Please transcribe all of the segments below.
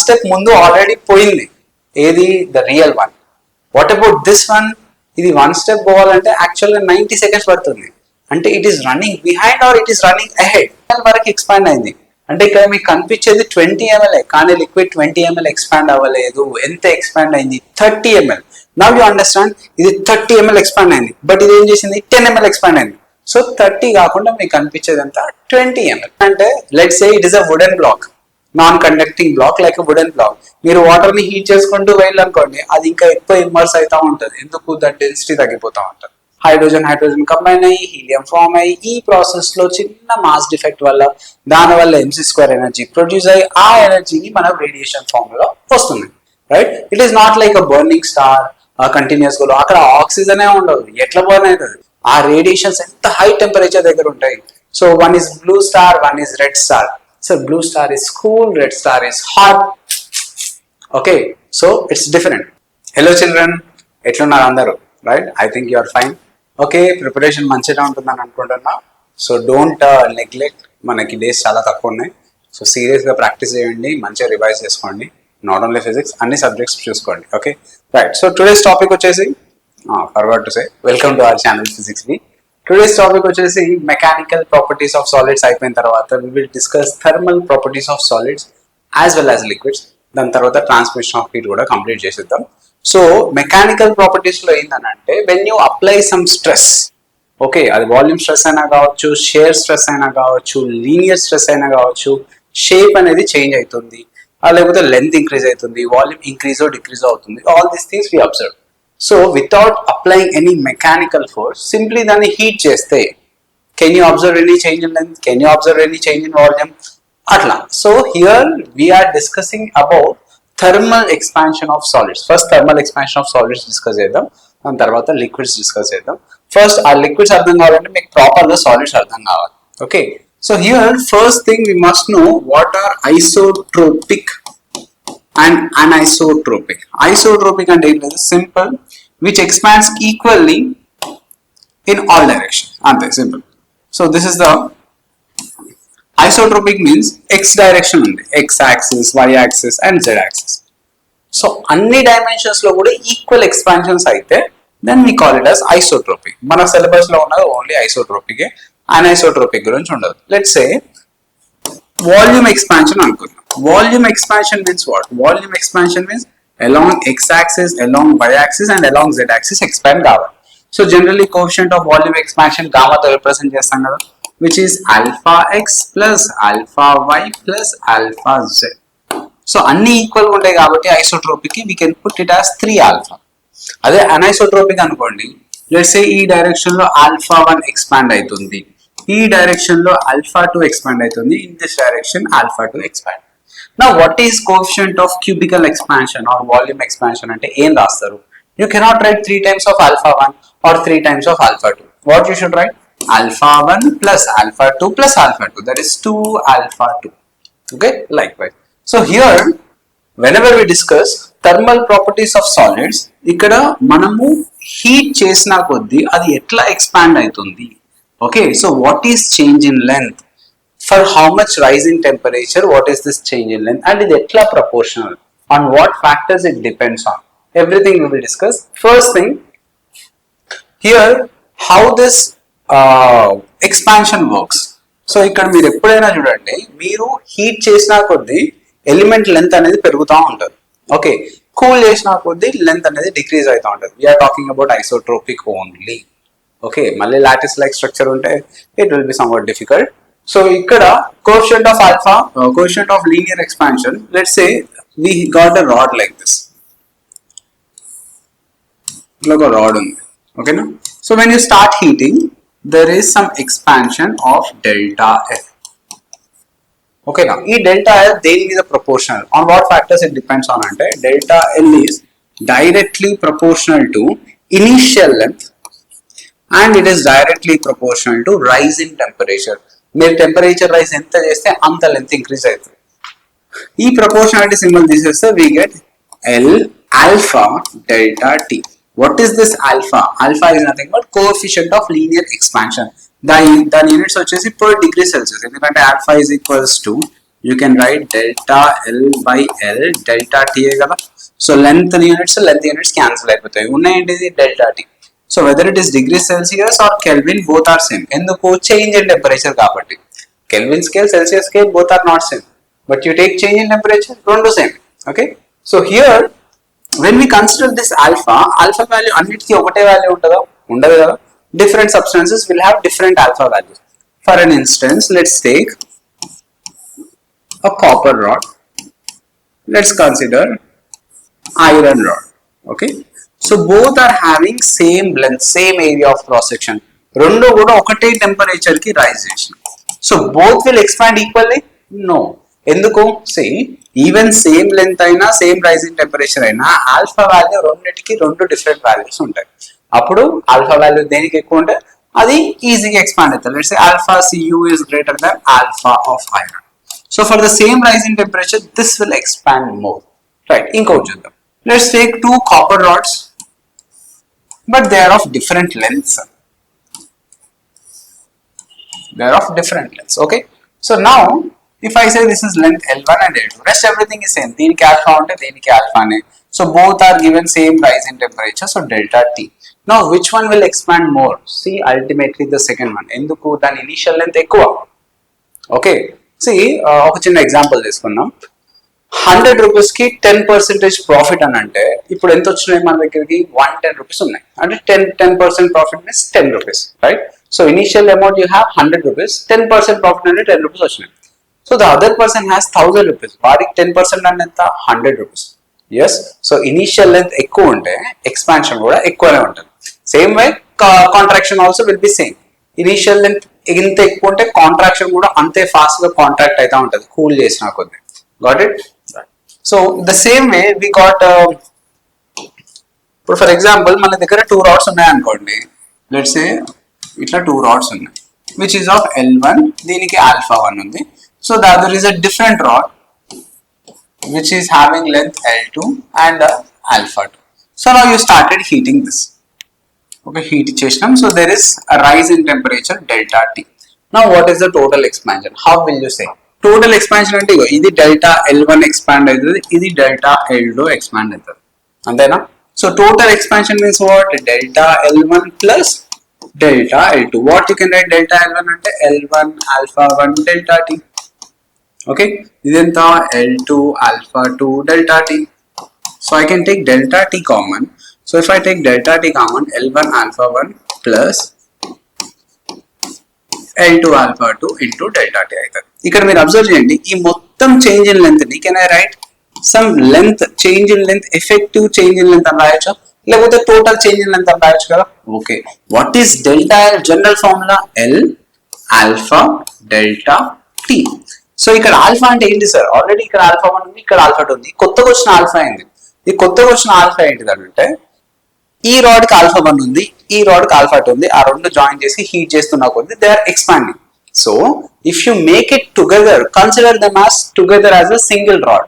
Step ముందు already పోయింది, ఏది the real one. What about this one? ఇది వన్ స్టెప్ పోవాలంటే యాక్చువల్గా 90 seconds పడుతుంది. అంటే it is running behind or it is running ahead వరకు ఎక్స్పాండ్ అయింది. అంటే ఇక్కడ మీకు కనిపించేది 20 ml, కానీ లిక్విడ్ 20 ml ఎక్స్పాండ్ అవ్వలేదు. ఎంత ఎక్స్పాండ్ అయింది? 30 ml. నవ్ యూ అండర్స్టాండ్, ఇది 30 ml ఎక్స్పాండ్ అయింది, బట్ ఇది ఏం చేసింది? 10 ml ఎక్స్పాండ్ అయింది. సో 30 కాకుండా మీకు కనిపించేది అంతా 20 ml. అంటే let's say it is a wooden block, non conducting block like wooden block. మీరు వాటర్ ని హీట్ చేసుకుంటూ వెళ్ళాలనుకోండి, అది ఇంకా ఎక్కువ ఇమ్మర్స్ అవుతా ఉంటుంది. ఎందుకు? దట్ డెన్సిటీ తగ్గిపోతా ఉంటుంది. హైడ్రోజన్ కంబైన్ అయ్యి హీలియం ఫామ్ అయ్యి ఈ ప్రాసెస్ లో చిన్న మాస్ డిఫెక్ట్ వల్ల దానివల్ల mc² ఎనర్జీ ప్రొడ్యూస్ అయ్యి ఆ ఎనర్జీని మనం రేడియేషన్ ఫామ్ లో వస్తుంది. Right? It is not like a burning star continuous గా, అక్కడ ఆక్సిజనే ఉండదు, ఎట్లా బర్న్ అవుతుంది? ఆ రేడియేషన్స్ ఎంత హై టెంపరేచర్ దగ్గర ఉంటాయి. So one is blue star, one is red star. So blue star is cool, red star is hot. Okay, so it's different. Hello children, ఎట్లున్నారు అందరూ? Right? I think you are fine. Okay, preparation మంచిగా ఉంటుందని అనుకుంటున్నా. So don't neglect, మనకి days చాలా తక్కువ ఉన్నాయి. So సీరియస్గా ప్రాక్టీస్ చేయండి, మంచిగా రివైజ్ చేసుకోండి. నాట్ ఓన్లీ ఫిజిక్స్, అన్ని సబ్జెక్ట్స్ చూసుకోండి. Okay right. So today's topic వచ్చేసి, forward to say, welcome to our channel Physics V. Today's topic వచ్చేసి మెకానికల్ ప్రాపర్టీస్ ఆఫ్ సాలిడ్స్ అయిపోయిన తర్వాత we will discuss thermal properties of solids as well as liquids. దాని తర్వాత transmission of heat కూడా complete చేసేద్దాం. So mechanical properties లో ఏంటంటే, when you apply some stress, okay, అది వాల్యూమ్ స్ట్రెస్ అయినా కావచ్చు, షేర్ స్ట్రెస్ అయినా కావచ్చు, లీనియర్ స్ట్రెస్ అయినా కావచ్చు, షేప్ అనేది చేంజ్ అవుతుంది, లేకపోతే లెంత్ ఇంక్రీజ్ అవుతుంది, వాల్యూమ్ ఇంక్రీజ్ డిక్రీజ్ అవుతుంది. All these things we observe. So without applying any mechanical force, simply దాన్ని హీట్ చేస్తే, can you observe any change in length, can you observe any change in volume, అట్లా. So here we're discussing about thermal expansion of solids. First thermal expansion of solids discuss చేద్దాం, దాని తర్వాత liquids discuss చేద్దాం. First ఆ liquids అర్థం కావాలంటే మీకు proper గా సాలిడ్స్ అర్థం కావాలి. Okay, so here first thing we must know what are isotropic and anisotropic. Isotropic అంటే ఏం లేదు, simple, which expands equally in all direction, అంతే simple. So this is the isotropic means x direction ఉంది, x axis, y axis and z axis. So అన్ని dimensions లో కూడా equal expansions అయితే then we call it as isotropic. మన సిలబస్ లో ఉన్నది ఓన్లీ ఐసోట్రోపిక్, అన్ఐసోట్రోపిక్ గురించి ఉండదు. లెట్స్ సే వాల్యూమ్ ఎక్స్పాన్షన్ అనుకుందాం. Volume expansion means what? Volume expansion means along x axis, along y axis and along z axis expand కావాలి. So generally coefficient of volume expansion గామాతో represent చేస్తాం కదా, which is alpha x plus alpha y plus alpha z. So అన్ని equal గా ఉంటాయి కాబట్టి isotropic కి we can put it as 3 alpha. అదే అన్ఐసోట్రోపిక్ అనుకోండి, లెట్స్ సే ఈ డైరెక్షన్ లో alpha 1 ఎక్స్పాండ్ అవుతుంది, ఈ డైరెక్షన్ లో alpha 2 ఎక్స్పాండ్ అవుతుంది, in this direction alpha 2 expand. Now what is coefficient of cubical expansion or volume expansion అంటే ఏం రాస్తారు? You cannot write 3 times of alpha 1 or 3 times of alpha 2. What you should write? Alpha 1 plus alpha 2 plus alpha 2, that is 2 alpha 2. Okay, likewise. So here whenever we discuss thermal properties of solids, ఇక్కడ మనము heat చేసిన కొద్దీ అది ఎట్లా expand అవుతుంది. Okay, so what is change in length, for how much rise in temperature, what is this change in length, and ఇది ఎట్లా proportional, on what factors it depends on, everything we will discuss. First thing here, how this expansion works. So ఇక్కడ మీరు ఎప్పుడైనా చూడండి, మీరు heat చేసినా కొద్దీ element length అనేది పెరుగుతూ ఉంటుంది. ఓకే, కూల్ చేసినా కొద్దీ లెంత్ అనేది డిక్రీజ్ అవుతూ ఉంటుంది. We're talking about isotropic only. Okay, మళ్ళీ లాటిస్ లైక్ స్ట్రక్చర్ ఉంటే it will be somewhat difficult. So ఇక్కడ coefficient of alpha, coefficient of linear expansion, let's say we got a rod like this. ఇట్లా ఒక rod ఉంది, ఓకేనా. So when you start heating, there is some expansion of delta F. Okay, now ee delta F దేని మీద proportional, on what factors it depends on అంటే delta L is directly proportional to initial length and it is directly proportional to rise in temperature. మీరు temperature rise ఎంత చేస్తే అంత length increase అవుతుంది. ఈ proportionality symbol తీసేస్తే we get L alpha delta T. What is this alpha? Alpha is nothing but coefficient of linear expansion. దాని units వచ్చేసి per degree Celsius, ఎందుకంటే alpha is equals to you can write delta L by L, delta T కదా. So length units cancel అయిపోతాయి. ఉన్నాయి ఏంటిది delta T. So whether it is degrees Celsius or Kelvin, both are same. ఎందుకు change in temperature కాబట్టి. Kelvin scale, Celsius scale, both are not same. But you take change in temperature, రెండు same. Okay. So here when we consider this alpha value అన్నిటికీ ఒకటే value ఉంటుందా? ఉండదు కదా. Different substances will have different alpha values. For an instance, let's take a copper rod. Let's consider iron rod. Okay. So both are having same length, same area of cross section. రెండు కూడా ఒకటే temperature కి rise చేసిన. So both will expand equally? No. ఎందుకు? See, even same length అయినా same rising temperature అయినా alpha value రెండింటికి రెండు డిఫరెంట్ వాల్యూస్ ఉంటాయి. అప్పుడు ఆల్ఫా వాల్యూ దేనికి ఎక్కువ ఉంటే అది ఈజీగా ఎక్స్పాండ్ అవుతుంది. Let's say alpha Cu is greater than alpha of iron. So for the same rising temperature, this will expand more. Right? ఇంకోటి చూద్దాం. Let's take two copper rods, but they are of different lengths. They are of different lengths. Okay. So now, if I say this is length L1 and L2, rest everything is same. దీనికి alpha ఉంటే దీనికి alpha నే. So both are given same rise in temperature. So delta T. Now which one will expand more? See, ultimately the second one. ఎందుకు? దాని initial length ఎక్కువ. Okay. See, ఒక చిన్న example తీసుకుందాం. 100 rupees కి 10% ప్రాఫిట్ అని అంటే ఇప్పుడు ఎంత వచ్చినాయి మన దగ్గరికి? 110 rupees ఉన్నాయి. అంటే 10% profit means 10 rupees, right? So initial amount you have 100 rupees, 10% profit అంటే 10 rupees వచ్చినాయి. So the other person has 1000 rupees. వాడికి 10% అంటే ఎంత? 100 rupees. Yes. So initial length ఎక్కువ ఉంటే expansion కూడా ఎక్కువనే ఉంటుంది. Same way contraction also will be same. Initial length ఇంత ఎక్కువ ఉంటే contraction కూడా అంతే fast గా contract అవుతా ఉంటుంది కూల్ చేసిన కొద్ది. Got it? So the same way we got ఇప్పుడు ఫర్ ఎగ్జాంపుల్ మన దగ్గర 2 rods ఉన్నాయి అనుకోండి. Let's say ఇట్లా 2 rods ఉన్నాయి which is of L1, దీనికి alpha 1 ఉంది. So the other is a different rod which is having length L2 and alpha 2. So now you started heating this. Okay, heat చేసినాం. So there is a rise in temperature delta T. Now what is the total expansion? How will you say? Total expansion అంటే ఇది delta L1 expand అవుతుంది, ఇది delta L2 expand అవుతుంది. అంతేనా? So total expansion means what? Delta L1 plus delta L2. What you can write delta L1 అంటే L1 alpha 1 delta T. Okay, ఇదంతా L2 alpha 2 delta T. So I can take delta T common. So if I take delta T common, L1 alpha 1 plus L2 alpha 2 into delta T అవుతుంది. ఇక్కడ మీరు observe చేయండి, ఈ మొత్తం change in length ని can I write some length change in length, effective change in length అని రాయొచ్చా, లేకపోతే total change in length అని రాయొచ్చు కదా. Okay, what is delta L? General formula L alpha delta T. So ఇక్కడ alpha అంటే ఏంటి sir? Already ఇక్కడ alpha 1 ఉంది, ఇక్కడ ఆల్ఫా 2 ఉంది. కొత్తగా వచ్చిన ఆల్ఫా ఏంటి? ఈ కొత్తగా వచ్చిన ఆల్ఫా ఏంటిది అంటే ఈ రాడ్ కి ఆల్ఫా 1 ఉంది, ఈ రాడ్ కి ఆల్ఫా 2 ఉంది. ఆ రెండు జాయిన్ చేసి హీట్ చేస్తున్నా కొద్ది they are expanding. So if you make it together, consider them as together as a single rod.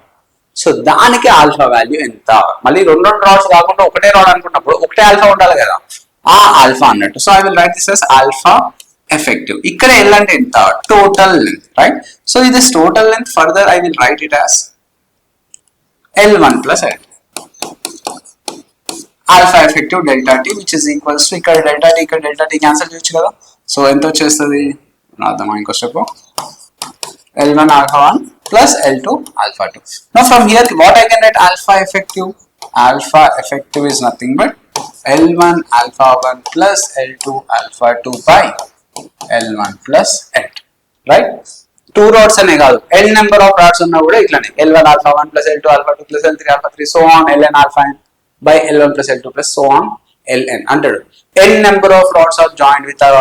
So దానికి ఆల్ఫా వాల్యూ ఎంత? మళ్ళీ రెండు రాడ్స్ కాకుండా ఒకటే రాడ్ అనుకున్నప్పుడు ఒకటే ఆల్ఫా ఉండాలి కదా, ఆ ఆల్ఫా అన్నట్టు. So I will write this as alpha effective. ఇక్కడ ఎల్ అంటే ఎంత? Total length, right? సో ఇది total length. Further I will write it as L1 plus L2 alpha effective delta T, which is equals to ఇక్కడ delta T cancel చేయొచ్చు కదా. So ఎంత వచ్చేస్తుంది రాద్దామా ఇంకో step? L1 alpha 1 plus L2 alpha 2. Now from here what I can write? Alpha effective. Alpha effective is nothing but L1 alpha 1 plus L2 alpha 2 by L1 plus L2, right? 2 rods అనే కాదు, L number of rods ఉన్నా కూడా ఇట్లానే L1 alpha 1 plus L2 alpha 2 plus L3 alpha 3 so on Ln alpha n by L1 plus L2 plus so on Ln under N number of rods are joined with a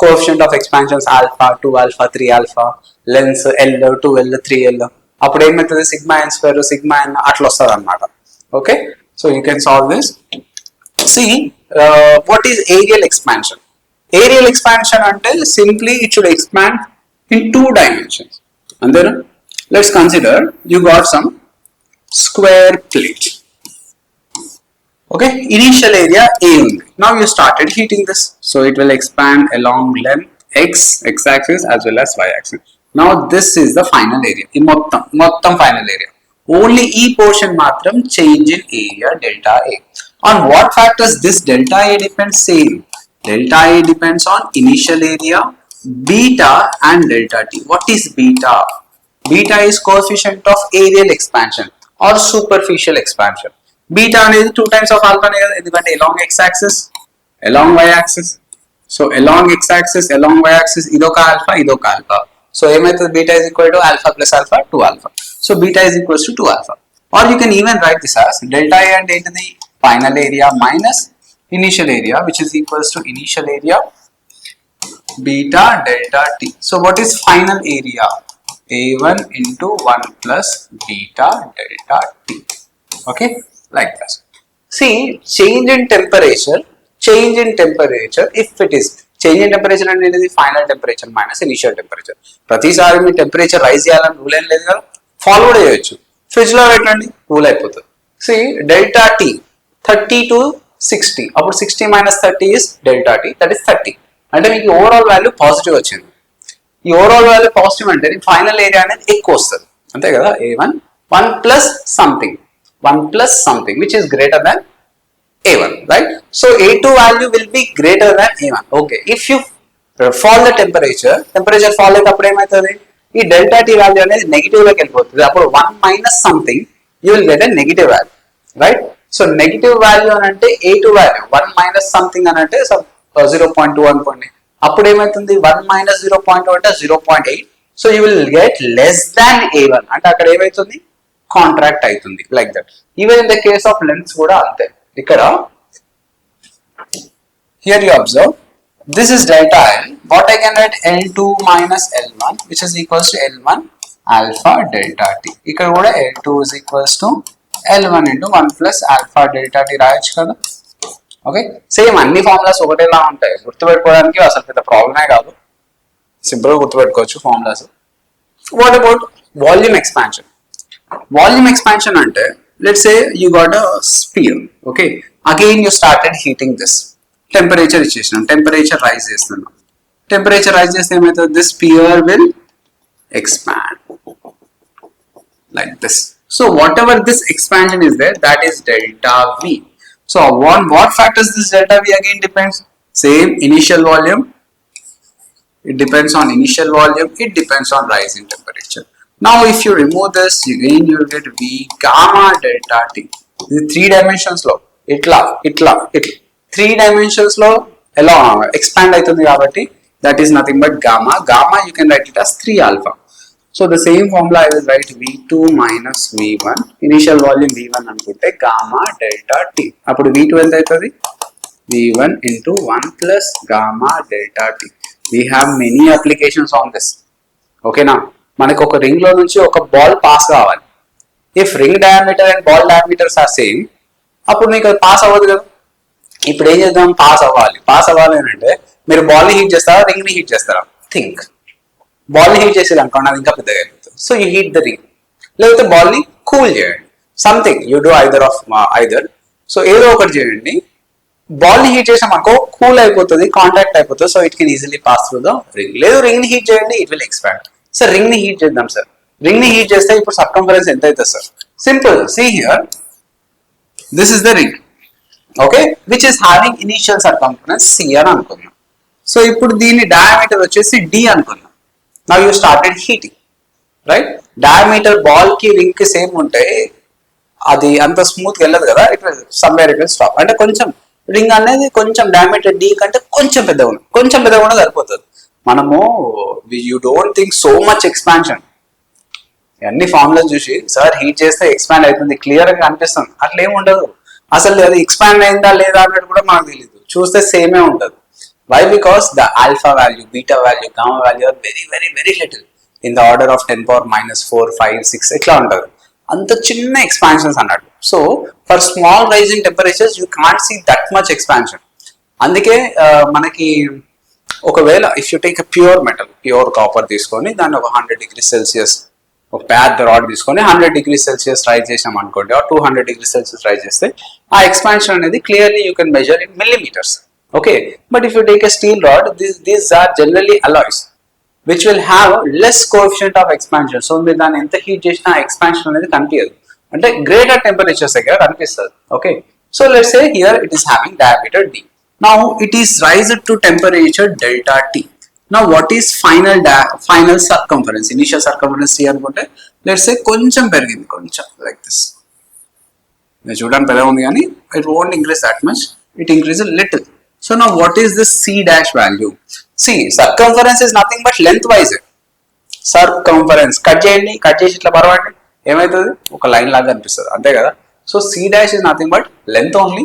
coefficient of expansions alpha 2 alpha 3 alpha lengths L 2L 3L. అప్పుడు ఏమవుతుంది? Sigma n square sigma n అట్లా వస్తుంది అనమాట. Okay, so you can solve this. See, what is areal expansion? Areal expansion అంటే simply it should expand in 2 dimensions. And then let's consider you got some square plate. Okay, initial area A ఉంది. Now you started heating this, so it will expand along length x axis as well as y axis. Now this is the final area. ఈ మొత్తం final area. Only ఈ portion మాత్రం change in area delta A. On what factors this delta A depends? Same. Delta A depends on initial area, beta and delta T. What is beta? Beta is coefficient of areal expansion or superficial expansion. Beta అనేది 2 times of alpha నే కదా, ఎందుకంటే along x-axis, along y-axis. So along x-axis, along y-axis ఇదొక alpha, ఇదొక alpha. So ఏమైతుంది? Beta is equal to alpha plus alpha 2 alpha. So beta is equals to 2 alpha. Or you can even write this as delta A and ఏంటిది? Final area minus initial area, which is equals to initial area beta delta T. So what is final area? A1 into 1 plus beta delta T. Okay, like this. See, change in temperature, if it is change in temperature and it is the final temperature minus initial temperature. ప్రతిసారి మీ temperature rise చేయాలని rule ఏం లేదు కదా, forward చేయొచ్చు. Fridge లో పెట్టండి, cool అయిపోతుంది. See, delta T 30 to 60. అప్పుడు 60 minus 30 is delta T, that is 30. అంటే మీకు ఓవరాల్ వాల్యూ పాజిటివ్ వచ్చింది. ఈ ఓవరాల్ వాల్యూ పాజిటివ్ అంటే ఫైనల్ ఏరియా అనేది ఎక్కువ వస్తుంది, అంతే కదా. A1 1 plus something which is greater than A1, right? So A2 value will be greater than A1. Okay, if you fall the temperature fall అయినప్పుడు ఏమవుతుంది? ఈ డెల్టా టీ వాల్యూ అనేది నెగిటివ్ లోకి వెళ్ళిపోతుంది. అప్పుడు 1 minus something you will get a negative value, right? So negative value అని అంటే A2 value 1 minus something అని అంటే 0.2 అనుకోండి. అప్పుడు ఏమవుతుంది? 1 minus 0.2 అంటే 0.8. So you will get less than A1 అంటే అక్కడ ఏమవుతుంది? కాంట్రాక్ట్ అవుతుంది, like that. Even in the case of lens కూడా అంతే. ఇక్కడ here you observe this is delta L. What I can write? L2 minus L1 which is equals to L1 alpha delta T. ఇక్కడ కూడా L2 is equals to L1 into 1 plus alpha delta T రాయొచ్చు కదా. Okay, same అన్ని formulas ఒకటేలా ఉంటాయి, గుర్తుపెట్టుకోవడానికి అసలు పెద్ద ప్రాబ్లమే కాదు, సింపుల్గా గుర్తుపెట్టుకోవచ్చు formulas. What about volume expansion? Volume expansion అంటే let's say you got a sphere. Okay, again you started heating this. Temperature ఇచ్చేసినాం, టెంపరేచర్ రైజ్ చేస్తున్నాం. టెంపరేచర్ రైజ్ చేస్తే ఏమవుతుంది? This sphere will expand like this. So whatever this expansion is there, that is delta V. So on what factors this delta V again depends? Same, initial volume. It depends on initial volume. It depends on rise in temperature. Now if you remove this, again you will get V gamma delta T. This 3 dimensions lo itla 3 dimensions lo ela expand aitundi kabatti that is nothing but gamma. Gamma you can write it as 3 alpha. So the same formula I will write V2 minus V1. Initial volume V1 అనుకుంటే gamma delta T. అప్పుడు V2 ఎంత అవుతుంది? V1 into 1 plus gamma delta T. We have many applications on this. ఓకేనా, మనకు ఒక ring లో నుంచి ఒక బాల్ పాస్ కావాలి. If ring diameter and ball diameters are same, అప్పుడు మీకు అది పాస్ అవ్వదు కదా. ఇప్పుడు ఏం చేద్దాం? పాస్ అవ్వాలి అంటే మీరు బాల్ ని హీట్ చేస్తారా, రింగ్ ని హీట్ చేస్తారా? థింక్. బాల్ ని హీట్ చేసేది అనుకోండి, అది ఇంకా పెద్దగా అయిపోతుంది. So you heat the ring, లేకపోతే బాల్ ని కూల్ చేయండి. Something you do either. So ఏదో ఒకటి చేయండి. బాల్ ని హీట్ చేసాం అనుకో, కూల్ అయిపోతుంది, కాంటాక్ట్ అయిపోతుంది. So it can easily pass through the ring. లేదు రింగ్ ని హీట్ చేయండి, it will expand. Sir ring ని హీట్ చేద్దాం సార్. రింగ్ ని హీట్ చేస్తే ఇప్పుడు సర్కంఫరెన్స్ ఎంత అవుతుంది sir? Simple, see here, this is the ring. Okay, which is having initial circumference C అని అనుకుందాం. సో ఇప్పుడు దీని డయామీటర్ వచ్చేసి D అనుకుందాం. Now you started heating, right? Diameter ball ki ring ki same unte adi anta smooth వెళ్ళదు కదా, it will somewhere it will stop. అంటే కొంచెం రింగ్ అనేది కొంచెం డయామీటర్ D కంటే కొంచెం పెద్దగా ఉన్న సరిపోతుంది. మనము you don't think so much expansion. అన్ని ఫార్ములాస్ చూసి సార్ హీట్ చేస్తే ఎక్స్పాండ్ అవుతుంది క్లియర్ గా అనిపిస్తుంది, అట్లా ఏమి ఉండదు. అసలు అది ఎక్స్పాండ్ అయిందా లేదా అన్నట్టు కూడా మనకు తెలియదు, చూస్తే సేమే ఉంటుంది. Why? Because the alpha value, beta value, gamma value are very, very, very little, in the order of 10 power minus 4, 5, 6 ఇట్లా ఉంటుంది. అంత చిన్న ఎక్స్పాన్షన్స్ అన్నట్టు. So for small rise in temperatures you can't see that much expansion. అందుకే మనకి ఒకవేళ if you take pure metal, pure copper తీసుకొని దాన్ని ఒక 100 degrees Celsius ఒక పెద్ద రాడ్ తీసుకొని 100 degrees Celsius రైజ్ చేసాం అనుకోండి, 200 degrees Celsius రైజ్ చేస్తే ఆ ఎక్స్పాన్షన్ అనేది clearly you can measure in millimeters. Okay, but if you take a steel rod, these are generally alloys. which will have less coefficient of expansion. So మీరు దాన్ని ఎంత heat చేసినా expansion అనేది కనిపించదు, అంటే గ్రేటర్ టెంపరేచర్స్ దగ్గర కనిపిస్తుంది. Okay, so let's say here it is having diameter d. Now it is raised to temperature delta t. Now what is final circumference? Initial circumference c అనుకుంటే లెట్స్ సే కొంచెం పెరిగింది, కొంచెం like this. మీరు చూడడానికి పెద్దగా ఉంది కానీ it won't increase that much, it increase little. So now what is this c dash value? See, circumference is nothing but lengthwise. Circumference cut చేయండి, కట్ చేసి ఇట్లా పరవండి, ఏమవుతుంది? ఒక లైన్ లాగా అనిపిస్తుంది, అంతే కదా. So c dash is nothing but length only.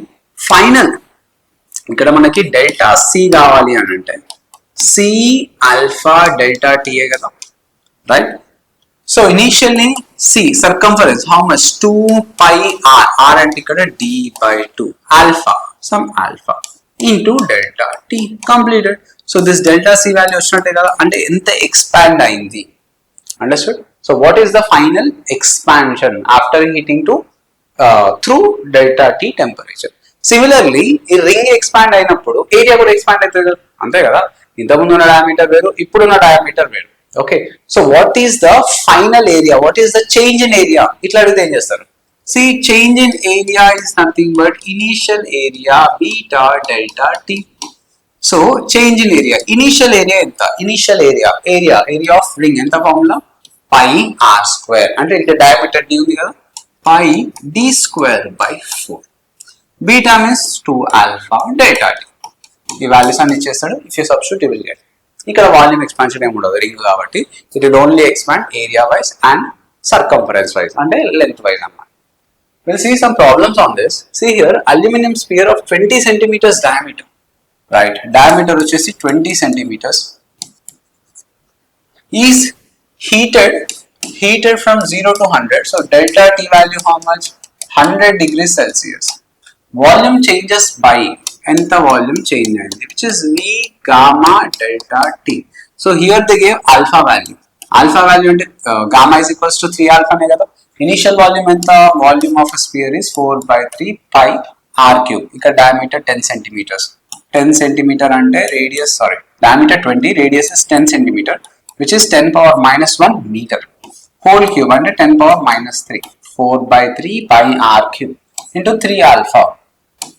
Final ఇక్కడ మనకి డెల్టా c కావాలి అని అంటే c ఆల్ఫా డెల్టా t ఏ కదా, right? So initially c circumference how much? 2 pi r, r అంటే ఇక్కడ d by 2, alpha, some alpha into delta t, completed. So this delta c value వచ్చినట్టే కదా, అంటే ఎంత ఎక్స్పాండ్ అయింది. Understood? So what is the final expansion after heating to through delta t temperature. Similarly ఈ ring expand అయినప్పుడు area కూడా expand అవుతుంది కదా, అంతే కదా. ఇంతకుముందు ఉన్న డయామీటర్ వేరు, ఇప్పుడున్న డయామీటర్ వేరు. Okay, so what is the final area, what is the change in area? ఇట్లా అడిగితే ఏం చేస్తారు? See, change in area is nothing but initial area beta delta t. So, change in area. Initial area enta? Initial area of ring enta formula? Pi r square. Ante the diameter d undi kada? Pi d square by 4. Beta means 2 alpha delta t. ఈ values అన్ని ఇచ్చేస్తాడు. If you substitute, you will get. ఇక్కడ volume expansion ఏమి ఉండదు ring కాబట్టి, it will only expand area wise and circumference wise, అంటే length wise అన్నమాట. We'll see some problems on this. See here, aluminum sphere of 20 centimeters diameter, right? Diameter which is 20 centimeters is heated from 0 to 100. So delta t value how much? 100 degrees Celsius. Volume changes by enta volume change ayindi, which is V gamma delta t. So here they gave alpha value. Alpha value ante gamma is equals to 3 alpha ne kada. Initial volume enta? Volume of a sphere is 4 by 3 pi r cube. Ikkada diameter 10 centimeters. 10 centimeter ante radius, sorry, diameter 20, radius is 10 centimeter, which is 10 power minus 1 meter. Whole cube ante 10 power minus 3. 4 by 3 pi r cube into 3 alpha.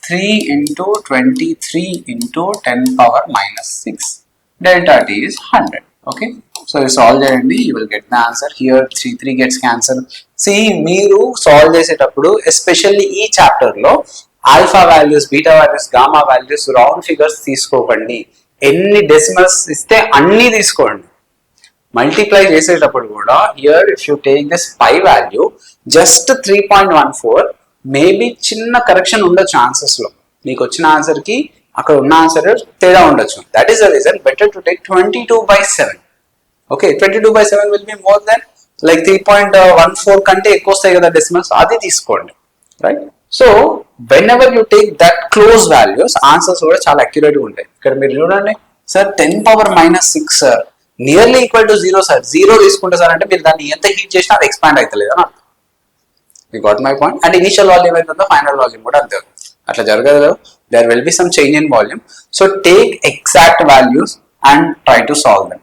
3 into 23 into 10 power minus 6. Delta t is 100. Okay, so you solve చేయండి, you will get the answer. Here 3 gets cancelled. See, మీరు solve చేసేటప్పుడు especially ఈ chapter లో alpha values, beta values, gamma values, round figures తీసుకోకండి. ఎన్ని decimals ఇస్తే అన్ని తీసుకోండి. మల్టిప్లై చేసేటప్పుడు కూడా here if you take this pi value just 3.14, maybe చిన్న కరెక్షన్ ఉండొచ్చు ఆన్సర్స్ లో. మీకు వచ్చిన ఆన్సర్ కి అక్కడ ఉన్న ఆన్సర్ తేడా ఉండొచ్చు. That is the reason better to take 22/7. Okay, 22/7 will be more than like 3.14 కంటే ఎక్కువ వస్తాయి కదా డెసిమల్స్, అది తీసుకోండి, right? So when ever you take that close values, answers కూడా చాలా అక్యురేట్ గా ఉంటాయి. ఇక్కడ మీరు చూడండి sir, 10 power minus 6 sir, nearly equal to 0 sir. 0 తీసుకుంటే సార్ అంటే మీరు దాన్ని ఎంత హీట్ చేసినా అది ఎక్స్పాండ్ అవుతలేదు అని అర్థం. You got my point. And initial volume అవుతుందో ఫైనల్ వాల్యూమ్ కూడా అంతే, అట్లా జరగదు కదా. There will be some change in volume. So take exact values and try to solve them.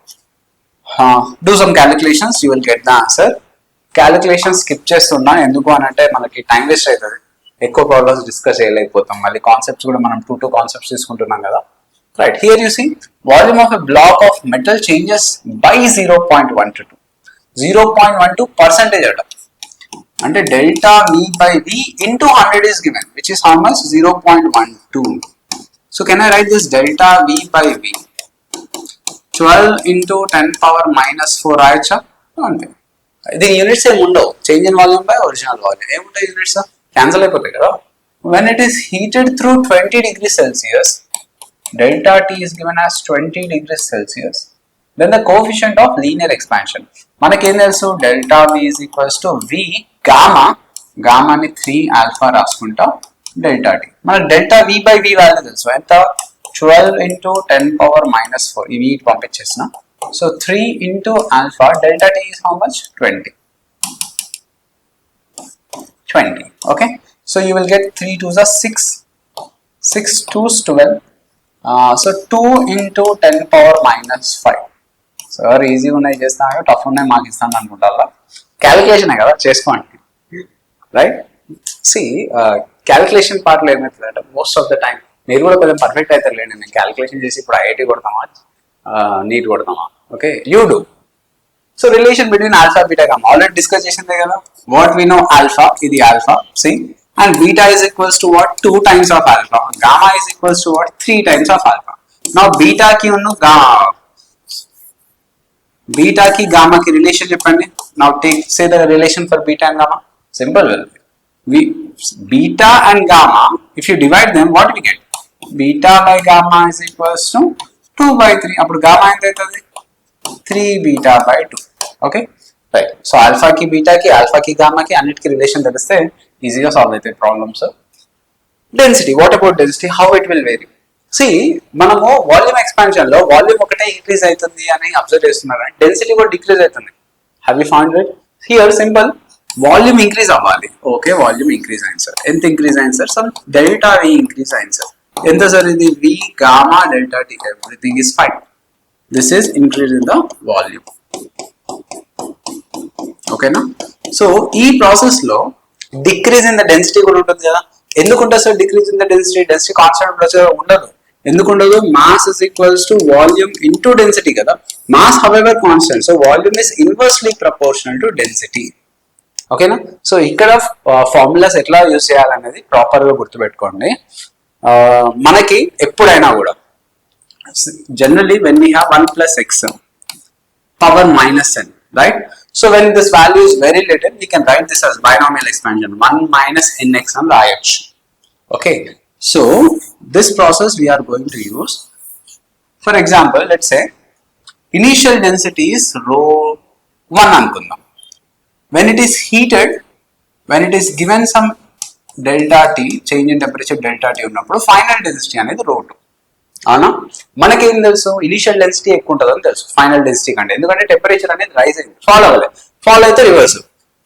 Do some calculations, you will get the answer. Calculations skip చేస్తున్నా ఎందుకు అని అంటే మనకి టైం వేస్ట్ అవుతుంది, ఎక్కువ ప్రాబ్లమ్స్ డిస్కస్ చేయలేకపోతాం. మళ్ళీ కాన్సెప్ట్స్ కూడా మనం 2 కాన్సెప్ట్స్ తీసుకుంటున్నాం కదా, right? Here you see volume of a block of metal changes by 0.12. 0.12% అట, అంటే delta v by v into 100 is given, which is how much? 0.12. So can I write this delta v by v 12 into 10 power minus 4 రాయచ్చా? అంతే. దీని units ఏమి ఉండవు, change in volume by original volume ఏముంటాయి units, cancel అయిపోతాయి కదా. When it is heated through 20 degrees Celsius, delta t is given as 20 degrees Celsius. Then the coefficient of linear expansion మనకేం తెలుసు, delta v is equals to v gamma, గామాని 3 alpha రాసుకుంటాం, delta t. మనకు delta v by v value తెలుసు ఎంత, 12 into 10 power minus 4, ఇవి పంపించేసిన. So 3 into alpha, delta t is how much? 20. Okay, so you will get 3 2s are 6, 6 2s 12. So 2 into 10 power minus 5. Sir easy ఉన్నాయి చేస్తాను, tough ఉన్నాయి మాకు ఇస్తాను అనుకుంటా. క్యాలిక్యులేషన్ కదా, చేసుకోండి. రైట్, సి క్యాలిక్యులేషన్ పార్ట్లో ఏమవుతుందంటే మోస్ట్ ఆఫ్ ద టైం మీరు కూడా కొంచెం పర్ఫెక్ట్ అవుతారు లేండి. నేను క్యాలిక్యులేషన్ చేసి ఇప్పుడు ఐఐటీ కొడతామా నీట్ కొడతామా, okay you do. So relation between alpha beta gamma already discuss చేసిందే కదా. వాట్ వి నో, ఆల్ఫా ఇది alpha C, and beta is equals to what, 2 times of alpha. Gamma is equals to what, 3 times of alpha. Now beta ki unnu beta ki gamma ki relation cheppandi. Now take say the relation for beta and gamma. Simple. We beta and gamma, if you divide them, what we get? Beta by gamma is equals to 2 by 3. Appudu gamma enta aitadi 3 beta by 2. Okay, right. So alpha ki beta ki, alpha ki gamma ki annitiki relation teliste ఈజీగా solve అవుతాయి problems. Density, what about density, how it will vary. See మనము volume expansion లో volume ఒకటే increase అవుతుంది అని observe చేస్తున్నారు, density కూడా decrease అవుతుంది. Have you found it? Here simple, volume increase అవ్వాలి. ఓకే, వాల్యూమ్ ఇంక్రీజ్ అయింది సార్. ఎంత ఇంక్రీజ్ అయింది sir? Some delta V increase అయింది సార్. ఎంత సార్ ఇది? V gamma delta T, everything is fine. This is increase in the volume. ఓకేనా? So ఈ process లో డిక్రీజ్ ఇన్ ద డెన్సిటీ కూడా ఉంటుంది కదా. ఎందుకు ఉంటుంది sir decrease in the density? Density constant ఉండదు. ఎందుకు ఉండదు? Mass is equals to volume into density కదా. Mass however constant, so volume is inversely proportional to density. ఓకేనా? సో ఇక్కడ ఫార్ములాస్ ఎట్లా యూజ్ చేయాలనేది ప్రాపర్ గా గుర్తుపెట్టుకోండి. మనకి ఎప్పుడైనా కూడా generally when we have 1 plus x power minus n, right? So when this value is very little, we can write this as binomial expansion 1 minus nx and rayachu. Okay, so this process we are going to use. For example, let's say initial density is rho 1 anukundam. When it is heated, when it is given some delta t, change in temperature delta t ఉన్నప్పుడు final density అనేది rho 2. అవునా? మనకేం తెలుసు? Initial density ఎక్కువ ఉంటుందని తెలుసు final density కంటే, ఎందుకంటే టెంపరేచర్ అనేది రైజ్ అయింది. ఫాల్ అవ్వలేదు, ఫాల్ అయితే రివర్స్,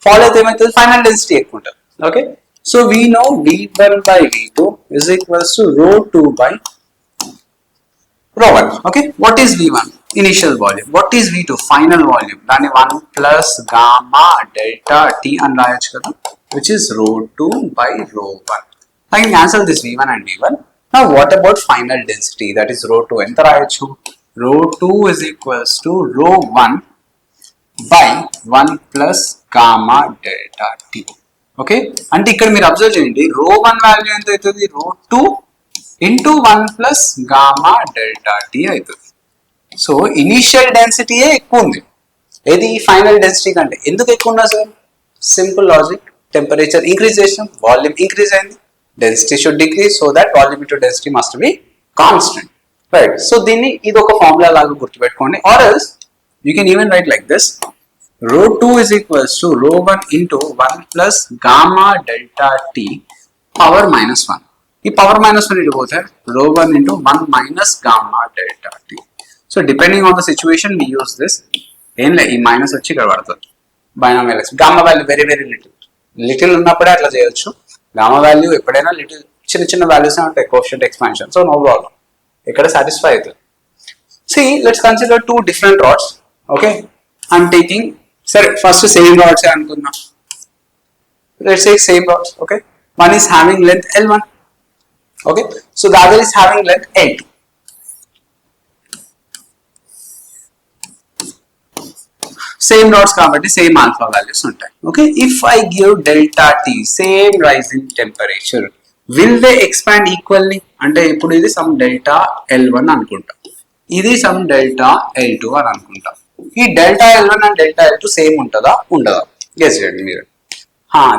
ఫాల్ అయితే ఏమవుతుంది? ఫైనల్ డెన్సిటీ ఎక్కువ ఉంటుంది. Okay, so we no v1 by v2 is equals to rho 2 by rho 1. Okay, what is v1? Initial volume. What is v2? Final volume. దాన్ని 1 plus gamma delta t అని రాయొచ్చు కదా, which is rho 2 by rho 1. I can cancel this v1 and v1. Now what about final density? That is rho 2. ఎంత రాయొచ్చు? Rho 2 is equals to rho 1 by 1 plus gamma delta t. Okay, అంటే ఇక్కడ మీరు observe చేయండి, rho 1 value ఎంత అవుతుంది? rho 2 into 1 plus gamma delta t అవుతుంది. So initial డెన్సిటీయే ఎక్కువ ఉంది ఏది? ఫైనల్ డెన్సిటీ కంటే. ఎందుకు ఎక్కువ ఉన్నా sir? Simple logic, temperature increase చేసాం, వాల్యూమ్ ఇంక్రీజ్ అయింది. Density should decrease, so that volume into density must be constant, right? So దీన్ని ఇది ఒక ఫార్ములా లాగా గుర్తుపెట్టుకోండి, or else you can even write like this: rho 2 is equals to rho 1 into 1 plus gamma delta t power minus 1. ఈ power minus 1 ఇటు పోతే rho 1 into 1 minus gamma delta t. So depending on the situation we use this. ఏం లే, ఈ minus వచ్చి ఇక్కడ పడుతుంది. Binomial expansion. Gamma value very very little ఉన్నప్పుడే అట్లా చేయొచ్చు. గామా వాల్యూ ఎప్పుడైనా లిటిల్ చిన్న చిన్న వాల్యూస్ ఉంటాయి coefficient expansion, so no problem, ఇక్కడ సాటిస్ఫై అవుతుంది. See let's consider 2 different rods. Okay, I'm taking, సరే ఫస్ట్ సేమ్ రాడ్స్ అనుకుందాం. Let's take same rods. Okay, one is having length L1. Okay, so the other is having length L2. Same rods కాబట్టి same alpha values ఉంటాయి. Okay, if I give delta T, same rise in temperature, will they expand equally? అంటే ఇప్పుడు ఇది some delta L1 అనుకుంటాం, ఇది some delta L2 అని అనుకుంటాం. ఈ delta L1 and delta L2 same ఉంటుందా ఉండదా? గెస్ చేయండి మీరు.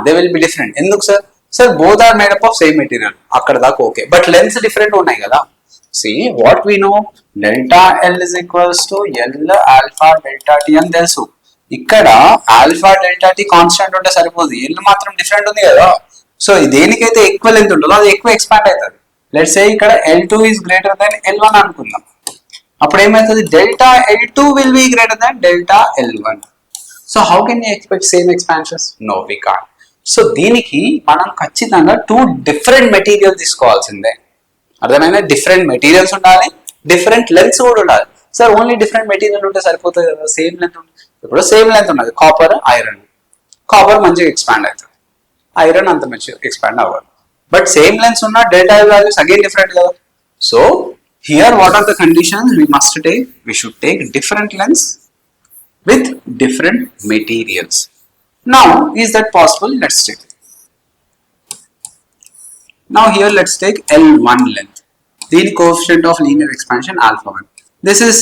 They will be different. ఎందుకు sir? Sir both are made up of same material, అక్కడ దాకా ఓకే, బట్ లెన్స్ డిఫరెంట్ ఉన్నాయి కదా. See what we know, delta L is equals to L alpha delta T అని తెలుసు. ఇక్కడ ఆల్ఫా డెల్టా టీ కాన్స్టెంట్ ఉంటే సరిపోదు, L మాత్రం డిఫరెంట్ ఉంది కదా. సో దేనికైతే ఎక్కువ లెంత్ ఉంటుందో అది ఎక్కువ ఎక్స్పాండ్ అవుతుంది. లెట్స్ సే ఇక్కడ L2 is greater than L1 అనుకుందాం, అప్పుడు ఏమవుతుంది? Delta L2 will be greater than delta L1. So how can you expect same expansions? No we can't. So దీనికి మనం ఖచ్చితంగా 2 different మెటీరియల్ తీసుకోవాల్సిందే. అర్థమైనా? డిఫరెంట్ మెటీరియల్స్ ఉండాలి, డిఫరెంట్ లెంత్స్ కూడా ఉండాలి. సార్ ఓన్లీ డిఫరెంట్ మెటీరియల్ ఉంటే సరిపోతుంది కదా, సేమ్ లెంత్ ఉంటుంది. ఇప్పుడు సేమ్ లెంత్ ఉన్నది కాపర్ ఐరన్, కాపర్ మంచిగా ఎక్స్పాండ్ అవుతుంది, ఐరన్ అంత మంచిగా ఎక్స్పాండ్ అవ్వాలి. బట్ సేమ్ లెన్స్ ఉన్న డెల్టా వాల్యూస్ అగైన్ డిఫరెంట్ కదా. So here what are the conditions we must take? We should take different lens with different materials. Now is that possible? Let's check. Now here let's take L1 length. The coefficient of linear expansion alpha 1. This is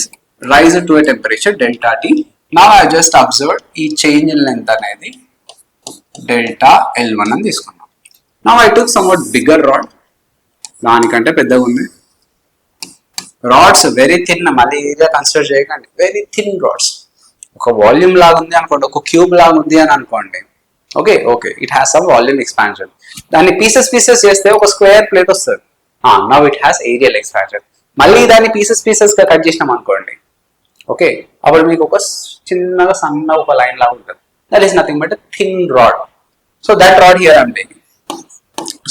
rise to a temperature delta T. Now I just observed ఈ change in length అనేది delta L1 అని తీసుకున్నాం. Now I took somewhat bigger rod. దానికంటే పెద్దగా ఉంది. Rods very thin, మళ్ళీ area consider చేయకండి, very thin rods. ఒక వాల్యూమ్ లాగా ఉంది అనుకోండి, ఒక క్యూబ్ లాగా ఉంది అని అనుకోండి. Okay okay, it has some volume expansion. దాన్ని పీసెస్ చేస్తే ఒక స్క్వేర్ ప్లేట్ వస్తుంది. Now it has areal expansion. మళ్ళీ దాన్ని పీసెస్ గా కట్ చేసినాం అనుకోండి, ఓకే, అప్పుడు మీకు ఒక చిన్నగా సన్న ఒక లైన్ లాగా ఉంటుంది. That is nothing but thin rod. So that rod here I'm taking.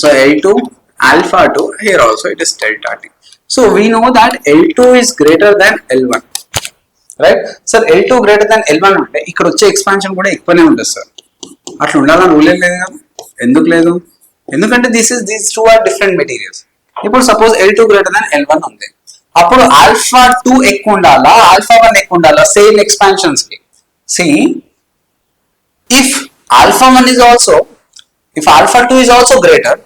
So L2 alpha 2, here also it is delta T. So we know that L2 is greater than L1, right? Sir, L2 greater than L1 అంటే ఇక్కడ వచ్చే expansion కూడా ఎక్కువనే ఉంటుంది sir. అట్లా ఉండాలని rule ఏం లేదు కదా. ఎందుకు లేదు? ఎందుకంటే these two are different materials. ఇప్పుడు suppose L2 greater than L1 ఉంది, అప్పుడు ఆల్ఫా 2 ఎక్కువ ఉండాలా, ఆల్ఫా 1 ఎక్కువ ఉండాలా సేమ్ ఎక్స్పాన్షన్స్ కి? See if alpha 1 is also, if alpha 2 is also greater,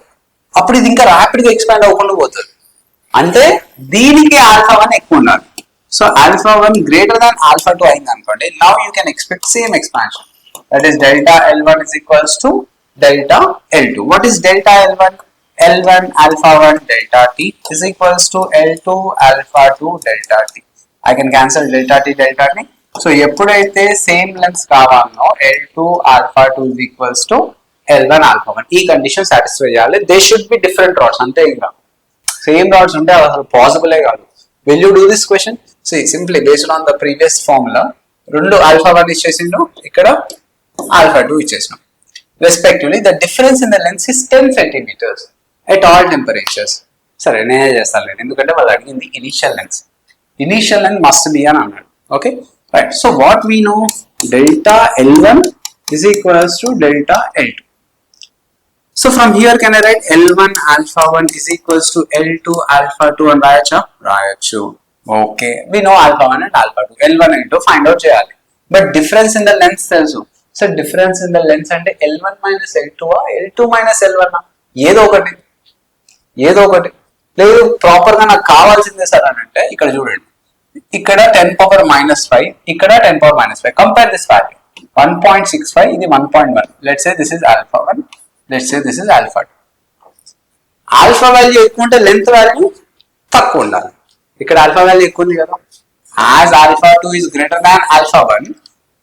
అప్పుడు ఇది ఇంకా ర్యాపిడ్ గా ఎక్స్పాండ్ అవ్వకుండా పోతుంది. అంటే దీనికి ఆల్ఫా 1 ఎక్కువ ఉండాలి. So alpha 1 greater than alpha 2 అయింది అనుకోండి, now you can expect same expansion. That is delta L1 is equals to delta L2. What is delta L1? L1 alpha 1 delta T is equals to L2 alpha 2 delta T. I can cancel delta T. So ఎప్పుడైతే same lens కావాలనో L2 alpha 2 is equals to L1 alpha 1, ఈ condition satisfy చేయాలి. They should be different rods, అంతే. ఇంకా same rods ఉంటే అసలు పాసిబులే కాదు. Will you do this question? Simply based on the previous formula, రెండు ఆల్ఫా 1 ఇచ్చేసిండు, ఇక్కడ ఆల్ఫా 2 ఇచ్చేసినాం respectively. The difference in the lengths is 10 centimeters at all temperatures. సరే నేనే చేస్తాను, ఎందుకంటే వాళ్ళు అడిగింది initial lens. Initial lens must be అని అన్నాడు. Okay right. So what we know, delta L1 is equals to delta L2. So from here can I write L1 alpha 1 is equals to L2 alpha 2 అని రాయొచ్చా? రాయొచ్చు. Okay, we know alpha 1 and alpha 2. L1 L2 find out చేయాలి. But difference in the lengths తెలుసు. So difference in the lengths అంటే L1 minus L2 L2 minus L1, ఏదో ఒకటి లేదు. Proper గా నాకు కావాల్సిందే సార్ అని అంటే ఇక్కడ చూడండి, ఇక్కడ 10 power minus 5, ఇక్కడ 10 power minus 5. Compare this value 1.65, ఇది 1.1. Let's say this is alpha 1, let's say this is alpha 2. Alpha value ఎక్కువ ఉంటే లెంత్ వాల్యూ తక్కువ ఉండాలి. ఇక్కడ ఆల్ఫా వాల్యూ ఎక్కువ ఉంది కదా. As alpha 2 is greater than alpha 1,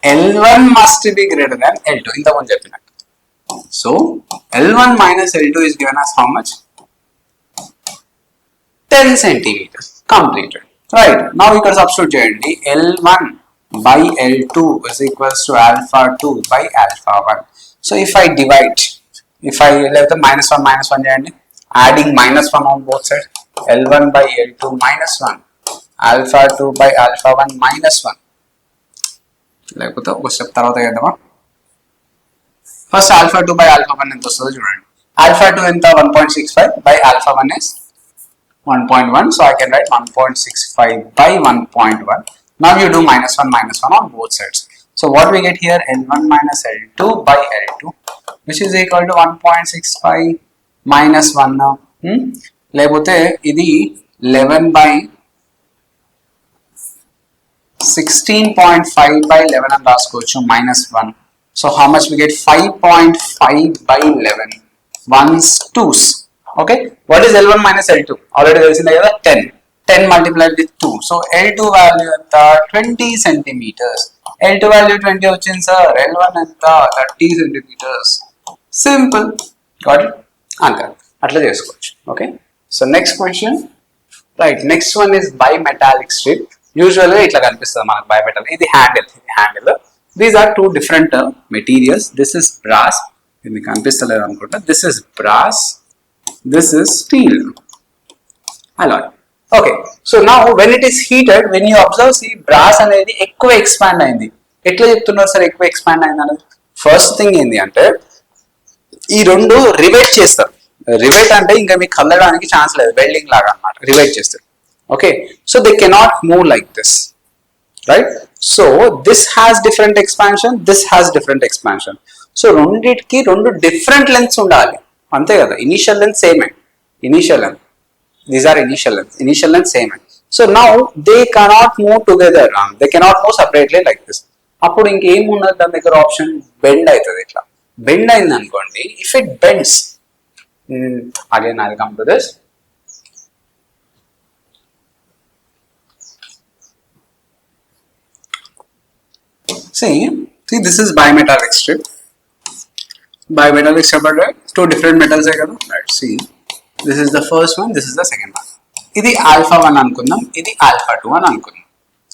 L1 must be greater than L2, ఇంతకుముందు చెప్పినట్టు. So L1 minus L2 is given as how much? 10 centimeters. Completed. Right. Now ఇక్కడ సబ్స్టిట్యూట్ చేయండి. L1 by L2 is equals to alpha 2 by alpha 1. So if I divide, లేకపోతే -1 చేయండి, adding -1 on both sides, L1 by L2 -1, alpha 2 by alpha 1 -1. లేకపోతే ఒక step తర్వాత చేద్దామా? First alpha 2 by alpha 1 ఎంత వస్తుందో చూడండి. alpha 2 ఎంత? 1.65 by alpha 1 is 1.1. So I can write 1.65 by 1.1. Now you do -1 on both sides. So what we get here, L1 minus L2 by L2, which is equal to 1.65 minus 1. లేకపోతే ఇది 11 by 16.5 by 11 అని రాసుకోవచ్చు, -1. So how much we get? 5.5 by 11. 1's 2's. Okay, what is L1 minus L2? Already తెలిసిందే కదా, 10 multiplied with 2. So L2 value ఎంత? 20 centimeters. L2 value 20 వచ్చింది sir. L1 ఎంత? 30 centimeters. Simple. Got it? అంతే, అట్లా చేసుకోవచ్చు. Okay, so next question. Right, next one is bimetallic strip. యూజువల్గా ఇట్లా కనిపిస్తుంది మనకు bimetallic. ఇది handle. These are two different materials. This is brass, ఇది కనిపిస్తలేదు అనుకుంటా. This is brass, this is steel alloy. Okay, so now when it is heated, when you observe, see brass అనేది ఎక్కువ ఎక్స్పాండ్ అయింది. ఎట్లా చెప్తున్నారు సార్ ఎక్కువ ఎక్స్పాండ్ అయింది అనేది? ఫస్ట్ థింగ్ ఏంటి అంటే ఈ రెండు రివైట్ చేస్తారు. రివైట్ అంటే ఇంకా మీకు కదలడానికి ఛాన్స్ లేదు, వెల్డింగ్ లాగా అన్నమాట, రివైట్ చేస్తారు. Okay, so they cannot move like this, right? So this has different expansion, this has different expansion. So రెండింటికి రెండు డిఫరెంట్ లెంత్స్ ఉండాలి, అంతే కదా. ఇనిషియల్ లెంత్ సేమే, initial length, these are initial length same. So now they cannot move together, they cannot move separately like this. అప్పుడు ఇంకేం ఉన్నది దాని దగ్గర ఆప్షన్, బెండ్ అవుతుంది. ఇట్లా బెండ్ అయింది అనుకోండి, if it bends, again I will come to this. See this is bimetallic strip. Bimetallic strip అంటే two different metals కదా, right? See, this is the first one, this is the second one. ఇది alpha 1 అనుకుందాం, ఇది alpha 2 అని అనుకుందాం.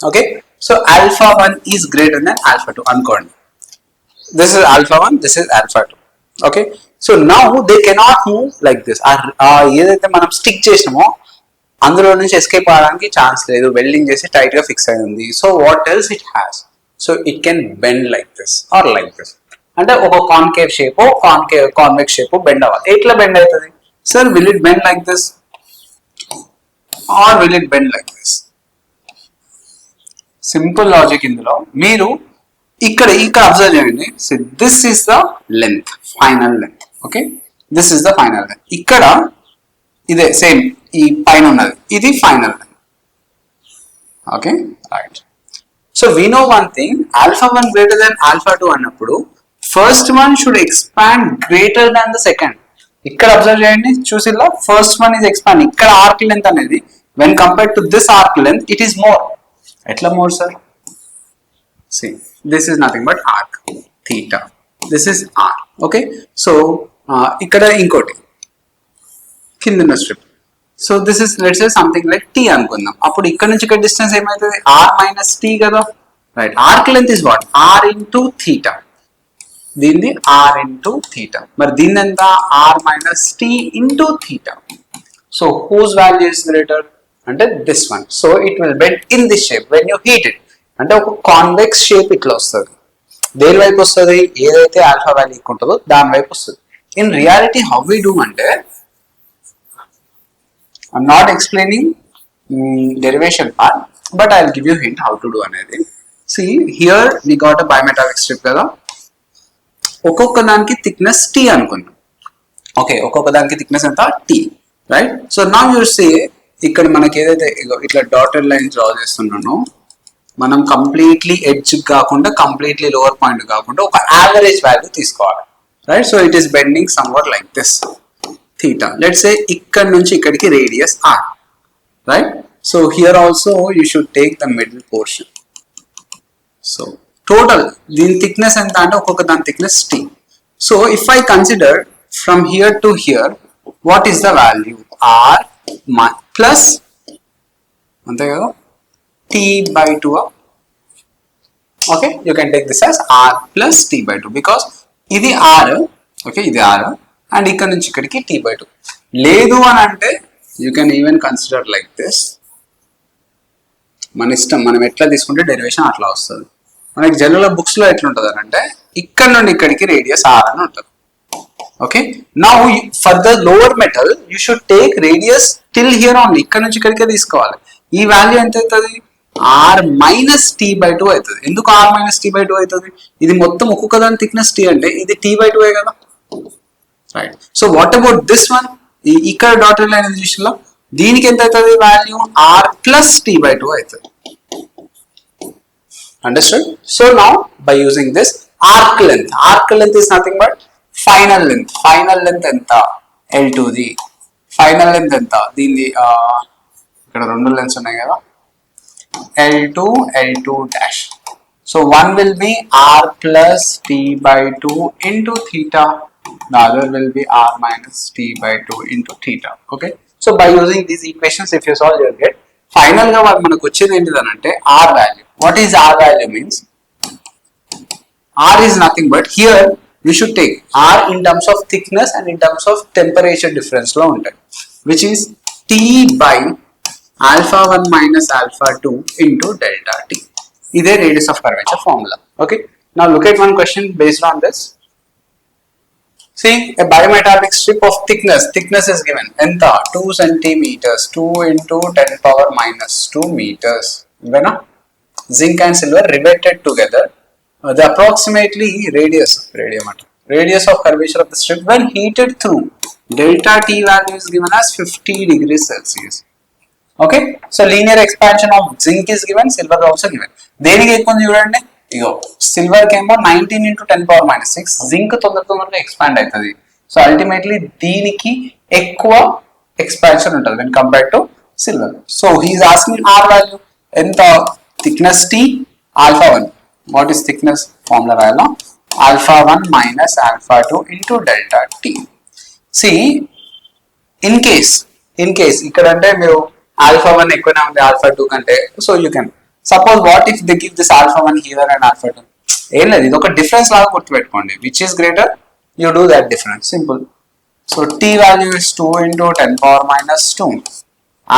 Okay, so alpha 1 is greater than alpha 2 అనుకోండి. This is alpha 1, this is alpha 2. Okay, so now they cannot move like this. ఏదైతే మనం stick చేసినామో అందులో నుంచి ఎస్కేప్ అవడానికి ఛాన్స్ లేదు, వెల్డింగ్ చేసి టైట్ గా ఫిక్స్ అయి ఉంది. So what else it has, so it can bend like this or like this. అంటే ఒక concave shape, convex shape bend అవ్వాలి. ఎట్లా బెండ్ అవుతుంది sir? Will it bend like this or will it bend like this? Simple logic ఇందులో. మీరు ఇక్కడ observe చేయండి. This is the length, final length. Okay, this is the final length. ఇక్కడ ఇదే same, ఈ పైన ఉన్నది ఇది final length. Okay, right. So we know one thing, alpha 1 greater than alpha 2 అన్నప్పుడు first one should expand greater than the second. ఇక్కడ observe చేయండి, చూసిల్లా, ఫస్ట్ వన్ ఇస్ ఎక్స్పాండ్. ఇక్కడ ఆర్క్ లెంత్ అనేది when compared to this arc length it is more. ఎట్లా more sir? See this is nothing but arc theta, this is R. Okay, so ఇక్కడ ఇంకోటి కింద strip. So this is let's say something like T అనుకుందాం. అప్పుడు ఇక్కడ నుంచి ఇక్కడ distance ఏమవుతుంది? ఆర్ మైనస్ టీ కదా, right? Arc length is what? R into theta. దీన్ని ఆర్ ఇంటూ థీటా. మరి దీని ఎంత? R minus T into theta. So whose value is greater అంటే this one. So it will bend in this shape when you heat it. అంటే ఒక convex shape ఇట్లా వస్తుంది. దేని వైపు వస్తుంది? ఏదైతే ఆల్ఫా వాల్యూ ఎక్కువ ఉంటుందో దాని వైపు వస్తుంది. In reality how we do అంటే, I'm not explaining derivation part, but I'll give you a hint how to do అనేది. See here we got a bimetallic strip కదా, ఒక్కొక్క దానికి థిక్నెస్ T అనుకుందాం. ఓకే, ఒక్కొక్క దానికి థిక్నెస్ ఎంత? T, right? So now you say ఇక్కడ మనకి ఏదైతే ఇట్లా డాటెడ్ లైన్ డ్రా చేస్తున్నానో, మనం కంప్లీట్లీ ఎడ్జ్ కాకుండా కంప్లీట్లీ లోవర్ పాయింట్ కాకుండా ఒక యావరేజ్ వాల్యూ తీసుకోవాలి, right? So it is bending somewhat like this theta. Let's say ఇక్కడ నుంచి ఇక్కడికి radius r, right? So here also you should take the middle portion. So total దీని thickness ఎంత అంటే ఒక్కొక్క దాని thickness t. So if I consider from here to here, what is the value? r plus అంతే కదా, t by 2. Okay, you can take this as r plus t by 2 because ఇది r. Okay, ఇది r and ఇక్కడ నుంచి ఇక్కడికి t by 2. లేదు అని అంటే you can even consider like this. మన ఇష్టం, మనం ఎట్లా తీసుకుంటే డెరివేషన్ అట్లా వస్తుంది. మనకి జనరల్ బుక్స్ లో ఎట్లా ఉంటుంది అంటే ఇక్కడ నుండి ఇక్కడికి రేడియస్ r అని ఉంటుంది. Okay, now for the lower metal you should take radius till here only. ఇక్కడ నుంచి ఇక్కడికే తీసుకోవాలి. ఈ వాల్యూ ఎంత అవుతుంది? r మైనస్ t by 2 అవుతుంది. ఎందుకు r మైనస్ t by 2 అవుతుంది? ఇది మొత్తం ఒక్కొక్క దాని థిక్నెస్ t అంటే ఇది t by 2 కదా, right? So what about this one? ఇక్కడ డాటెడ్ లైన్ చూసినా దీనికి ఎంత అవుతుంది value? r plus t by 2 అవుతుంది. Understood? So now by using this arc length is nothing but final length. Final length ఎంత? L2 ది ఫైనల్ లెంత్ ఎంత? దీనిది ఇక్కడ రెండు లెన్స్ ఉన్నాయి కదా, L2 dash. So one will be r plus t by 2 into theta. The other will be r minus t by 2 into theta. Okay, so by using these equations if you solve you'll get final ga manaku vachedi enti r value. What is r value means? R is nothing but here you should take r in terms of thickness and in terms of temperature difference lo untayi, which is t by alpha 1 minus alpha 2 into delta t. This is radius of curvature formula. Okay. Now look at one question based on this. See, a bimetallic strip of thickness is given. Enta 2 centimeters, 2 into 10 power minus 2 meters. Zinc and silver riveted together. The approximately radius of curvature of the strip when heated through delta t value is given as 50 degrees Celsius. Okay, so linear expansion of zinc is given, silver also given. దేనికి ఎక్కువ చూడండి, ఇగో silver కేమో 19 into 10 power minus 6, zinc తొందరగా expand అవుతుంది. So ultimately దీనికి ఎక్కువ expansion ఉంటుంది when compared to silver. So he is asking R value ఎంత, thickness T, alpha 1. What is thickness? Formula రాయాలా, alpha 1 minus alpha 2 into delta T. See, in case ఇక్కడ అంటే మీరు alpha 1 ఎక్కువనే ఉంది alpha 2 కంటే, so you can suppose what if they give this alpha 1 here and alpha 2, ఏం లేదు, ఇది ఒక డిఫరెన్స్ లాగా గుర్తుపెట్టుకోండి. which is greater, you do that difference, simple. So T value is 2 into 10 power minus 2,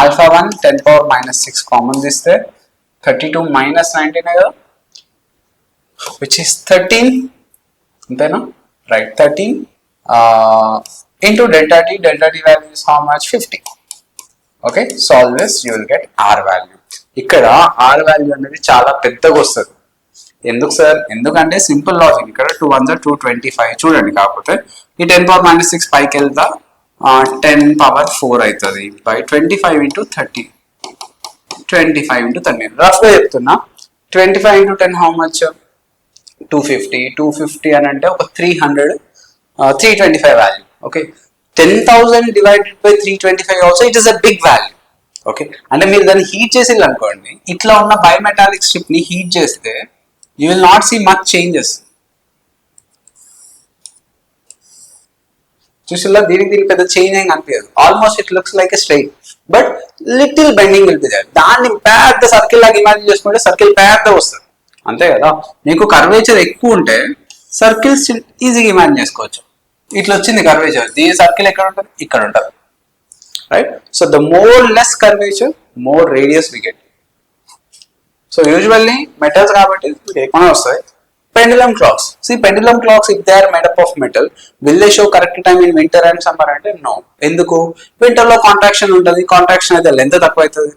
alpha 1 10 power minus 6 common this there, 32 minus 19 కదా, which is 13, అంతేనా, right, 13 into delta t value is how much, 50. Okay, solve this, you will get R value. ఇక్కడ R value అనేది చాలా పెద్దగా వస్తుంది. ఎందుకు sir, ఎందుకంటే simple logic, ఇక్కడ 2 1 225 చూడండి. కాకపోతే ఈ 10 power minus 6 పైకి వెళ్తా 10 power 4 అవుతుంది by 25 into 30, 25 into 30 రఫ్గా చెప్తున్నా. 25 into 10 how much, 250 అని అంటే ఒక 300, 325 value. Okay, 10,000 divided by 325 also it is a big value. Okay, అంటే మీరు దాన్ని హీట్ చేసి అనుకోండి, ఇట్లా ఉన్న బయోమెటాలిక్ స్ట్రిప్ ని హీట్ చేస్తే you will not see much changes. చూసిల్లా, దీనికి పెద్ద చేంజ్ ఏం కనిపించదు. Almost it looks like a straight, but little bending will be there. దాన్ని పెద్ద సర్కిల్ లాగా ఇమాజిన్ చేసుకుంటే సర్కిల్ పెద్ద వస్తుంది, అంతే కదా. మీకు కర్వేచర్ ఎక్కువ ఉంటే సర్కిల్స్ ఈజీగా ఇమాజిన్ చేసుకోవచ్చు. ఇట్లా వచ్చింది కర్వేచర్, దీని సర్కిల్ ఎక్కడ ఉంటుంది, ఇక్కడ ఉంటుంది, right. So the more less curvature, more radius we get. So usually metals కాబట్టి ఎక్కువనే వస్తాయి. Pendulum clocks. See, pendulum clocks, if they are made up of metal, will they show correct time in winter and summer? అంటే no. ఎందుకు? Winter లో contraction ఉంటుంది, contraction అయితే length తక్కువ అవుతుంది.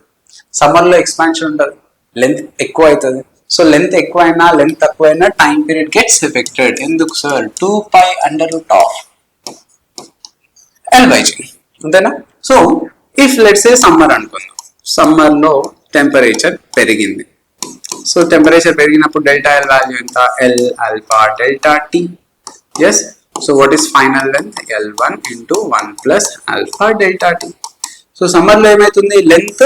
సమ్మర్ లో ఎక్స్పాన్షన్ ఉంటుంది, లెంత్ ఎక్కువ అవుతుంది. సో లెంత్ ఎక్కువైనా లెంత్ తక్కువైనా టైం పీరియడ్ గెట్స్ ఎఫెక్టెడ్. ఎందుకు sir? 2π under root of L/G, అంతేనా. So if let's say summer అనుకుందాం, సమ్మర్ లో టెంపరేచర్ పెరిగింది. సో టెంపరేచర్ పెరిగినప్పుడు డెల్టా ఎల్ వాల్యూ ఎంత, L alpha delta T. Yes, so what is final length, L1 into 1 plus alpha delta t. So summer లో ఏమైతుంది, length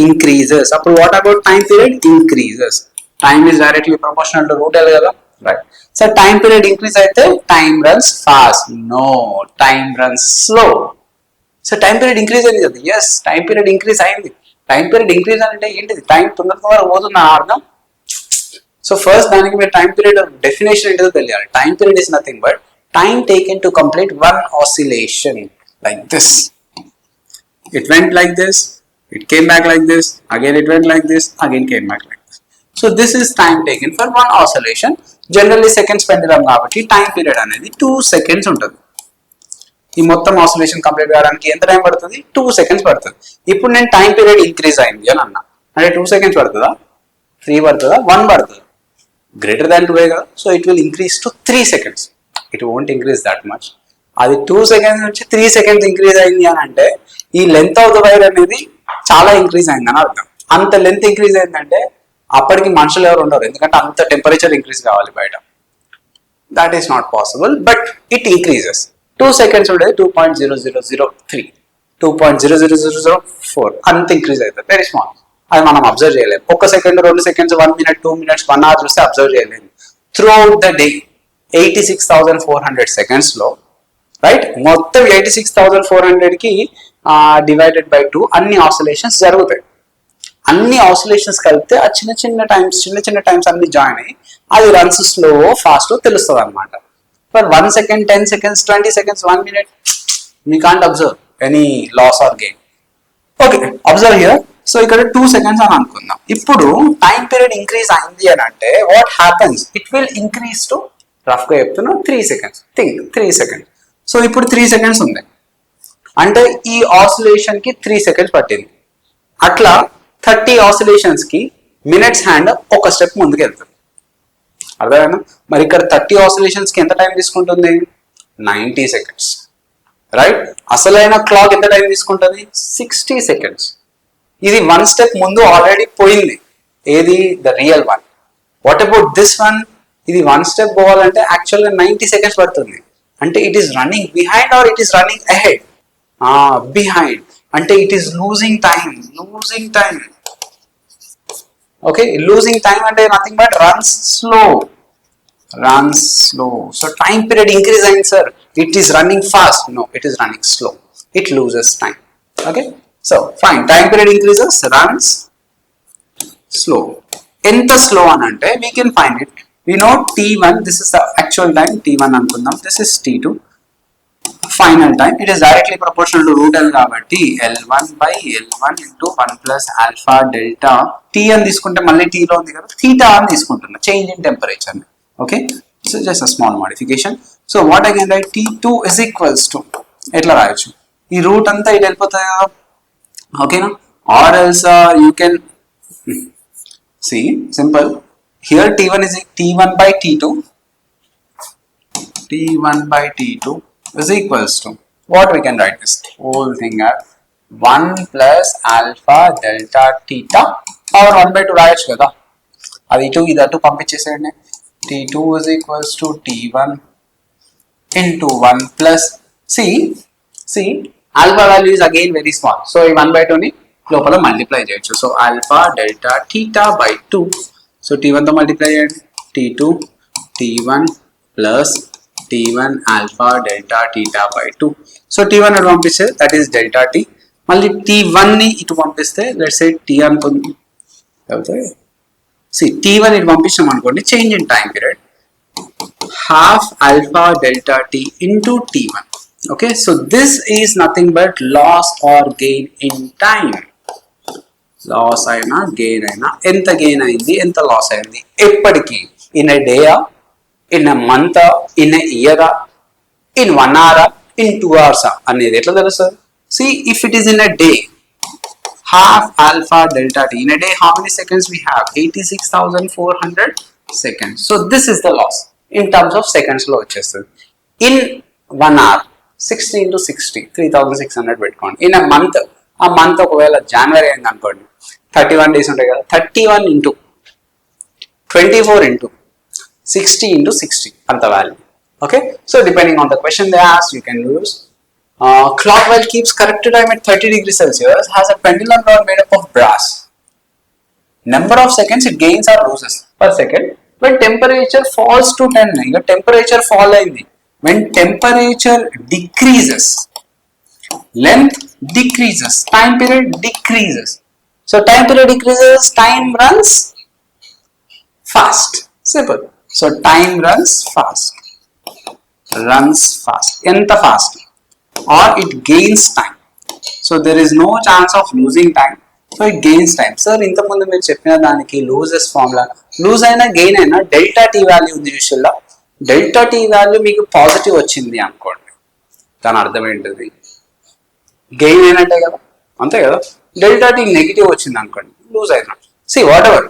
increases. అప్పుడు what about time period, increases. Time is directly proportional to root L కదా, right. So time period increase అయితే time runs fast, no, time runs slow. So time period increase అయింది కదా, yes, time period increase అయింది. Time period increase అంటే ఏంటిది, time తొందరగా పోతుంది అని అర్థం. సో ఫస్ట్ దానికి మీరు టైం పీరియడ్ డెఫినేషన్ ఏంటో తెలియాలి. Time period is nothing but time taken to complete one oscillation like this. It went like this, it came back like this, again it went like this, again came back like this. So this is time taken for one oscillation. Generally seconds pendulum కాబట్టి time period అనేది 2 seconds ఉంటుంది. ఈ మొత్తం oscillation complete కావడానికి ఎంత time పడుతుంది, 2 seconds పడుతుంది. ఇప్పుడు నేను టైం పీరియడ్ ఇంక్రీజ్ అయింది అని అన్నా అంటే 2 seconds పడుతుందా, 3 పడుతుందా, 1 పడుతుందా, గ్రేటర్ దాన్ 2 కదా. So it will increase to 3 seconds. It won't increase that much. అది 2 seconds నుంచి 3 seconds ఇంక్రీజ్ అయింది అని అంటే ఈ లెంత్ ఆఫ్ ద వైర్ అనేది చాలా ఇంక్రీజ్ అయింది అని అర్థం. అంత లెంత్ ఇంక్రీజ్ అయిందంటే అప్పటికి మనుషులు ఎవరు ఉండరు, ఎందుకంటే అంత టెంపరేచర్ ఇంక్రీజ్ కావాలి బయట. That is not possible, but it increases. 2 seconds ఉండేది 2.0003, 2.00004 అంత ఇంక్రీజ్ అవుతుంది, వెరీ స్మాల్. అది మనం అబ్జర్వ్ చేయలేము. 1 second, 2 seconds, 1 minute, 2 minutes, 1 hour చూస్తే అబ్జర్వ్ చేయలేము. Through out the day 86,400 seconds లో, రైట్, మొత్తం 86,400 కి డివైడెడ్ బై 2 అన్ని ఆసిలేషన్స్ జరుగుతాయి. అన్ని ఆసిలేషన్స్ కలిపితే ఆ చిన్న చిన్న టైమ్స్ అన్ని జాయిన్ అయ్యి అది రన్స్ స్లో ఫాస్ట్ తెలుస్తుంది అనమాట. For 1 second, 10 seconds, 20 seconds, 1 minute, we can't observe any loss or gain. Okay, observe here. So ఇక్కడ 2 సెకండ్స్ అని అనుకుందాం. ఇప్పుడు టైం పీరియడ్ ఇంక్రీజ్ అయింది అని అంటే what happens, it will increase to rough గా చెప్తున్నా 3 సెకండ్స్. Think 3 seconds. సో ఇప్పుడు 3 సెకండ్స్ ఉంది అంటే ఈ ఆసిలేషన్ కి 3 సెకండ్స్ పట్టింది. అట్లా 30 ఆసిలేషన్స్ కి మినిట్స్ హ్యాండ్ ఒక స్టెప్ ముందుకు వెళ్తుంది. అర్థమైనా? మరి ఇక్కడ 30 ఆసిలేషన్స్ కి ఎంత టైం తీసుకుంటుంది? 90 సెకండ్స్. రైట్? అసలైన క్లాక్ ఎంత టైం తీసుకుంటుంది? 60 సెకండ్స్. ఇది 1 స్టెప్ ముందు ఆల్రెడీ పోయింది. ఏది? The real one. What about this one? ఇది 1 స్టెప్ పోవాలంటే యాక్చువల్గా 90 సెకండ్స్ పడుతుంది. అంటే it is running behind or it is running ahead? Behind. అంటే it is losing time. Okay, losing time అంటే nothing but runs slow. So time period increase అయింది sir. It is running fast. No, it is running slow. It loses time. Okay, so fine. Time period increases, runs slow. ఎంత slow అని అంటే we can find it. We know T1. This is the actual time. T1 అనుకుందాం. This is T2. Final time. It is directly proportional to root L కాబట్టి L1 by L1 into 1 plus alpha delta. T అని తీసుకుంటే మళ్ళీ T లో ఉంది కదా, theta అని తీసుకుంటున్నా. Change in temperature. Okay, so just a small modification. So what I can write, T2 is equals to, ఎట్లా రాయొచ్చు, ఈ రూట్ అంతా ఇటు వెళ్ళిపోతాయి కదా, ఓకేనా? Or else you can see simple here. T1 is T1 by T2 is equals to what we can write this whole thing as 1 plus alpha delta theta or 1 by 2 రాయొచ్చు కదా. అది ఇటు ఇది అటు పంపించేసేయండి. T2 is equals to T1 into 1 plus, see alpha value is again very small, so ఈ 1 by 2 ని లోపల multiply చేయొచ్చు. So alpha delta theta by 2, so T1 తో మల్టిప్లై చేయండి. T2 T1 plus T1 alpha delta theta by 2. So T1 అటు పంపిస్తే that is delta T. మళ్ళీ T1 ని ఇటు పంపిస్తే let's say T అనుకుంది. See T1 ఇటు పంపించాం అనుకోండి, change in time period half alpha delta T into T1. Okay, so this is nothing but loss or gain in time. Loss అయినా gain అయినా, ఎంత gain అయింది ఎంత loss అయింది ఎప్పటికి, in a day, in a month, in a year, in 1 hour, in 2 hours అనేది ఎట్లా తెలుసు? See, if it is in a day, half alpha delta T. In a day, how many seconds we have? 86,400 seconds. So this is the loss in terms of seconds lo vachestadi. In 1 hour, 60 into 60, 3,600 పెట్టుకోండి. In a month, ఆ month ఒకవేళ జనవరి అయింది అనుకోండి, 31 days ఉంటాయి కదా, 31 into 24 into 60 into 60 అంత value. Okay, so depending on the question they ask, you can use clock while keeps correct time at 30 degrees Celsius has a pendulum rod made up of brass. Number of seconds it gains or loses per second when temperature falls to 10. Inga temperature fall ayindi. When temperature decreases, length decreases, time period decreases. So time period decreases, time runs fast. Simple. So time runs fast. Enta fast. Or it gains time. So there is no chance of losing time. So it gains time. Sir, ఇంత ముందు మీరు చెప్పిన దానికి loses formula, loose అయినా gain అయినా delta T value ఉంది యూజువల్గా. Delta T value మీకు పాజిటివ్ వచ్చింది అనుకోండి, దాని అర్థం ఏంటిది? గెయిన్ అయినట్టే కదా, అంతే కదా. డెల్టా టీ నెగిటివ్ వచ్చింది అనుకోండి, లూజ్ అయినా. See whatever,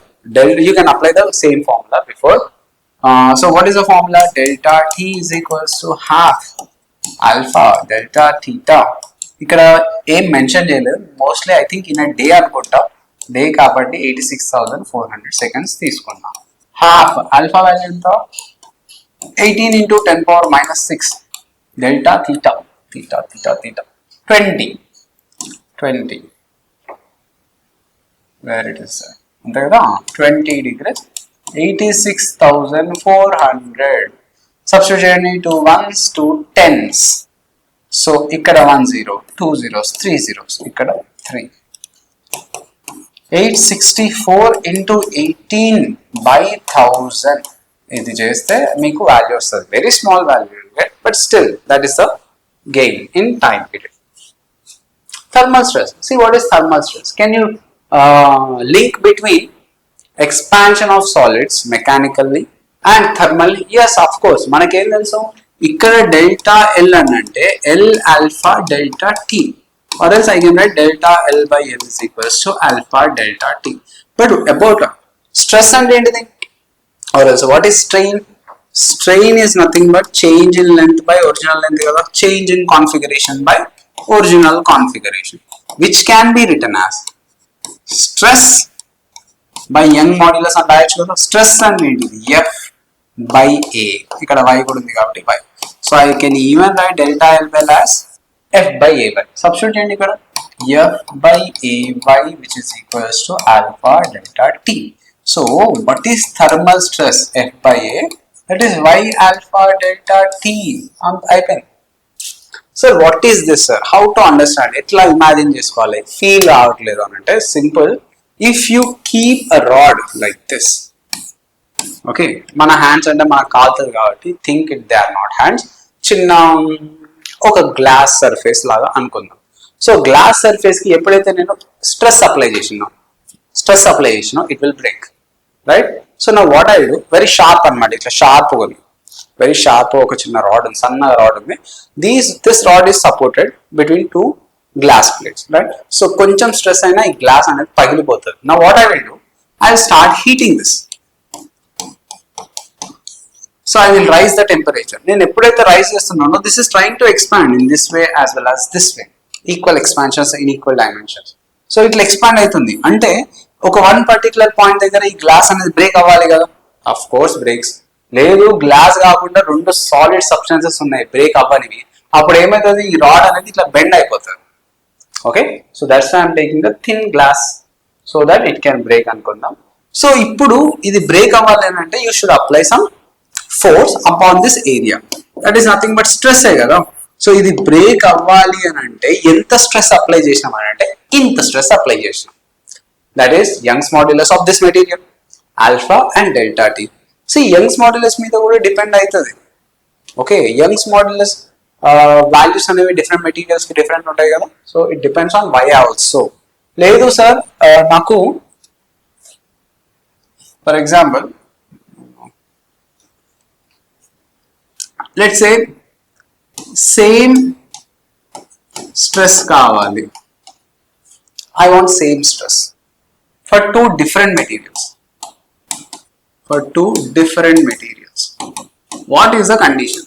you can apply the same formula before. So what is the formula? Delta T is equals to half alpha delta theta. ఇక్కడ ఏం మెన్షన్ చేయలేదు, mostly I think in a day అనుకుంటా, day కాబట్టి 86,400 seconds తీసుకున్నాం. Half alpha value ఎంత? 18 into 10 power minus 6 delta theta 20 where it is అంతే కదా, 20 degrees 86,400. Substitute చేయండి, 2 ones 2 tens. సో ఇక్కడ 1 0 2 zeros 3 zeros, ఇక్కడ 3. 864 into 18 by 1000. ఇది చేస్తే మీకు వాల్యూ వస్తుంది. Very small value, but still that is the gain in time period. Thermal stress. See what is thermal stress? Can you link between expansion of solids mechanically and thermally? Yes, of course. మనకేం తెలుసు ఇక్కడ delta L అని అంటే L alpha delta T, or else I can write delta L by L is equals to alpha delta T. But about stress అంటే ఏంటిది? Or else what is strain? Strain is nothing but change in length by original length కదా, change in configuration by original configuration, which can be written as stress by Young modulus అని రాయొచ్చు కదా. Stress అంటే ఏంటిది? F by A, ఇక్కడ y కూడా ఉంది కాబట్టి y. So I can even write delta L by as F by A y. Substitute చేయండి ఇక్కడ F by A y, which is equals to alpha delta T. So what is thermal stress? F by A, that is y alpha delta T. అయిపోయింది. Sir, what is this, sir? How to understand? ఎట్లా imagine చేసుకోవాలి? Feel అవ్వట్లేదు అని అంటే సింపుల్. If you keep a rod like this, okay, మన hands అంటే మనకు కాలుతుంది కాబట్టి think it they are not hands, చిన్న ఒక గ్లాస్ సర్ఫేస్ లాగా అనుకుందాం. సో గ్లాస్ సర్ఫేస్ కి ఎప్పుడైతే నేను స్ట్రెస్ అప్లై చేసినా it will break, right? So నా what I do, very sharp అనమాట, ఇట్లా షార్ప్ ఉంది, వెరీ షార్ప్ ఒక చిన్న రాడ్ ఉంది, సన్న రాడ్ ఉంది. This rod is supported between two glass plates, right? So కొంచెం స్ట్రెస్ అయినా ఈ గ్లాస్ అనేది పగిలిపోతుంది. నా what I will do, I will start heating this. So I will raise the temperature. నేను ఎప్పుడైతే రైజ్ చేస్తున్నానో this is trying to expand in this way as well as this way, equal expansions in equal dimensions. So ఇట్లా expand అవుతుంది అంటే ఒక one particular point దగ్గర ఈ glass అనేది బ్రేక్ అవ్వాలి కదా. Of course breaks. లేదు, గ్లాస్ కాకుండా రెండు సాలిడ్ సబ్స్టెన్సెస్ ఉన్నాయి బ్రేక్ అవ్వనివి, అప్పుడు ఏమవుతుంది, ఈ రాడ్ అనేది ఇట్లా బెండ్ అయిపోతుంది. Okay, so that's why I'm taking the thin glass so that it can break అనుకుందాం. సో ఇప్పుడు ఇది బ్రేక్ అవ్వాలి అని అంటే you should apply some force upon this area, that is nothing but stress కదా. సో ఇది break అవ్వాలి అని అంటే ఎంత స్ట్రెస్ అప్లై చేసినాం అని అంటే ఇంత స్ట్రెస్ అప్లై చేసినాం. That is Young's modulus of this material, alpha and delta T. So Young's modulus మీద కూడా డిపెండ్ అవుతుంది. ఓకే, యంగ్స్ మాడ్యులస్ వాల్యూస్ అనేవి డిఫరెంట్ మెటీరియల్స్ కి డిఫరెంట్ ఉంటాయి కదా. So it depends on Y also. లేదు సార్, నాకు for example let's say same stress కావాలి, I want same stress for two different materials. What is the condition?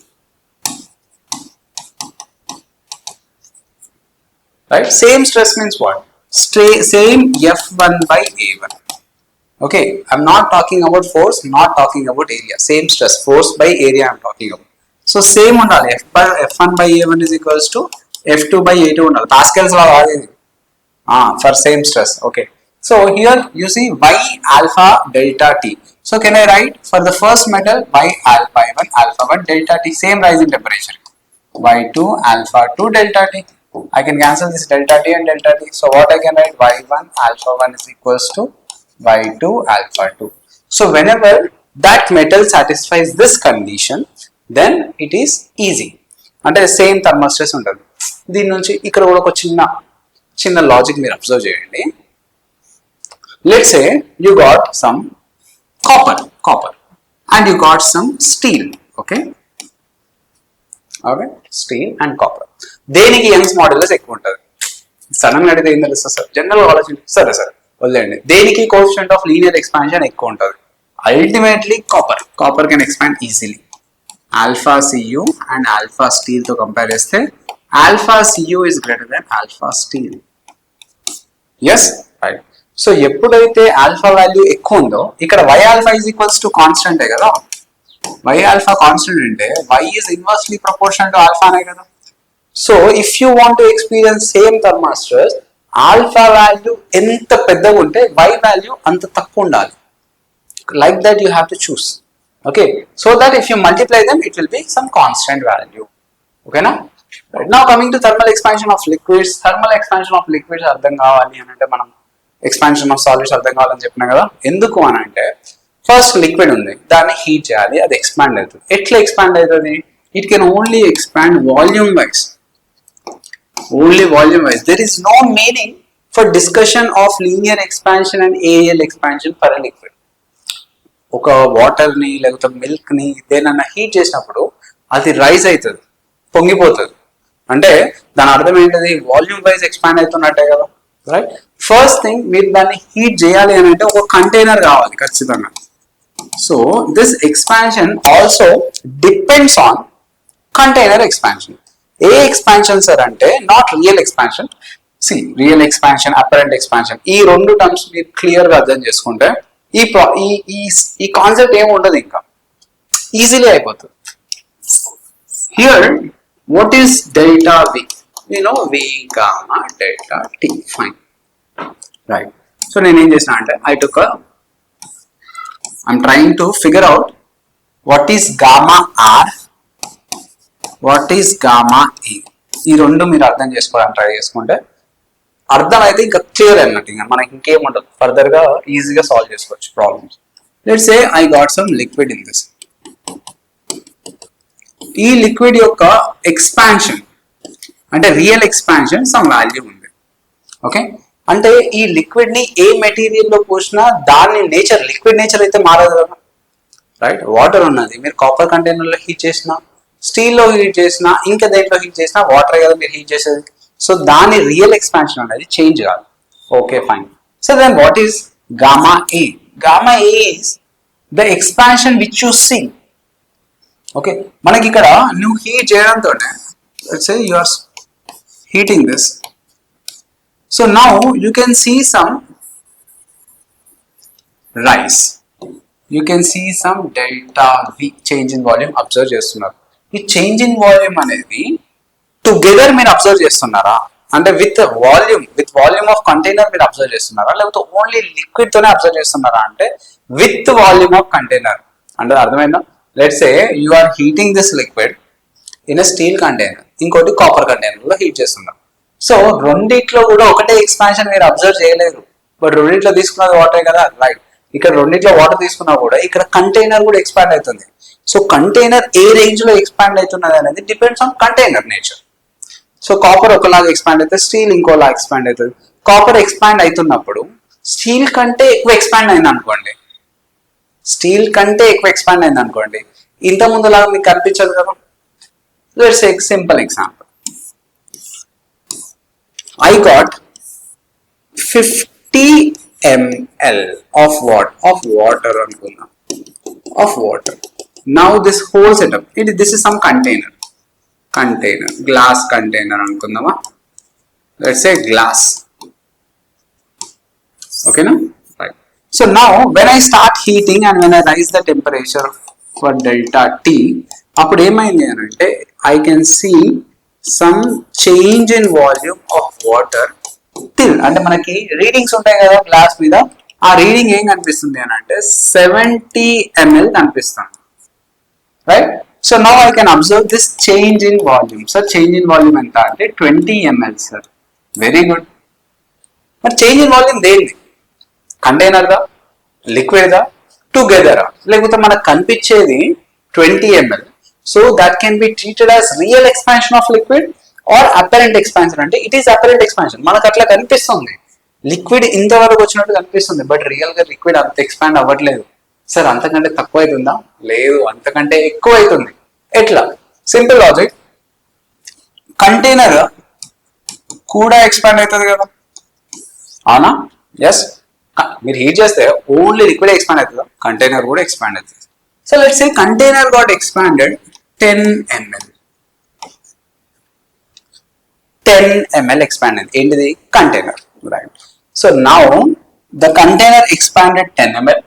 Right? Same stress means what? Same F1 by A1. Okay, I'm not talking about force, not talking about area. Same stress, force by area I'm talking about. So same undali. F1 by A1 is equals to F2 by A2 undali. Pascal's law vaadidi. For same stress. Okay. So here you see y alpha delta T. So can I write for the first metal y alpha 1 alpha 1 delta T, same rise in temperature. Y2 alpha 2 delta T. I can cancel this delta T and delta T. So what I can write, y1 alpha 1 is equals to y2 alpha 2. So whenever that metal satisfies this condition, then it is easy. అంటే same thermal stress ఉంటుంది. దీని నుంచి ఇక్కడ కూడా ఒక చిన్న logic మీరు observe చేయండి. Let's say you got some copper and you got some steel. Okay, steel and copper, దేనికి యంగ్స్ మాడ్యులస్ ఎక్కువ ఉంటుంది? సడన్ గా అడిగితే ఏం తెలుస్తుంది సార్? జనరల్ ఆలోచన, సరే సార్ వదిలేండి. దేనికి కోఎఫిషియంట్ ఆఫ్ లీనియర్ ఎక్స్పాన్షన్ ఎక్కువ ఉంటుంది? Ultimately copper can expand easily. Alpha CU and alpha steel తో కంపేర్ చేస్తే alpha CU is greater than alpha steel. Yes, right. So ఎప్పుడైతే ఆల్ఫా వాల్యూ ఎక్కువ ఉందో ఇక్కడ Y alpha is equals to కాన్స్టెంటే కదా. వై ఆల్ఫా కాన్స్టెంట్ అంటే Y is inversely proportional to alpha అనే కదా. So if you want to experience same thermal stress, alpha value ఎంత పెద్దగా ఉంటే వై వాల్యూ అంత తక్కువ ఉండాలి. Like that you have to choose. Okay, so that if you multiply them, it will be some constant value. Okay, na? Right. Now coming to thermal expansion of liquids. Thermal expansion of liquids అర్థం కావాలి అని అంటే మనం expansion of solids అర్థం కావాలని చెప్పినా కదా. ఎందుకు అని అంటే ఫస్ట్ లిక్విడ్ ఉంది, దాన్ని హీట్ చేయాలి, అది ఎక్స్పాండ్ అవుతుంది. ఎట్లా ఎక్స్పాండ్ అవుతుంది? It can only expand volume wise. There is no meaning for discussion of linear expansion and areal expansion for a liquid. ఒక వాటర్ని లేకపోతే మిల్క్ని దేనన్నా హీట్ చేసినప్పుడు అది రైజ్ అవుతుంది, పొంగిపోతుంది. అంటే దాని అర్థం ఏంటది, వాల్యూమ్ వైజ్ ఎక్స్పాండ్ అవుతున్నట్టే కదా, రైట్. ఫస్ట్ థింగ్ మీరు దాన్ని హీట్ చేయాలి అని అంటే ఒక కంటైనర్ కావాలి ఖచ్చితంగా. So this expansion also depends on container expansion. A expansion sir అంటే not real expansion. See real expansion, apparent expansion, ఈ రెండు టర్మ్స్ మీరు క్లియర్ గా అర్థం చేసుకుంటే ఈ కాన్సెప్ట్ ఏమి ఉండదు, ఇంకా ఈజీలీ అయిపోతుంది. Here what is delta V? We know V gamma delta T. Fine. Right. So నేను ఏం చేసిన అంటే I'm trying to figure out what is gamma R, what is gamma E. ఈ రెండు మీరు అర్థం చేసుకోవడానికి ట్రై చేసుకుంటే అర్థం అయితే ఇంకా క్లియర్ అన్నట్టు, ఇంకా మనకి ఇంకేం ఉండదు, ఫర్దర్ గా ఈజీగా సాల్వ్ చేసుకోవచ్చు problems. Let's say I got some liquid in this. ఈ లిక్విడ్ యొక్క ఎక్స్పాన్షన్ అంటే రియల్ ఎక్స్పాన్షన్ సమ్ వాల్యూ ఉంది. ఓకే, అంటే ఈ లిక్విడ్ ని ఏ మెటీరియల్ లో పోసినా దాని నేచర్, లిక్విడ్ నేచర్ అయితే మారదు కదా, రైట్. వాటర్ ఉన్నది, మీరు కాపర్ కంటైనర్ లో హీట్ చేసినా, స్టీల్ లో హీట్ చేసినా, ఇంకా దేంట్లో హీట్ చేసినా వాటర్ కదా మీరు హీట్ చేసేది. సో దాని రియల్ ఎక్స్పాన్షన్ అనేది చేంజ్ కాదు. Okay fine. So then what is gamma A? Gamma A is the expansion which you see. Okay, మనకి ఇక్కడ నువ్వు హీట్ చేయడంతో let's say you are heating this. So now you can see some rise, you can see some delta V change in volume observe చేస్తున్నారు. ఈ change in volume అనేది together మీరు observe చేస్తున్నారా అంటే విత్ వాల్యూమ్ ఆఫ్ కంటైనర్ మీరు observe చేస్తున్నారా, లేకపోతే only liquid తోనే అబ్జర్వ్ చేస్తున్నారా అంటే విత్ వాల్యూమ్ ఆఫ్ కంటైనర్. అంటే అర్థమైందా? Let's say you are heating this liquid in a steel container, ఇంకోటి కాపర్ కంటైనర్ లో హీట్ చేస్తున్నారు. సో రెండిట్లో కూడా ఒకటే ఎక్స్పాన్షన్ మీరు అబ్జర్వ్ చేయలేరు, బట్ రెండిట్లో తీసుకున్నది వాటర్ కదా, రైట్. ఇక్కడ రెండిట్లో వాటర్ తీసుకున్నా కూడా ఇక్కడ కంటైనర్ కూడా ఎక్స్పాండ్ అవుతుంది. సో కంటైనర్ ఏ రేంజ్ లో ఎక్స్పాండ్ అవుతున్నది అనేది depends on container nature. So copper ఒకలాగా ఎక్స్పాండ్ అవుతుంది, స్టీల్ ఇంకోలా ఎక్స్పాండ్ అవుతుంది. కాపర్ ఎక్స్పాండ్ అవుతున్నప్పుడు స్టీల్ కంటే ఎక్కువ ఎక్స్పాండ్ అయింది అనుకోండి, స్టీల్ కంటే ఎక్కువ ఎక్స్పాండ్ అయింది అనుకోండి, ఇంత ముందులాగా మీకు కనిపించదు కదా. Let's take simple example. I got 50 ml of water అనుకుందాం, of water. Now this whole setup, this is some container, glass container అనుకుందామా. Let's say glass. Okay na? Right. So now when I start heating and when I raise the temperature for delta T, అప్పుడు ఏమైంది అని అంటే I can see some change in volume of water till, అంటే మనకి readings ఉంటాయి కదా glass మీద, ఆ రీడింగ్ ఏం కనిపిస్తుంది అని అంటే 70 ml కనిపిస్తుంది, right. So now I can observe this change in volume. Sir change in volume ఎంత అంటే 20 ml సార్. Very good. మరి చేంజ్ ఇన్ వాల్యూమ్ దేనిది? కంటైనర్ దా, లిక్విడ్ దా, టుగెదరా, లేకపోతే మనకు కనిపించేది 20 ml. So that can be treated as real expansion of liquid or apparent expansion. అంటే it is apparent expansion. మనకు అట్లా కనిపిస్తుంది, లిక్విడ్ ఇంతవరకు వచ్చినట్టు కనిపిస్తుంది, బట్ రియల్ గా లిక్విడ్ అంత ఎక్స్పాండ్ అవ్వట్లేదు. సార్ అంతకంటే తక్కువ అవుతుందా? లేదు, అంతకంటే ఎక్కువ అవుతుంది. ఎట్లా? Simple logic. కంటైనర్ కూడా ఎక్స్పాండ్ అవుతుంది కదా, అవునా? ఎస్. మీరు హీట్ చేస్తే ఓన్లీ లిక్విడ్ ఎక్స్పాండ్ అవుతుందా? కంటైనర్ కూడా ఎక్స్పాండ్ అవుతుంది. So let's say container got expanded 10 ml. 10 ml expanded into the container, right? So now the container expanded 10 ml.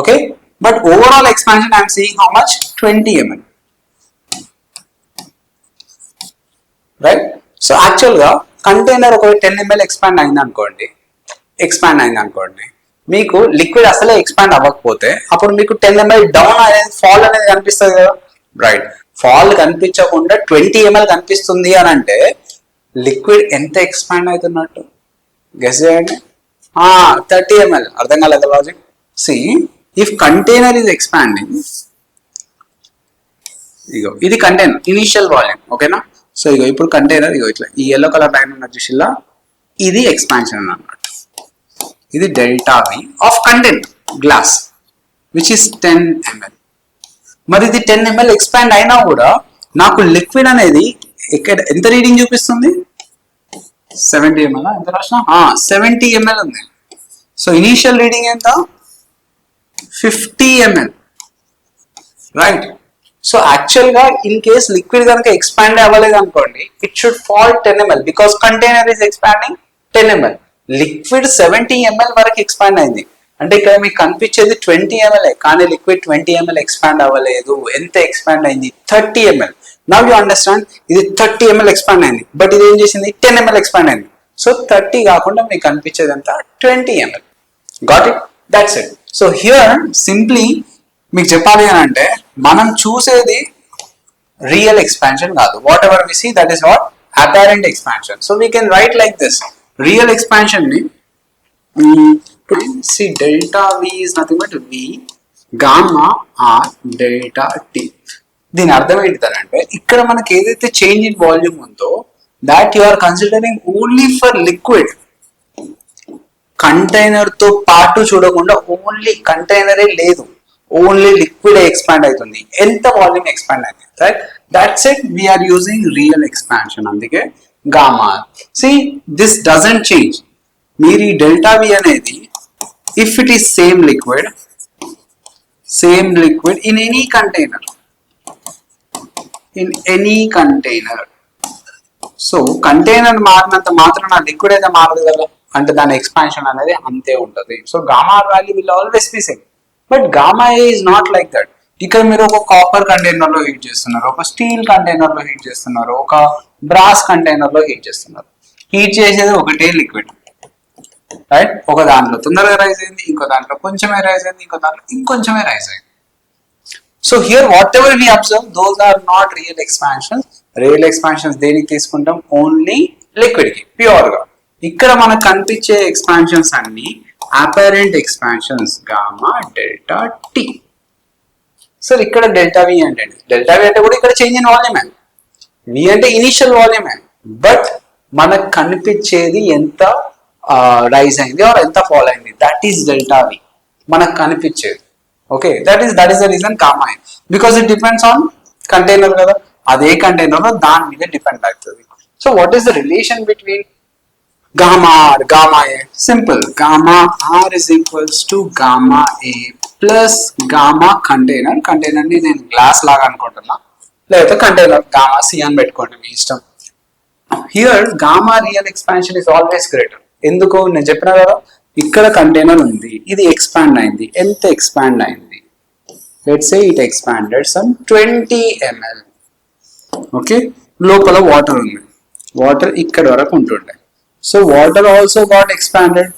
Okay, but overall expansion I am seeing how much? 20 ml, right? So actually container ఒక 10 ml expand అయింది అనుకోండి, మీకు liquid అసలే expand అవ్వకపోతే అప్పుడు మీకు 10 ml down అనేది, fall అనేది కనిపిస్తుంది కదా, రైట్. ఫాల్ కనిపించకుండా 20 ml కనిపిస్తుంది అని అంటే లిక్విడ్ ఎంత ఎక్స్పాండ్ అవుతున్నట్టు గెస్ చేయండి. 30 ml. అర్థం కాలేదు logic? See if container is expanding, ఇగో ఇది కంటైనర్ ఇనిషియల్ వాల్యూమ్, ఓకేనా. సో ఇగో ఇప్పుడు కంటైనర్ ఇగో ఇట్లా ఈ ఎల్లో కలర్ లైన్ ఉన్న చూసిల్లా, ఇది ఎక్స్పాన్షన్ అన్నమాట. ఇది delta V of container glass which is 10 ml. మరి ఇది 10 ml ఎక్స్పాండ్ అయినా కూడా నాకు లిక్విడ్ అనేది ఇక్కడ ఎంత రీడింగ్ చూపిస్తుంది? 70 ml. ఎంత రాసిన? 70 ml ఉంది. సో ఇనీషియల్ రీడింగ్ ఎంత? 50 ml, రైట్? సో యాక్చువల్ గా ఇన్ కేస్ లిక్విడ్ కనుక ఎక్స్పాండ్ అవ్వలేదు అనుకోండి, it should fall 10 ml because container is expanding 10 ml. Liquid 70 ml వరకు ఎక్స్పాండ్ అయింది అంటే ఇక్కడ మీకు కనిపించేది 20 ml, కానీ లిక్విడ్ 20 ml ఎక్స్పాండ్ అవ్వలేదు. ఎంత ఎక్స్పాండ్ అయింది? 30 ml. నవ్ యూ అండర్స్టాండ్, ఇది 30 ml ఎక్స్పాండ్ అయింది, బట్ ఇది ఏం చేసింది? 10 ml ఎక్స్పాండ్ అయింది. సో 30 కాకుండా మీకు కనిపించేది ఎంత? 20 ml. Got it? That's it. So here simply మీకు చెప్పాలి అని అంటే మనం చూసేది రియల్ ఎక్స్పాన్షన్ కాదు. Whatever we see that is what apparent expansion. So we can write like this. Real expansion ని see delta V is nothing but V gamma R delta T. దీని అర్థం ఏంటంటే ఇక్కడ మనకి ఏదైతే చేంజ్ ఇన్ వాల్యూమ్ ఉందో that you are considering only for liquid. Container తో పాటు చూడకుండా ఓన్లీ కంటైనరే లేదు, ఓన్లీ లిక్విడ్ ఎక్స్పాండ్ అవుతుంది. ఎంత వాల్యూమ్ ఎక్స్పాండ్ అయింది, right? That's it. We're using real expansion. అందుకే gamma. See this doesn't change. మీరు ఈ డెల్టా వి అనేది if it is same liquid in any container, so container మారినంత మాత్రాన లిక్విడ్ అయితే మారదు కదా, అంటే దాని ఎక్స్పాన్షన్ అనేది అంతే ఉంటుంది. So gamma value will always be same, but gamma is not like that. ఇక్కడ మీరు ఒక కాపర్ కంటైనర్ లో హీట్ చేస్తున్నారు, ఒక స్టీల్ కంటైనర్ లో హీట్ చేస్తున్నారు, ఒక బ్రాస్ కంటైనర్ లో హీట్ చేస్తున్నారు. హీట్ చేసేది ఒకటే లిక్విడ్, రైట్? ఒక దాంట్లో తొందరగా రైజ్ అయింది, ఇంకో దాంట్లో కొంచెమే రైజ్ అయింది, ఇంకో దాంట్లో ఇంకొంచెమే రైజ్ అయింది. So here whatever we observe those are not real expansions. Real expansions దేనికి తీసుకుంటాం? ఓన్లీ లిక్విడ్ కి, ప్యూర్ గా. ఇక్కడ మనకు కనిపించే ఎక్స్పాన్షన్స్ అన్ని apparent expansions, gamma delta T. So ఇక్కడ డెల్టా వి అంటే కూడా ఇక్కడ చేంజ్ ఇన్ వాల్యూమే. వి అంటే ఇనిషియల్ వాల్యూమే, బట్ మనకు కనిపించేది ఎంత రైజ్ అయింది ఆర్ ఎంత ఫాల్ అయింది, దట్ ఈస్ డెల్టా వి మనకు కనిపించేది. Okay, that is the reason gamma అయింది. Because it depends on container కదా, అదే కంటైనర్ లో దాని మీద డిపెండ్ అవుతుంది. So what is the relation between gamma R gamma A? Simple. Gamma R is equals to gamma A plus gamma container. Container ని నేను glass లాగా అనుకుంటున్నా, లేకపోతే కంటైనర్ గామా సి అని పెట్టుకోండి, మీ ఇష్టం. Here gamma real expansion is always greater. ఎందుకు? నేను చెప్పిన కదా, ఇక్కడ కంటైనర్ ఉంది, ఇది ఎక్స్పాండ్ అయింది. ఎంత ఎక్స్పాండ్ అయింది? Let's say it expanded some 20 ml. Okay, లోపల వాటర్ ఉంది, వాటర్ ఇక్కడ వరకు ఉంటుండే. So water also got expanded.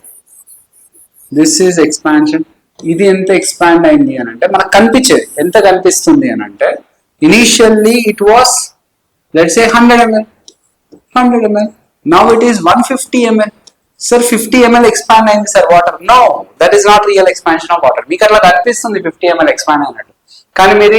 This is expansion. ఇది ఎంత ఎక్స్పాండ్ అయింది అని అంటే మనకు కనిపించేది ఎంత కనిపిస్తుంది అని అంటే initially it was let's say 100 ml. Now it is 150 ml. Sir, 50 ml expand అయింది sir water. No, that is not real expansion of water. మీకు అట్లా కనిపిస్తుంది 50 ml ఎక్స్పాండ్ అయినట్టు, కానీ మీరు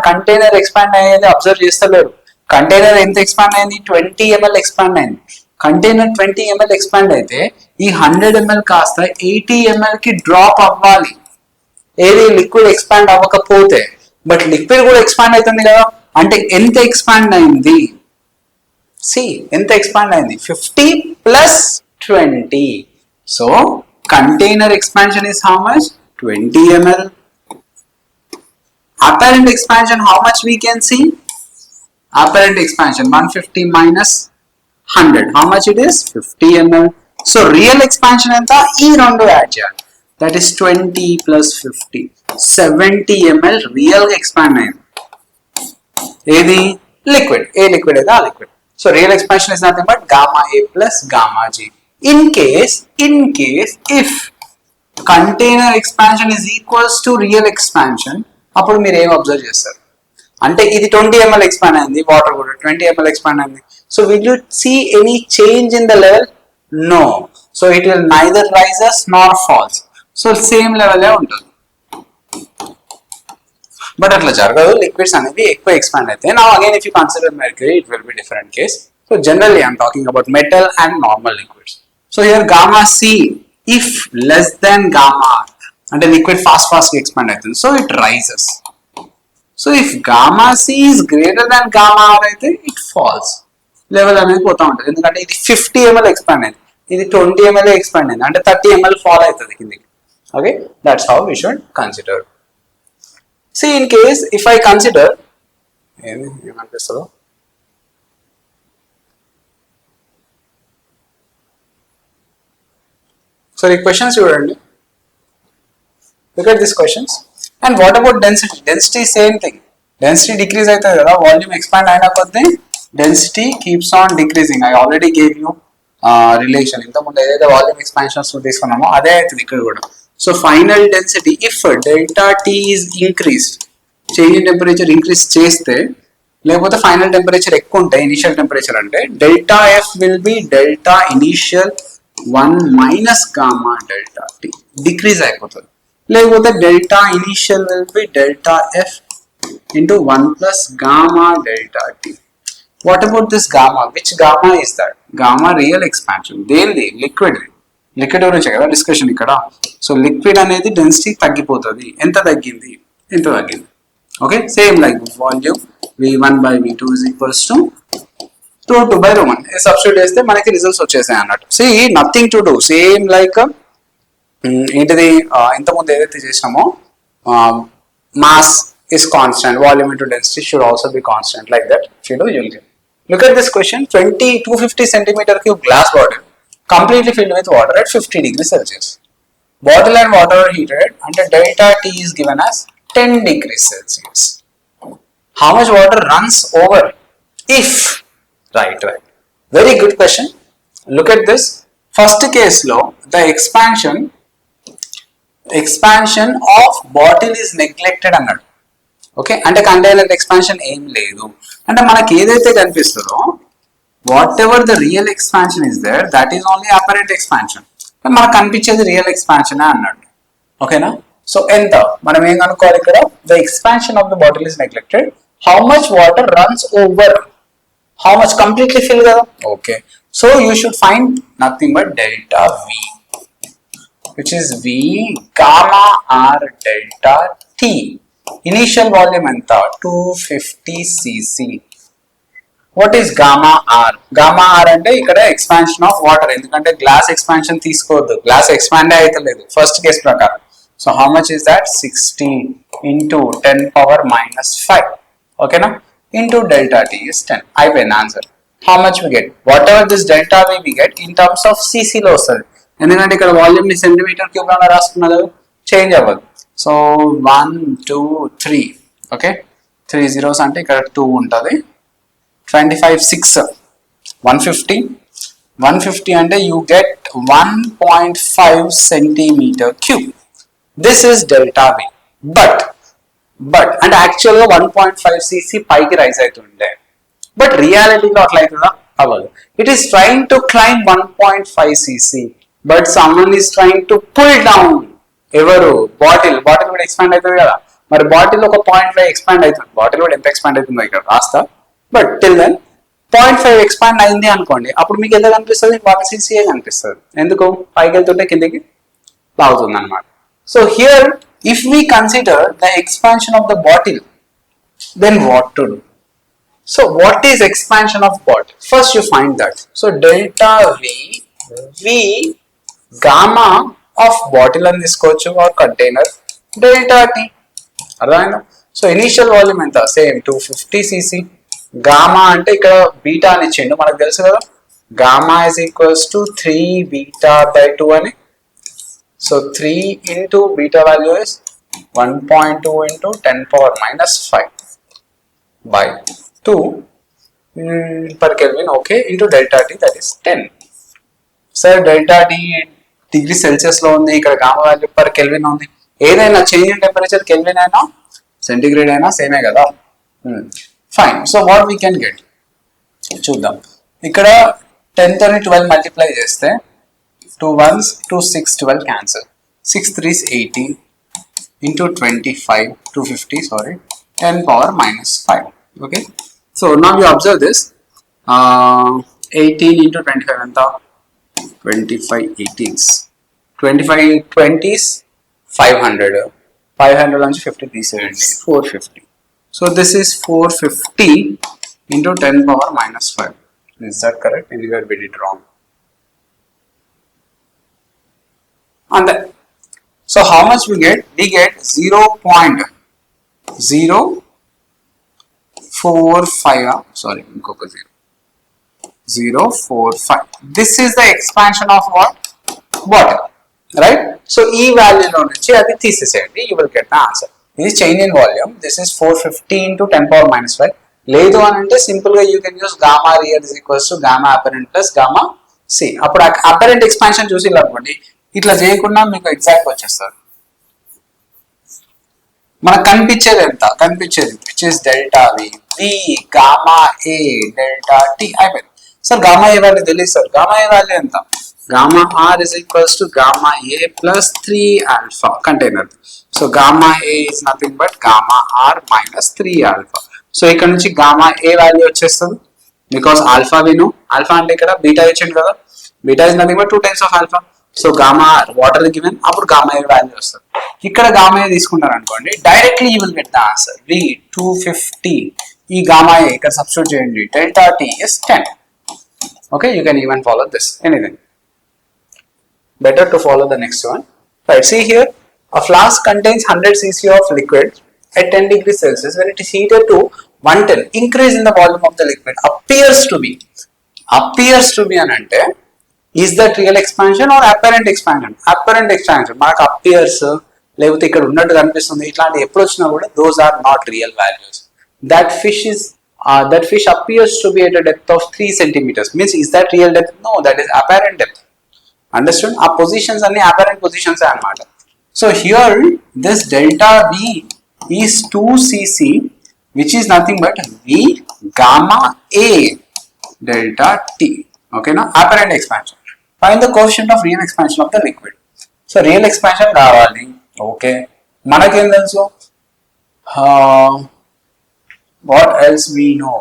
కంటైనర్ ఎక్స్పాండ్ అయ్యేది అబ్జర్వ్ చేస్తలేరు. కంటైనర్ ఎంత ఎక్స్పాండ్ అయింది? 20 ml ఎక్స్పాండ్ అయింది. కంటైనర్ 20 ml ఎక్స్పాండ్ అయితే ఈ 100 ml కాస్త 80 ml కి డ్రాప్ అవ్వాలి, ఏది లిక్విడ్ ఎక్స్పాండ్ అవ్వకపోతే. బట్ లిక్విడ్ కూడా ఎక్స్పాండ్ అవుతుంది కదా, అంటే ఎంత ఎక్స్పాండ్ అయింది? సి ఎంత ఎక్స్పాండ్ అయింది? 50 plus 20. So container expansion is how much? 20 ml. Apparent expansion, how much we can see? Apparent expansion 150 minus 100. How much it is? 50 ml. So real expansion enta ee rendu add cheyali. That is 20 plus 50. 70 ml real expand అయింది. ఏది? Liquid. ఏ liquid అయితే ఆ liquid. So real expansion is nothing but gamma A plus gamma G. In case if container expansion is equals to real expansion, అప్పుడు మీరు ఏం observe చేస్తారు అంటే ఇది 20 ml ఎక్స్పాండ్ అయింది, వాటర్ కూడా 20 ml ఎక్స్పాండ్ అయింది. So will you see any change in the level? No. So it will neither rises nor falls. So same లెవెలే ఉంటుంది. బట్ అట్లా జరగదు, లిక్విడ్స్ అనేవి ఎక్కువ ఎక్స్పాండ్ అయితే. Now again if you consider mercury it will be different case. So generally I'm talking about metal and normal liquids. So here gamma C, if less than gamma R, and the liquid fast expand aithundi, so it rises. So if gamma C is greater than gamma R అయితే it falls. Level అనేది పోతా ఉంటుంది, ఎందుకంటే ఇది 50 ml expand అయింది, ఇది 20 ml expand అయింది, అంటే 30 ml ఫాల్ అవుతుంది కిందికి. Okay, that's how we should consider. See, in case if I consider ఏమనిపిస్తుందో, so the questions చూడండి, look at these questions. And what about density? Density same thing, density decrease అవుతుంది కదా, volume expand అయినా కొద్దీ density keeps on decreasing. I already gave you relation, ఇంతకుముందు ఏదైతే volume expansions తీసుకున్నామో అదే అవుతుంది ఇక్కడ కూడా. So final density if delta T is increased, change in temperature increase చేస్తే, లేకపోతే ఫైనల్ టెంపరేచర్ ఎక్కువ ఉంటాయి ఇనిషియల్ టెంపరేచర్ అంటే, delta F will be delta initial 1 minus gamma delta tea, decrease అయిపోతుంది. లేకపోతే delta initial will be delta F into 1 plus gamma delta tea. What about this gamma? Which gamma is that? Gamma real expansion. దేనిది? Liquid. Liquid గురించి కదా discussion ఇక్కడ. So liquid అనేది density తగ్గిపోతుంది. ఎంత తగ్గింది? ఎంత తగ్గింది? Okay, same like volume V1 by V2 is equals to 2 by Roman. Substitute చేస్తే మనకి రిజల్ట్స్ వచ్చేసాయి అన్నట్టు. See, nothing to do. Same like ఏంటిది ఇంతకుముందు ఏదైతే చేసినామో, mass is constant, volume into density should also be constant, like that. If you do, you will get. Look at this question, 250 centimeter cube glass bottle completely filled with water at 50 degrees Celsius. Bottle and water are heated and delta T is given as 10 degrees Celsius. How much water runs over if? Right. Very good question. Look at this. First case law, the expansion of bottle is neglected అన్నాడు. Okay, అంటే container expansion ఏం లేదు, అంటే మనకి ఏదైతే కనిపిస్తుందో whatever the real expansion is there, that is only apparent expansion, మనకు కనిపించేది రియల్ ఎక్స్పాన్షన్ అన్నాడు. ఓకేనా, సో ఎంత మనం ఏం కనుక్కోవాలి ఇక్కడ, the expansion of the bottle is neglected, how much water runs over, how much completely fill కదా. Okay, so you should find nothing but delta V, which is V gamma R delta T. Initial volume enta 250 cc. What is gamma R? Gamma R అంటే ఇక్కడ expansion of water, ఎందుకంటే glass expansion తీసుకోవద్దు, glass expand అయితే లేదు first case ప్రకారం. So how much is that, 60 into 10 power minus 5. ఓకేనా, into delta T is 10. అయిపోయింది answer. How much we get? Whatever this delta V we get in terms of cc లో వస్తుంది, ఎందుకంటే ఇక్కడ volume ని సెంటీమీటర్ క్యూబ్ లో రాసుకున్నది, change అవ్వదు. So 1 2 3, okay 3 zeros అంటే ఇక్కడ 2 ఉంటుంది, 25 6 150 అంటే you get 1.5 centimeter cube. This is delta V. But అంటే యాక్చువల్గా 1.5 cc పైకి రైజ్ అవుతుండే, బట్ రియాలిటీలో అట్లా అవుతుందా, అవ్వదు. It is trying to climb 1.5 cc, but someone is trying to pull down. ఎవరు? బాటిల్ కూడా ఎక్స్పాండ్ అవుతుంది కదా, మరి బాటిల్ ఒక 0.5 ఎక్స్పాండ్ అవుతుంది, బాటిల్ కూడా ఎంత ఎక్స్పాండ్ అవుతుందో ఇక్కడ రాస్తా, బట్ టిల్ దెన్ 0.5 ఎక్స్పాండ్ అయింది అనుకోండి, అప్పుడు మీకు ఎంత కనిపిస్తుంది, 1 cc కనిపిస్తుంది. ఎందుకు? పైకి వెళ్తుంటే కిందకి లాగుతుంది అనమాట. So here if we consider the expansion of the bottle, then what to do? So what is expansion of bottle? First you find that. So delta V gamma of bottle అని తీసుకోవచ్చు or container, delta T. అర్థమైందా? So initial volume ఎంత? Same 250 cc. Gamma అంటే ఇక్కడ beta అని ఇచ్చిండు, మనకు తెలుసు కదా, gamma is equals to 3 beta by 2 అని. So 3 into beta value is 1.2 into 10 power minus 5 by 2 per Kelvin, okay, into delta T, that is 10. Sir, delta T degree Celsius లో ఉంది, ఇక్కడ గామా వాల్యూ పర్ కెల్విన్ ఉంది. ఏదైనా change in temperature kelvin అయినా centigrade అయినా సేమే కదా. Fine. So what we can get చూద్దాం. ఇక్కడ 10 తోని 12 మల్టిప్లై చేస్తే 2 1s 2 6 12 cancel, 6 3s 18 into 25 250 sorry 10 power minus 5. Okay, so now you observe this, 18 into 25 anta 25 18s, 25 20s, 500, 500 and 50 370, 450. So this is 450 into 10 power minus 5. Is that correct? Anywhere we did wrong. And then, so how much we get? We get 0.045. Sorry, 0.045. This is the expansion of what? Water, right? So E value lo nunchi adi తీసేసేయండి, you will get the answer. This change in volume. This is 450 into 10 power minus 5. లేదు అని అంటే simple గా you can use gamma real is equals to gamma apparent plus gamma C. అప్పుడు apparent expansion చూసి అనుకోండి, ఇట్లా చేయకుండా మీకు ఎగ్జాక్ట్ వచ్చేస్తారు. మనకు కనిపించేది ఎంత? కనిపించేది which is delta V, V gamma A delta T అయిపోయింది. సార్ గామా ఏ వాల్యూ తెలియదు సార్. గామా ఏ వాల్యూ ఎంత? Gamma R is equals to gamma A plus 3 alpha container. So gamma A is nothing but gamma R minus 3 alpha. So ఇక్కడ నుంచి gamma A value వచ్చేస్తుంది because alpha విను, alpha అంటే ఇక్కడ beta ఇచ్చింది కదా, beta is nothing but 2 times of alpha. So gamma water given, అప్పుడు gamma A value వస్తుంది. ఇక్కడ గామా ఏ తీసుకుంటారు అనుకోండి, directly you will get the answer V 250. ఈ గామా ఏ ఇక్కడ సబ్స్టిట్యూట్ చేయండి, delta T is 10. Okay, you can even follow this anything. Better to follow the next one. Right, see here, a flask contains 100 cc of liquid at 10 degrees Celsius. When it is heated to 110, increase in the volume of the liquid appears to be an ante, is that real expansion or apparent expansion? Apparent expansion మనకు appears లేకపోతే ఇక్కడ ఉన్నట్టు కనిపిస్తుంది, ఇట్లాంటి ఎప్పుడు వచ్చినా కూడా those are not real values. That fish appears to be at a depth of 3 centimeters. Means is that real depth? No, that is apparent depth. Understood? Our positions are apparent positions anamata. So here this delta V is 2 cc, which is nothing but V gamma A delta T. Okay, now apparent expansion. Find the coefficient of real expansion of the liquid. So real expansion కావాలి. Okay, మనకేం తెలుసు? What else we know?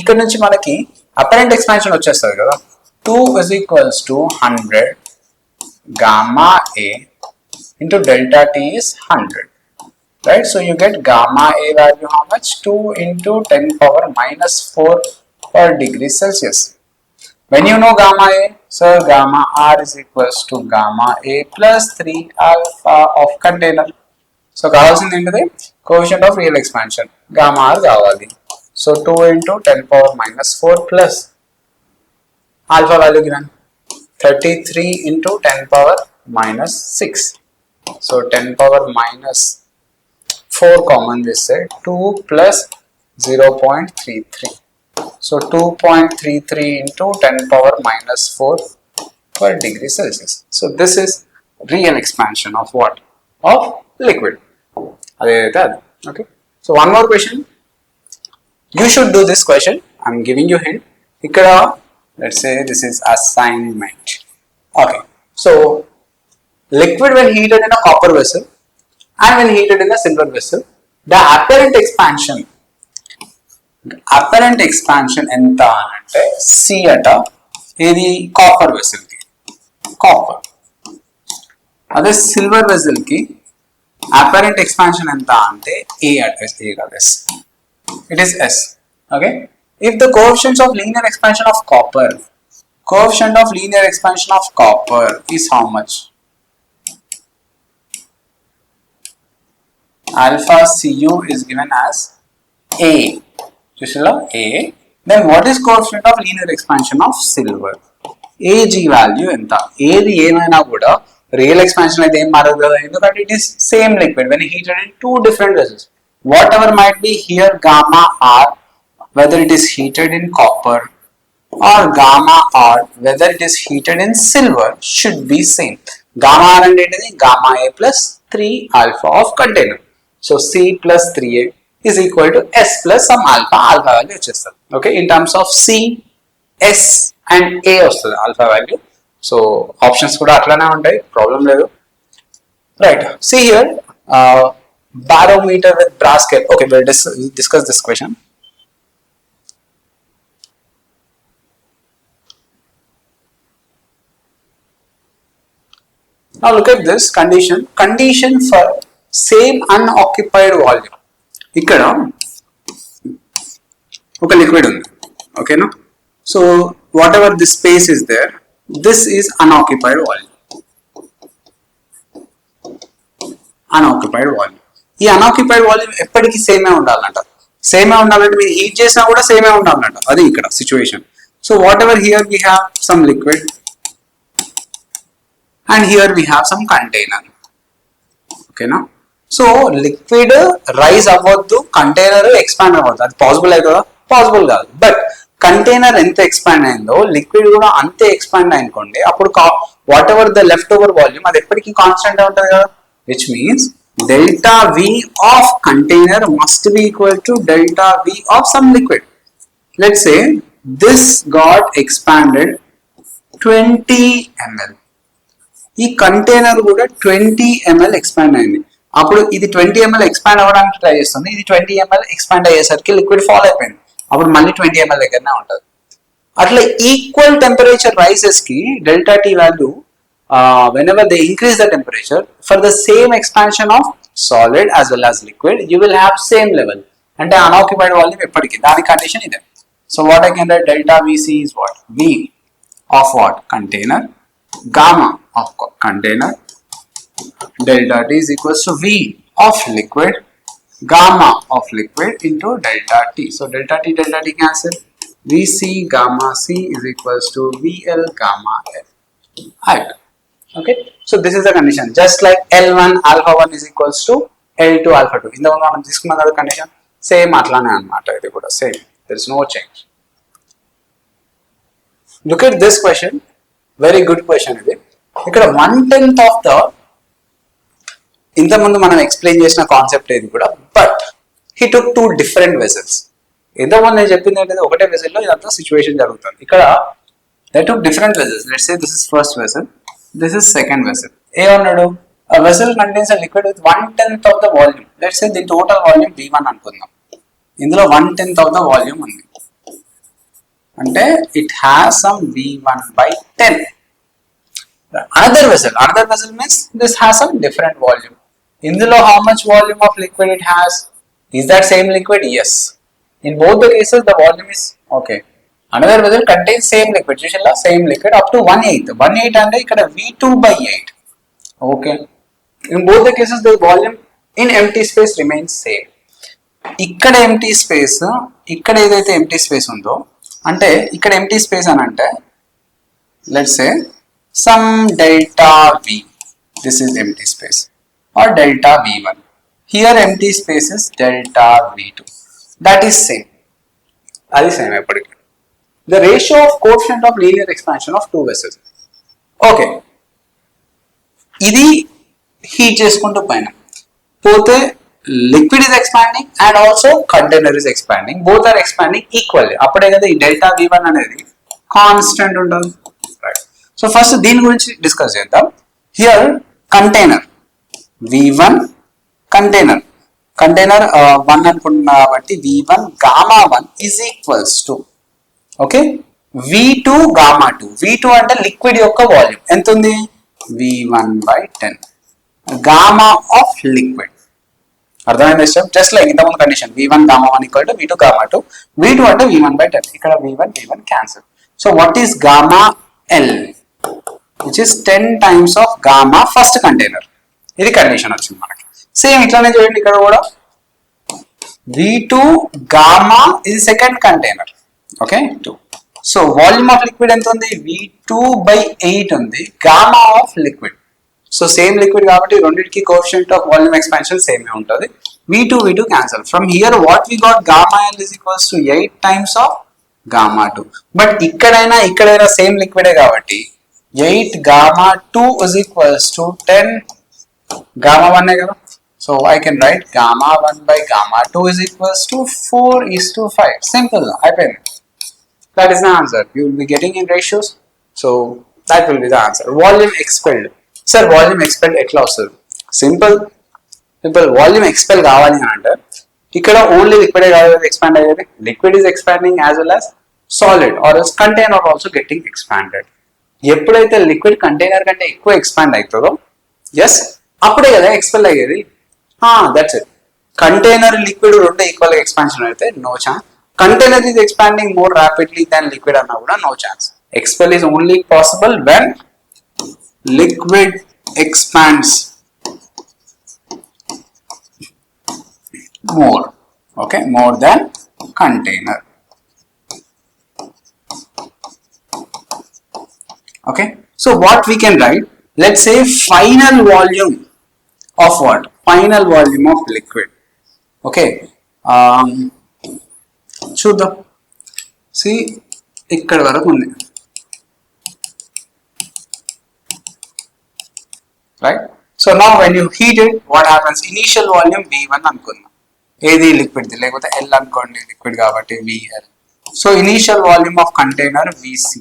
ఇక్కడ నుంచి మనకి apparent expansion వచ్చేస్తుంది కదా. 2 is equals to 100 gamma A into delta T is 100, right? So you get gamma A value how much? 2 into 10 power minus 4 per degree Celsius. When you know gamma A, so gamma R is equals to gamma A plus 3 alpha of container. So కావాల్సింది ఏంటిది? Coefficient of real expansion gamma R కావాలి. So 2 into 10 power minus 4 plus alpha value given 33 into 10 power minus 6. So 10 power minus 4 common this side, 2 plus 0.33. So 2.33 into 10 power minus 4 per degree Celsius. So this is real expansion of what? Of liquid. Okay. So one more question. You should do this question. I am giving you hint. Ikkada, let's say this is assignment. Okay. So liquid when heated in a copper vessel and when heated in a silver vessel, the apparent expansion ఎంత అంటే C అట, ఇది copper vessel కి copper, అదే silver vessel కి apparent expansion ఎంత అంటే A అట, A కాదు S, it is S. Okay, if the coefficient of linear expansion of copper is how much? Alpha Cu is given as A. A. Then what is coefficient of linear expansion of silver? Ag value enta. ఏది ఏమైనా కూడా real expansion అయితే ఏం మారదు కదా, ఎందుకంటే it is same liquid when heated in two different vessels. Whatever might be here gamma R, whether it is heated in copper or gamma R, whether it is heated in silver, should be same. Gamma R and gamma A plus 3 alpha of container. So C plus 3A is equal to S plus some alpha value వచ్చేస్తుంది. Okay, in terms of C, S and A వస్తుంది alpha value. So options కూడా అట్లానే ఉంటాయి, problem లేదు. Right, see here, barometer with brass scale. Okay, we'll discuss this question. Now look at this condition. Condition for same unoccupied volume. ఇక్కడ ఒక liquid ఉంది, ఓకేనా? So whatever this space is there, this is unoccupied volume. Unoccupied volume. ఈ unoccupied volume ఎప్పటికీ సేమే ఉండాలంట. సేమే ఉండాలంటే మీరు హీట్ చేసినా కూడా సేమే ఉండాలంట. అది ఇక్కడ situation. So what ever here we have some liquid and here we have some container, okay na? So liquid rise అవ్వద్దు, కంటైనర్ ఎక్స్పాండ్ అవ్వద్దు. అది పాసిబుల్ అవుతుందా? పాసిబుల్ కాదు. బట్ కంటైనర్ ఎంత ఎక్స్పాండ్ అయిందో లిక్విడ్ కూడా అంతే ఎక్స్పాండ్ అయింది. అప్పుడు whatever the left over volume అది ఎప్పటికీ కాన్స్టెంట్ ఉంటుంది కదా, which means delta V of container must be equal to delta V of some liquid. Let's say this got expanded 20 ml. ఈ కంటైనర్ కూడా 20 ml ఎక్స్పాండ్ అయింది. అప్పుడు ఇది 20 ml expand అవ్వడానికి ట్రై చేస్తుంది. ఇది 20 ml ఎక్స్పాండ్ అయ్యేసరికి లిక్విడ్ ఫాల్ అయిపోయింది. అప్పుడు మళ్ళీ 20 ml దగ్గరనే ఉంటుంది. అట్లా ఈక్వల్ టెంపరేచర్ రైసెస్ కి delta T value whenever they increase the temperature for the same expansion of solid as well as liquid, you will have same level. అంటే unoccupied volume ఎప్పటికీ దాని కండిషన్ ఇదే. So what I can write, delta Vc is what? V of what? Container. Gamma of container, delta T is equals to V of liquid, gamma of liquid into delta T. So delta T cancel. Vc gamma C is equals to VL gamma L. Right. Okay. So this is the condition. Just like L1 alpha 1 is equals to L2 alpha 2. In the one this condition same atlane anamata. Idi kuda same. There is no change. Look at this question. Very good question ఇది. ఇక్కడ 1/10 of the ఇంతకుముందు మనం explain చేసిన concept ఇది కూడా, but he took 2 different vessels. ఇంతకుముందు నేను చెప్పింది ఏంటంటే ఒకటే వెసల్లో ఇదంతా సిచ్యువేషన్ జరుగుతుంది. ఇక్కడ they took different vessels. Let's say this is first vessel, this is second vessel. ఏమన్నాడు, a vessel contains a liquid with 1/10 of the volume. Let's say the total volume V1 అనుకుందాం. ఇందులో 1/10 of the volume ఉంది. అంటే it has some V1 by 10. Another vessel means this has some different volume. Indulo how much volume of liquid it has? Is that same liquid? Yes. In both the cases the volume is okay. Another vessel contains same liquid. Usually same liquid up to 1/8. 1/8 అంటే ఇక్కడ V2 by 8. Okay. In both the cases the volume in empty space remains same. ఇక్కడ empty space, ఇక్కడ ఏదైతే empty space ఉందో అంటే ఇక్కడ empty space అని అంటే let's say some delta V, this is empty space, or delta V1. Here empty space is delta V2. That is same. That is same. The ratio of coefficient of linear expansion of two vessels. Okay. ఇది heat చేసుకుంటూ పైన పోతే liquid is expanding and also container is expanding. Both are expanding equally. అప్పుడే కదా ఈ delta V1 అనేది constant ఉంటుంది. Right. So first దీని గురించి డిస్కస్ చేద్దాం. హియర్ కంటైనర్ V1 కంటైనర్ 1 అనుకుంటున్నా కాబట్టి V1 gamma 1 is equals to okay V2 gamma 2. V2 అంటే లిక్విడ్ యొక్క వాల్యూమ్ ఎంత ఉంది? V1 by 10 gamma of liquid. అర్థమైంది స్టెప్? జస్ట్ లైక్ ఇంతకుముందు condition V1 gamma 1 equal to V2 gamma 2. V2 అంటే V1 by 10. ఇక్కడ V1 cancel. So what is gamma L? Which is 10 times of gamma first container. ఇది condition వచ్చింది మనకి. Same ఇట్లానే చూడండి ఇక్కడ కూడా V2 gamma is second container. Okay 2. So volume of liquid ఎంత ఉంది? V2 by 8 ఉంది. Gamma of liquid. So same liquid కాబట్టి రెండింటికి coefficient of volume expansion same ఉంటుంది. V2 cancel. From here what we got gamma L is equals to 8 times of gamma 2. బట్ ఇక్కడైనా సేమ్ లిక్విడే కాబట్టి 8 gamma 2 is equals to 10 gamma 1 కదా. So I can write gamma 1 by gamma 2 is equals to 4:5. Simple. అయిపోయింది. That is the answer. You will be getting in ratios. So that will be the answer. Volume expelled. Sir, volume expelled ఎట్లా వస్తుంది? Simple volume expel కావాలి అని అంటే ఇక్కడ only లిక్విడే కాదు expand అయ్యేది. Liquid is expanding as well as solid or container also getting expanded. ఎప్పుడైతే liquid container కంటే ఎక్కువ ఎక్స్పాండ్ అవుతుందో ఎస్, అప్పుడే కదా ఎక్స్పెల్ అయ్యేది. That's it. కంటైనర్ లిక్విడ్ రెండు ఈక్వల్ గా ఎక్స్పాన్షన్ అయితే no chance. Container is expanding more rapidly than liquid అన్నా కూడా no chance. Expel is only possible when liquid expands more, okay, more than container. Okay, so what we can write, let's say final volume of what? Final volume of liquid. Okay, చూద్దాం. See, ఇక్కడ వరకు ఉంది, right? So now when you heat it, what happens? Initial volume V1 అనుకుందాం, ఏది liquid the, లేకపోతే L అనుకోండి liquid కాబట్టి VL. So initial volume of container VC.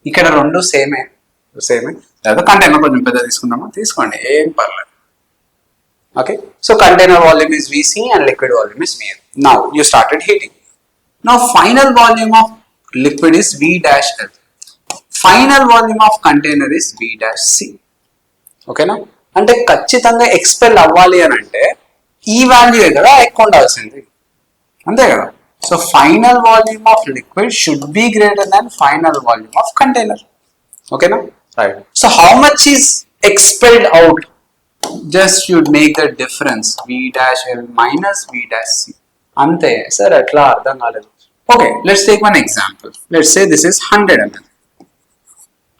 ఇక్కడ రెండు సేమే లేదా కంటైనర్ కొంచెం పెద్ద తీసుకుందామా, తీసుకోండి, ఏం పర్లేదు. Okay, so container volume is V C and liquid volume is V L. Now you started heating. Now final volume of liquid is V dash L, final volume of container is V dash C. ఓకేనా? అంటే ఖచ్చితంగా expel అవ్వాలి అని అంటే ఈ value కదా ఎక్కువ ఉండాల్సింది, అంతే కదా. So final volume of liquid should be greater than final volume of container. ఓకేనా? Right. So how much is expelled out? Just you'd make the difference V dash L minus V dash C, అంతే sir. ఎట్లా అర్థం కాలేదు. Okay, let's take one example. Let's say this is 100 ml.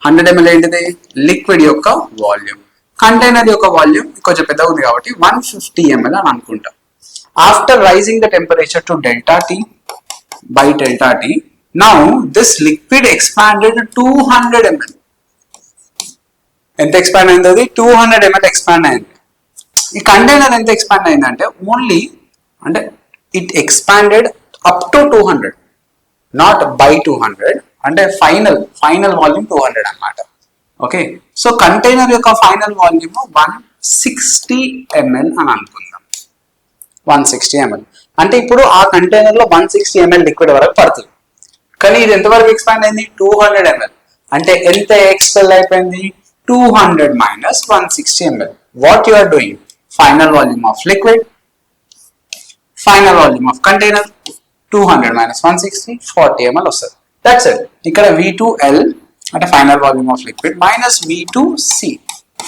100 ml ఏంటిది? Liquid యొక్క volume. Container యొక్క volume కొంచెం పెద్దగా ఉంది కాబట్టి 150 ml అని అనుకుంటాం. After raising the temperature to delta T by delta T, now this liquid expanded 200 ml. ఎంత ఎక్స్పాండ్ అయింది? అది 200 ml ఎక్స్పాండ్ అయింది. ఈ కంటైనర్ ఎంత ఎక్స్పాండ్ అయిందంటే ఓన్లీ, అంటే it expanded up to 200, not by 200. అంటే ఫైనల్ వాల్యూమ్ 200 అన్నమాట. ఓకే, సో కంటైనర్ యొక్క ఫైనల్ వాల్యూమ్ 160 ml అని అనుకుందాం. 160 ml అంటే ఇప్పుడు ఆ కంటైనర్ లో 160 ml లిక్విడ్ వరకు పడుతుంది. కానీ ఇది ఎంతవరకు ఎక్స్పాండ్ అయింది? 200 ml. అంటే ఎంత ఎక్స్పెల్ అయిపోయింది? 200 minus 160 ml. What you are doing? Final volume of liquid, final volume of container, 200 minus 160, 40 ml వస్తుంది. That's it. ఇక్కడ V2L అంటే final volume of liquid minus V2C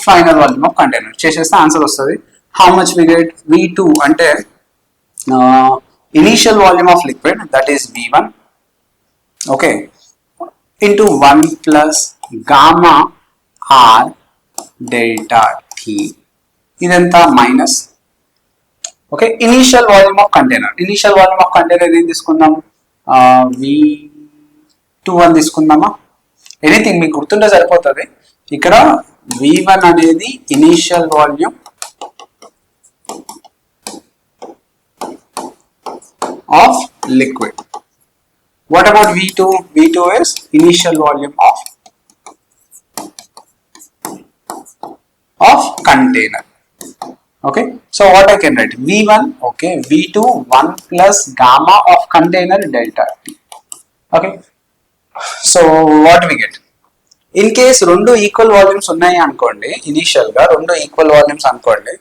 final volume of container చేసేస్తే answer వస్తుంది. How much we get? V2 అంటే initial volume of liquid, that is V1, okay, into 1 plus gamma R delta T, ఇదంతా minus. Okay, initial volume of container. Initial volume of container ఏం తీసుకుందాం? V2 అని తీసుకుందామా? Anything మీకు గుర్తుంటే సరిపోతుంది. ఇక్కడ V1 అనేది initial volume of liquid. What about V2? V2 is initial volume of container. Okay, so what I can write? V1, okay, V2 1 plus gamma of container delta T. Okay, so what we get? In case రెండు equal volumes ఉన్నాయి అనుకోండి, initial గా రెండు equal volumes అనుకోండి,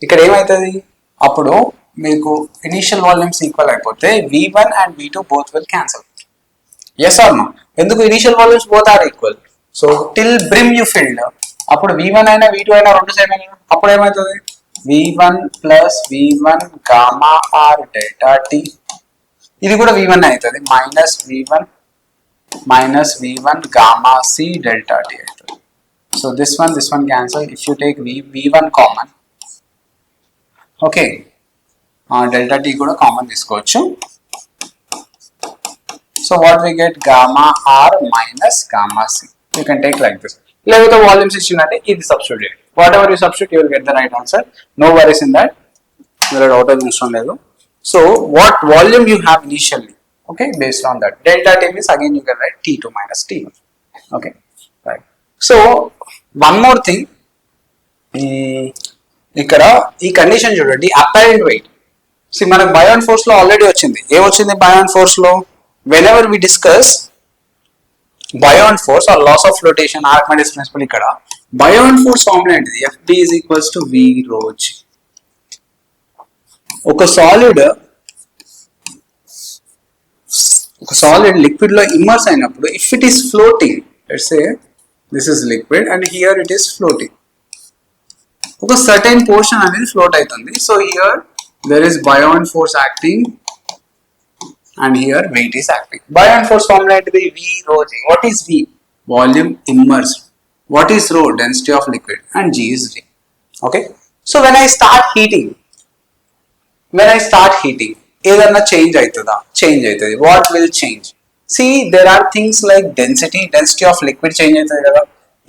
ఇక్కడ ఏమవుతుంది? అప్పుడు మీకు ఇనీషియల్ వాల్యూమ్స్ ఈక్వల్ అయిపోతే V1 and V2 both will cancel. Yes or no? ఎందుకు? Initial volumes both are equal. So till brim you filled, అప్పుడు V1 అయినా V2 అయినా రెండు సేమ్ అయినా, అప్పుడు ఏమవుతుంది? V1 plus V1 gamma R delta T, ఇది కూడా V1 అవుతుంది, minus V1 minus V1 gamma C delta T. So this one cancel. If you take V1 common, okay, delta T kuda common తీసుకోవచ్చు. So what we get? Gamma R minus gamma C. You can take like this. లేకపోతే volumes ఇచ్చినట్టే ఇది substitute. What ever you substitute, you will get the right answer. No worries in that. మీరు doubt అవసరం లేదు. So what volume you have initially? Okay, based on that delta T means again you can write T2 minus T1. Okay, right. So one more thing, ఇక్కడ ఈ condition చూడండి, apparent wait. C మనకు Bayan force లో already వచ్చింది. ఏమొచ్చింది buoyant force లో? Whenever we discuss Buoyant force or loss of flotation Archimedes principle ikkada buoyant force formula ఏంటిది FB is equals to V rho G. ఒక solid liquid లో immerse అయినప్పుడు if it is floating, let's say this is liquid and here it is floating, ఒక certain portion అనేది float అవుతుంది. So here there is buoyant force acting and here weight is acting. Buoyant force formula is V rho G. What is V? Volume immersed. What is rho? Density of liquid, and G is G. Okay. So when I start heating, ఏదన్నా change అవుతుందా? Change అవుతుంది. What will change? See, there are things like density of liquid change అవుతుంది కదా.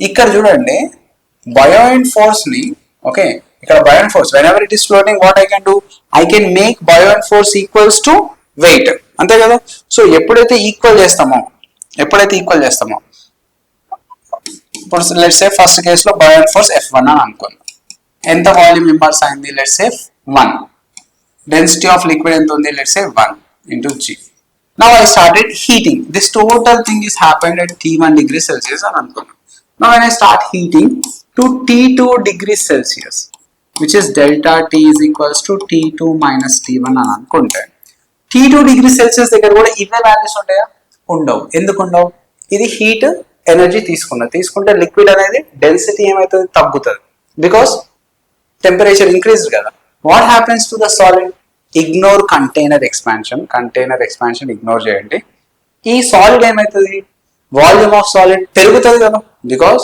ఇక్కడ చూడండి buoyant force ని, okay, ఇక్కడ buoyant force whenever it is floating, what I can do? I can make buoyant force equals to weight, అంతే కదా. So ఎప్పుడైతే equal చేస్తామో ఇప్పుడు లెట్స్ సే ఫస్ట్ కేసులో buoyant force F1 అని అనుకుందాం. ఎంత వాల్యూమ్ ఇంపల్స్ అయింది? Let's say 1. Density of liquid ఎంత ఉంది? Let's say 1 into G. Now I started heating. This total thing is happened at T1 degrees Celsius అని అనుకున్నాం. Now when I start heating to T2 degrees Celsius, which is delta T is equals to T2 minus T1 అని అనుకుంటే T2 degrees Celsius దగ్గర కూడా ఇవే values ఉంటాయా? ఉండవు. ఎందుకు ఉండవు? ఇది హీట్ ఎనర్జీ తీసుకుంటే లిక్విడ్ అనేది డెన్సిటీ ఏమవుతుంది? తగ్గుతుంది. బికాస్ టెంపరేచర్ ఇంక్రీజ్ కదా. What happens to the solid? Ignore container expansion ignore చేయండి. ఈ సాలిడ్ ఏమవుతుంది? వాల్యూమ్ ఆఫ్ సాలిడ్ పెరుగుతుంది కదా, because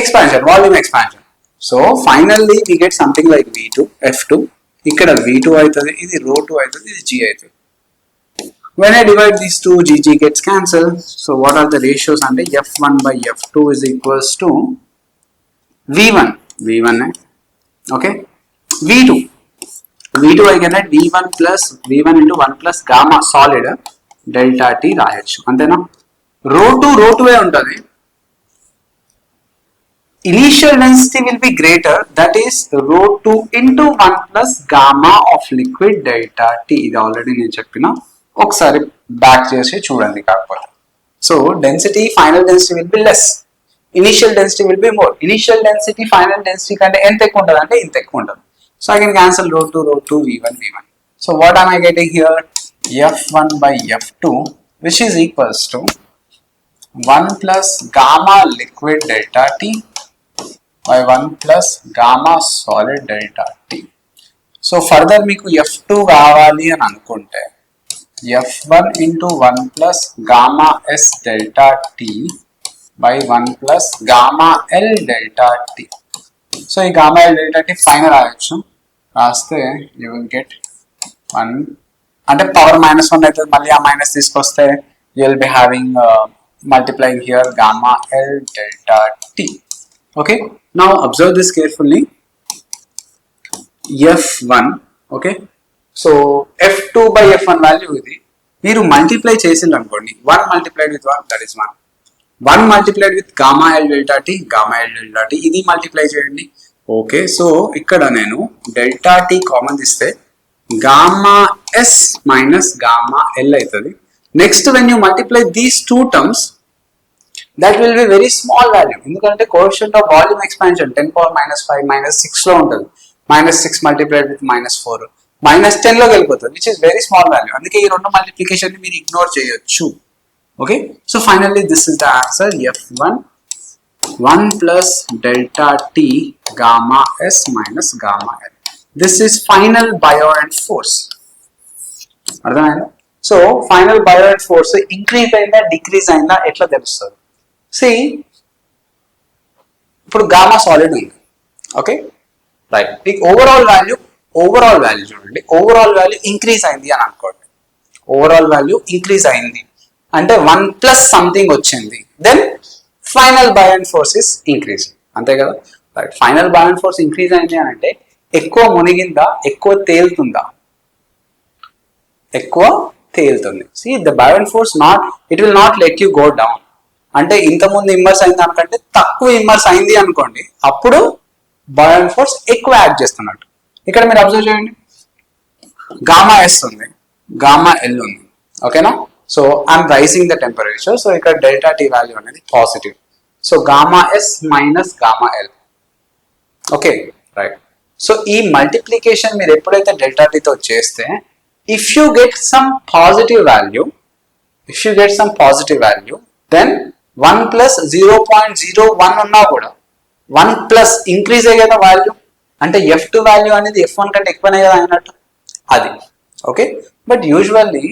expansion, volume expansion. So finally we get something like V2 F2. ఇక్కడ V2 అవుతుంది, ఇది ρ2 అవుతుంది, ఇది G అవుతుంది. When I divide these two, G gets cancelled. So what are the ratios? And F1 by F2 is equals to V1, okay, V2 I can write V1 into 1 plus gamma solid delta T రాయొచ్చు, అంతేనా. ρ2 ఉంటుంది. Initial density will be greater, that is ρ2 into 1 plus gamma of liquid delta T. ఇది ఆల్రెడీ నేను చెప్పిన, ఒకసారి back చేసి చూడండి కాకపోతే. So density, final density will be less, initial density will be more. Initial density final density కంటే ఎంత ఎక్కువ ఉంటుంది అంటే ఇంత ఎక్కువ ఉంటుంది. So I can cancel ρ2 V1. So what am I getting here? F1 by F2 which is equals to 1 plus gamma liquid delta T by 1 plus gamma solid delta T. So further మీకు F2 కావాలి అని అనుకుంటే F1 into 1 plus gamma S delta T by 1 plus gamma L delta T. So ఈ gamma L delta T పైన రాయొచ్చు, రాస్తే you will get 1 అంటే power -1 అయితే మళ్ళీ ఆ మైనస్ తీసుకొస్తే you will be having multiplying here gamma L delta T. Okay, now observe this carefully. F1, okay, so F2 by F1 value ఇది. మీరు మల్టిప్లై చేసింది అనుకోండి, 1 multiplied with 1, that is 1. 1 multiplied with gamma L delta T, ఇది multiply చేయండి. Okay, so ఇక్కడ నేను delta T common తీస్తే gamma S minus gamma L అవుతుంది. Next when you multiply these two terms, that will be very small value, ఎందుకంటే coefficient of volume expansion 10 power -5 -6 లో ఉంటుంది. -6 multiplied with -4 -10 లోకి వెళ్ళిపోతుంది, which is very small value. అందుకే ఈ రెండు మల్టిప్లికేషన్ మీరు ఇగ్నోర్ చేయొచ్చు. Okay, so finally this is the answer. F1 1 plus delta T gamma S minus gamma L. This is final buoyant force. అర్థమైందా? So final buoyant force increase అయిందా decrease అయిందా ఎట్లా తెలుస్తుంది? See, ఇప్పుడు గామా సాలిడ్ ఉంది, okay right. మీకు overall value చూడండి, overall value increase అయింది అని అనుకోండి. ఓవరాల్ వాల్యూ ఇంక్రీజ్ అయింది అంటే 1 plus సంథింగ్ వచ్చింది, then final buoyant force is increase, అంతే కదా. Right, final buoyant force increase అయింది అని అంటే ఎక్కువ మునిగిందా, ఎక్కువ తేలుతుందా? ఎక్కువ తేలుతుంది. See, the buoyant force it will not let you go down. అంటే ఇంతకుముందు ఇమ్మర్స్ అయింది అనుకంటే తక్కువ ఇమ్మర్స్ అయింది అనుకోండి, అప్పుడు buoyant force ఎక్కువ యాడ్ చేస్తున్నట్టు. ఇక్కడ మీరు అబ్జర్వ్ చేయండి, గామా ఎస్ ఉంది, గామా ఎల్ ఉంది, ఓకేనా. So I'm raising the temperature. So ఇక్కడ డెల్టా టీ వాల్యూ అనేది positive. So gamma S minus gamma L. Okay right. So ఈ మల్టిప్లికేషన్ మీరు ఎప్పుడైతే డెల్టా టీతో చేస్తే if you get some positive value, then 1 plus 0.01 ఉన్నా కూడా 1 ప్లస్ ఇంక్రీజ్ అయ్యే కదా వాల్యూ, అంటే F2 వాల్యూ అనేది F1 కంటే ఎక్కువనే కదా అయినట్టు అది. ఓకే, బట్ యూజువల్లీ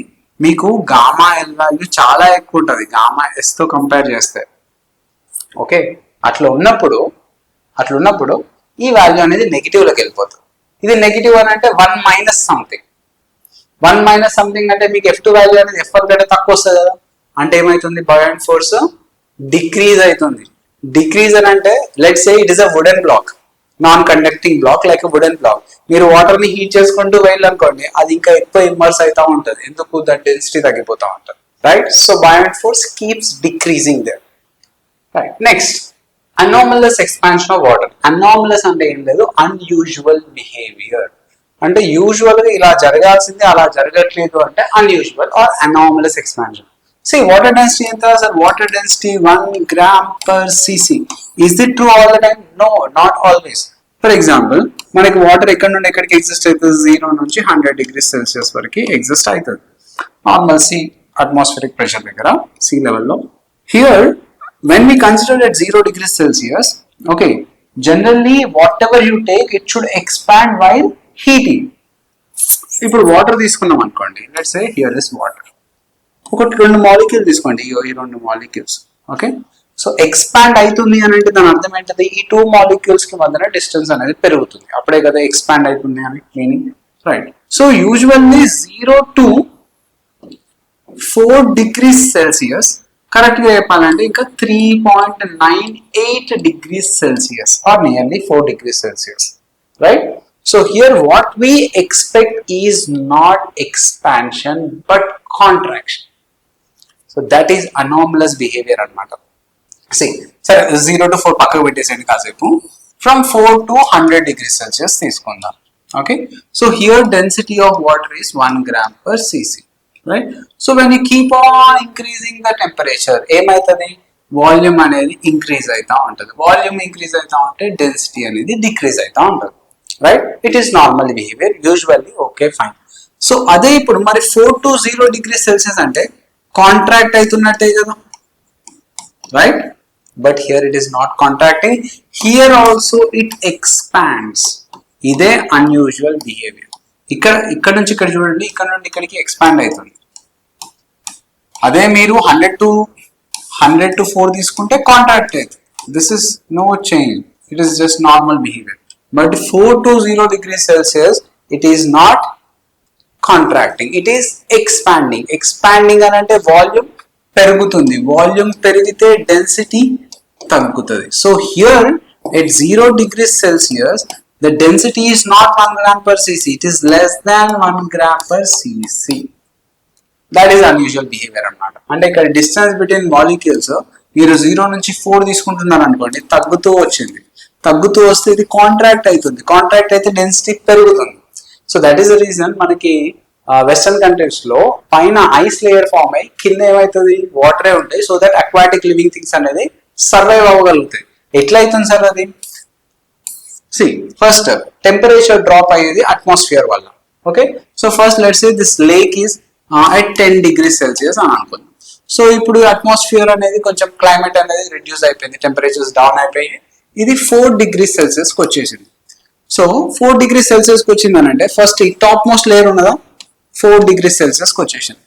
మీకు గామా ఎల్ వాల్యూ చాలా ఎక్కువ ఉంటుంది గామా ఎస్ తో కంపేర్ చేస్తే. ఓకే, అట్లా ఉన్నప్పుడు ఈ వాల్యూ అనేది నెగిటివ్లోకి వెళ్ళిపోతుంది. ఇది నెగిటివ్ అని అంటే 1 మైనస్ సంథింగ్ అంటే మీకు F2 వాల్యూ అనేది F1 కంటే తక్కువ వస్తుంది కదా, అంటే ఏమవుతుంది, బయాన్ ఫోర్స్ డిక్రీజ్ అవుతుంది. డిక్రీజ్ అని అంటే let's say it is a wooden block, non conducting block like wooden block. మీరు వాటర్ ని హీట్ చేసుకుంటూ వెళ్ళాలనుకోండి, అది ఇంకా ఎక్కువ ఇమ్మర్స్ అవుతా ఉంటుంది. ఎందుకు, దట్ డెన్సిటీ తగ్గిపోతా ఉంటుంది. Right, so buoyant force keeps decreasing there. Right, next anomalous expansion of water. Anomalous అంటే ఏం లేదు, అన్యూజువల్ బిహేవియర్. అంటే యూజువల్ గా ఇలా జరగాల్సింది అలా జరగట్లేదు అంటే unusual or anomalous expansion. See, water density ఎంత sir? Water density 1 gram per cc. Is it true all the time? No, not always. For example మనకి వాటర్ ఎక్కడి నుండి ఎక్కడికి ఎగ్జిస్ట్ అవుతుంది, 0 నుంచి 100 degrees Celsius వరకు ఎగ్జిస్ట్ అవుతుంది నార్మల్ సీ అట్మాస్ఫిరిక్ ప్రెషర్ దగ్గర, సీ లెవెల్లో. Here when we consider at 0 degrees Celsius, okay, generally whatever you take it should expand while heating. ఇప్పుడు వాటర్ తీసుకున్నాం అనుకోండి, let's say here is water. ఒక 2 molecule తీసుకోండి, ఈ 2 మాలిక్యూల్స్. ఓకే, సో ఎక్స్పాండ్ అవుతుంది అని అంటే దాని అర్థం ఏంటంటే ఈ 2 మాలిక్యూల్స్ కి మధ్యన డిస్టెన్స్ అనేది పెరుగుతుంది, అప్పుడే కదా ఎక్స్పాండ్ అవుతుంది అని meaning. Right, so usually 0 to 4 degrees Celsius, correct గా చెప్పాలంటే ఇంకా 3.98 degrees Celsius or nearly 4 degrees Celsius. Right, so here what we expect is not expansion but contraction. So that is anomalous behavior anamata. See, sir 0 to 4 పక్కకు పెట్టేసేయండి కాసేపు. From 4 to 100 degrees Celsius తీసుకుందాం. Okay, so here density of water is 1 gram per cc. Right, so when you keep on increasing the temperature ఏమైతుంది, volume అనేది increase అవుతా ఉంటుంది. Volume increase అవుతా ఉంటే డెన్సిటీ అనేది డిక్రీజ్ అవుతా ఉంటుంది. Right, it is normal behaviour usually. Okay fine. So అదే ఇప్పుడు మరి 4 to 0 degrees Celsius అంటే కాంట్రాక్ట్ అవుతున్నట్టే కదా. Right, but here it is not contracting, here also it expands. ఇదే అన్యూజువల్ బిహేవియర్. ఇక్కడ నుంచి ఇక్కడ చూడండి, ఇక్కడ నుండి ఇక్కడికి ఎక్స్పాండ్ అవుతుంది. అదే మీరు 100 to 4 తీసుకుంటే కాంట్రాక్ట్ అవుతుంది. This is no change, it is just normal behaviour. But 4 to 0 degrees Celsius, it is not contracting, it is expanding. Expanding అంటే వాల్యూమ్ పెరుగుతుంది, వాల్యూమ్ పెరిగితే డెన్సిటీ తగ్గుతుంది. So here at 0 degrees Celsius, the density is not 1 gram per cc, it is less than 1 gram per cc. That is unusual behavior అన్నమాట. అంటే ఇక్కడ distance between molecules మీరు 0 నుంచి 4 తీసుకుంటున్నారు అనుకోండి, తగ్గుతూ వస్తే ఇది కాంట్రాక్ట్ అవుతుంది. కాంట్రాక్ట్ అయితే డెన్సిటీ పెరుగుతుంది. So that is the reason మనకి వెస్టర్న్ కంట్రీస్ లో పైన ఐస్ లేయర్ ఫామ్ అయ్యి కింద ఏమవుతుంది, వాటరే ఉంటాయి. So that aquatic living things అనేది సర్వైవ్ అవ్వగలుగుతాయి. ఎట్లా అవుతుంది సార్ అది? సి ఫస్ట్ టెంపరేచర్ డ్రాప్ అయ్యేది అట్మాస్ఫియర్ వల్ల. Okay, so first let's say this lake is at 10 degrees Celsius అని అనుకుందాం. సో ఇప్పుడు అట్మాస్ఫియర్ అనేది కొంచెం క్లైమేట్ అనేది రిడ్యూస్ అయిపోయింది, టెంపరేచర్స్ డౌన్ అయిపోయి ఇది 4 degrees Celsius కి వచ్చేసింది. సో 4 degrees Celsius కి వచ్చింది అని అంటే ఫస్ట్ ఈ టాప్ మోస్ట్ లేయర్ ఉన్నదా 4 degrees Celsius కి వచ్చేసింది.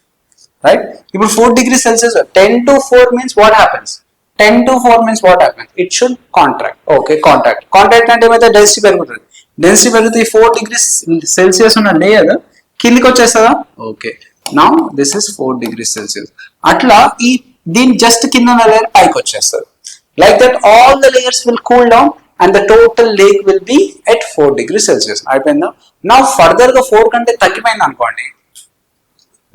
రైట్, ఇప్పుడు 4 degrees Celsius 10 to 4 means what happens? 10 to 4 means what happens? It should contract. Okay, contract అంటే ఏమైతే డెన్సిటీ పెరుగుతుంది. డెన్సిటీ పెరిగితే 4 degrees Celsius ఉన్న లేయర్ కిందికి వచ్చేస్తుందా? Okay, now this is 4 degrees Celsius. అట్లా ఈ దీని జస్ట్ కింద ఉన్న లేయర్ పైకి వచ్చేస్తుంది. Like that all the layers will cool down and the total lake will be at 4 degrees Celsius. అయిపోయిందా? Now further గా 4 కంటే తగ్గిపోయింది అనుకోండి,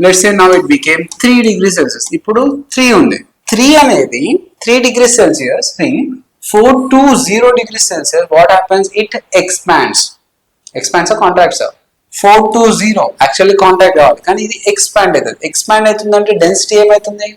let's say now it became 3 degrees Celsius. ఇప్పుడు 3 ఉంది. 3 అనేది 3 degrees Celsius, 4 to 0 degrees Celsius, what happens? It expands or contracts. 4 to 0 actually contact కావాలి, కానీ ఇది ఎక్స్పాండ్ అవుతుంది. ఎక్స్పాండ్ అవుతుందంటే డెన్సిటీ ఏమవుతుంది,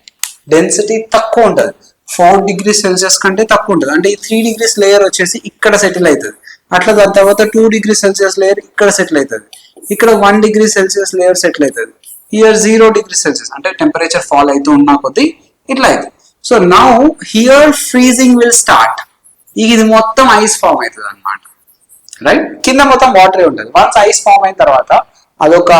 డెన్సిటీ తక్కువ ఉంటుంది. 4 degrees Celsius కంటే తక్కువ ఉంటుంది. అంటే ఈ 3 degrees లేయర్ వచ్చేసి ఇక్కడ సెటిల్ అవుతుంది. అట్లా దాని తర్వాత 2 degrees Celsius లేయర్ ఇక్కడ సెటిల్ అవుతుంది. ఇక్కడ 1 degree Celsius లేయర్ సెటిల్ అవుతుంది. హియర్ 0 degrees Celsius అంటే టెంపరేచర్ ఫాల్ అవుతూ ఉన్న కొద్దీ ఇట్లా అవుతుంది. So now here freezing will start. ఇది మొత్తం ఐస్ ఫామ్ అవుతుంది అనమాట, రైట్. కింద మొత్తం వాటరే ఉంటుంది. వన్స్ ఐస్ ఫామ్ అయిన తర్వాత అదొక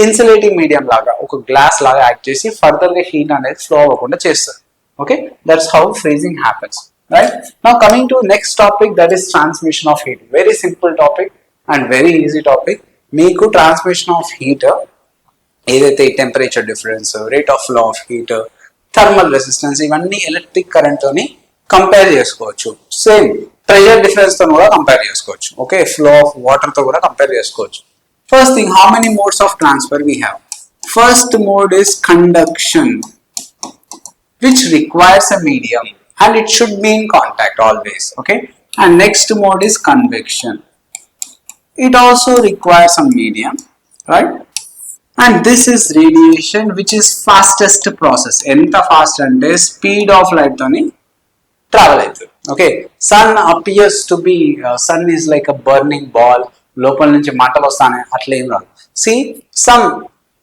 ఇన్సులేటింగ్ మీడియం లాగా, ఒక గ్లాస్ లాగా యాక్ట్ చేసి ఫర్దర్ గా హీట్ అనేది ఫ్లో అవ్వకుండా చేస్తారు. Okay, that's how freezing happens, right. Now coming to next topic, that is transmission of heat. Very simple topic and very easy topic. మీకు ట్రాన్స్మిషన్ ఆఫ్ హీట్ ఏదైతే temperature difference, rate of flow of heat, thermal resistance, ఇవన్నీ electric current తోని compare చేసుకోవచ్చు. Same pressure difference తో కూడా compare చేసుకోవచ్చు. Okay, flow of water తో కూడా కంపేర్ చేసుకోవచ్చు. First thing, how many modes of transfer we have? First mode is conduction, which requires a medium and it should be in contact always. Okay, and next mode is convection. It also requires some medium, right? And this is radiation, which is fastest process. Enta fast ante speed of light toni travel aitadi. Okay, sun appears to be sun is like a burning ball. లోపల నుంచి మంటలు వస్తాయి, అట్లా ఏం రాదు. See, some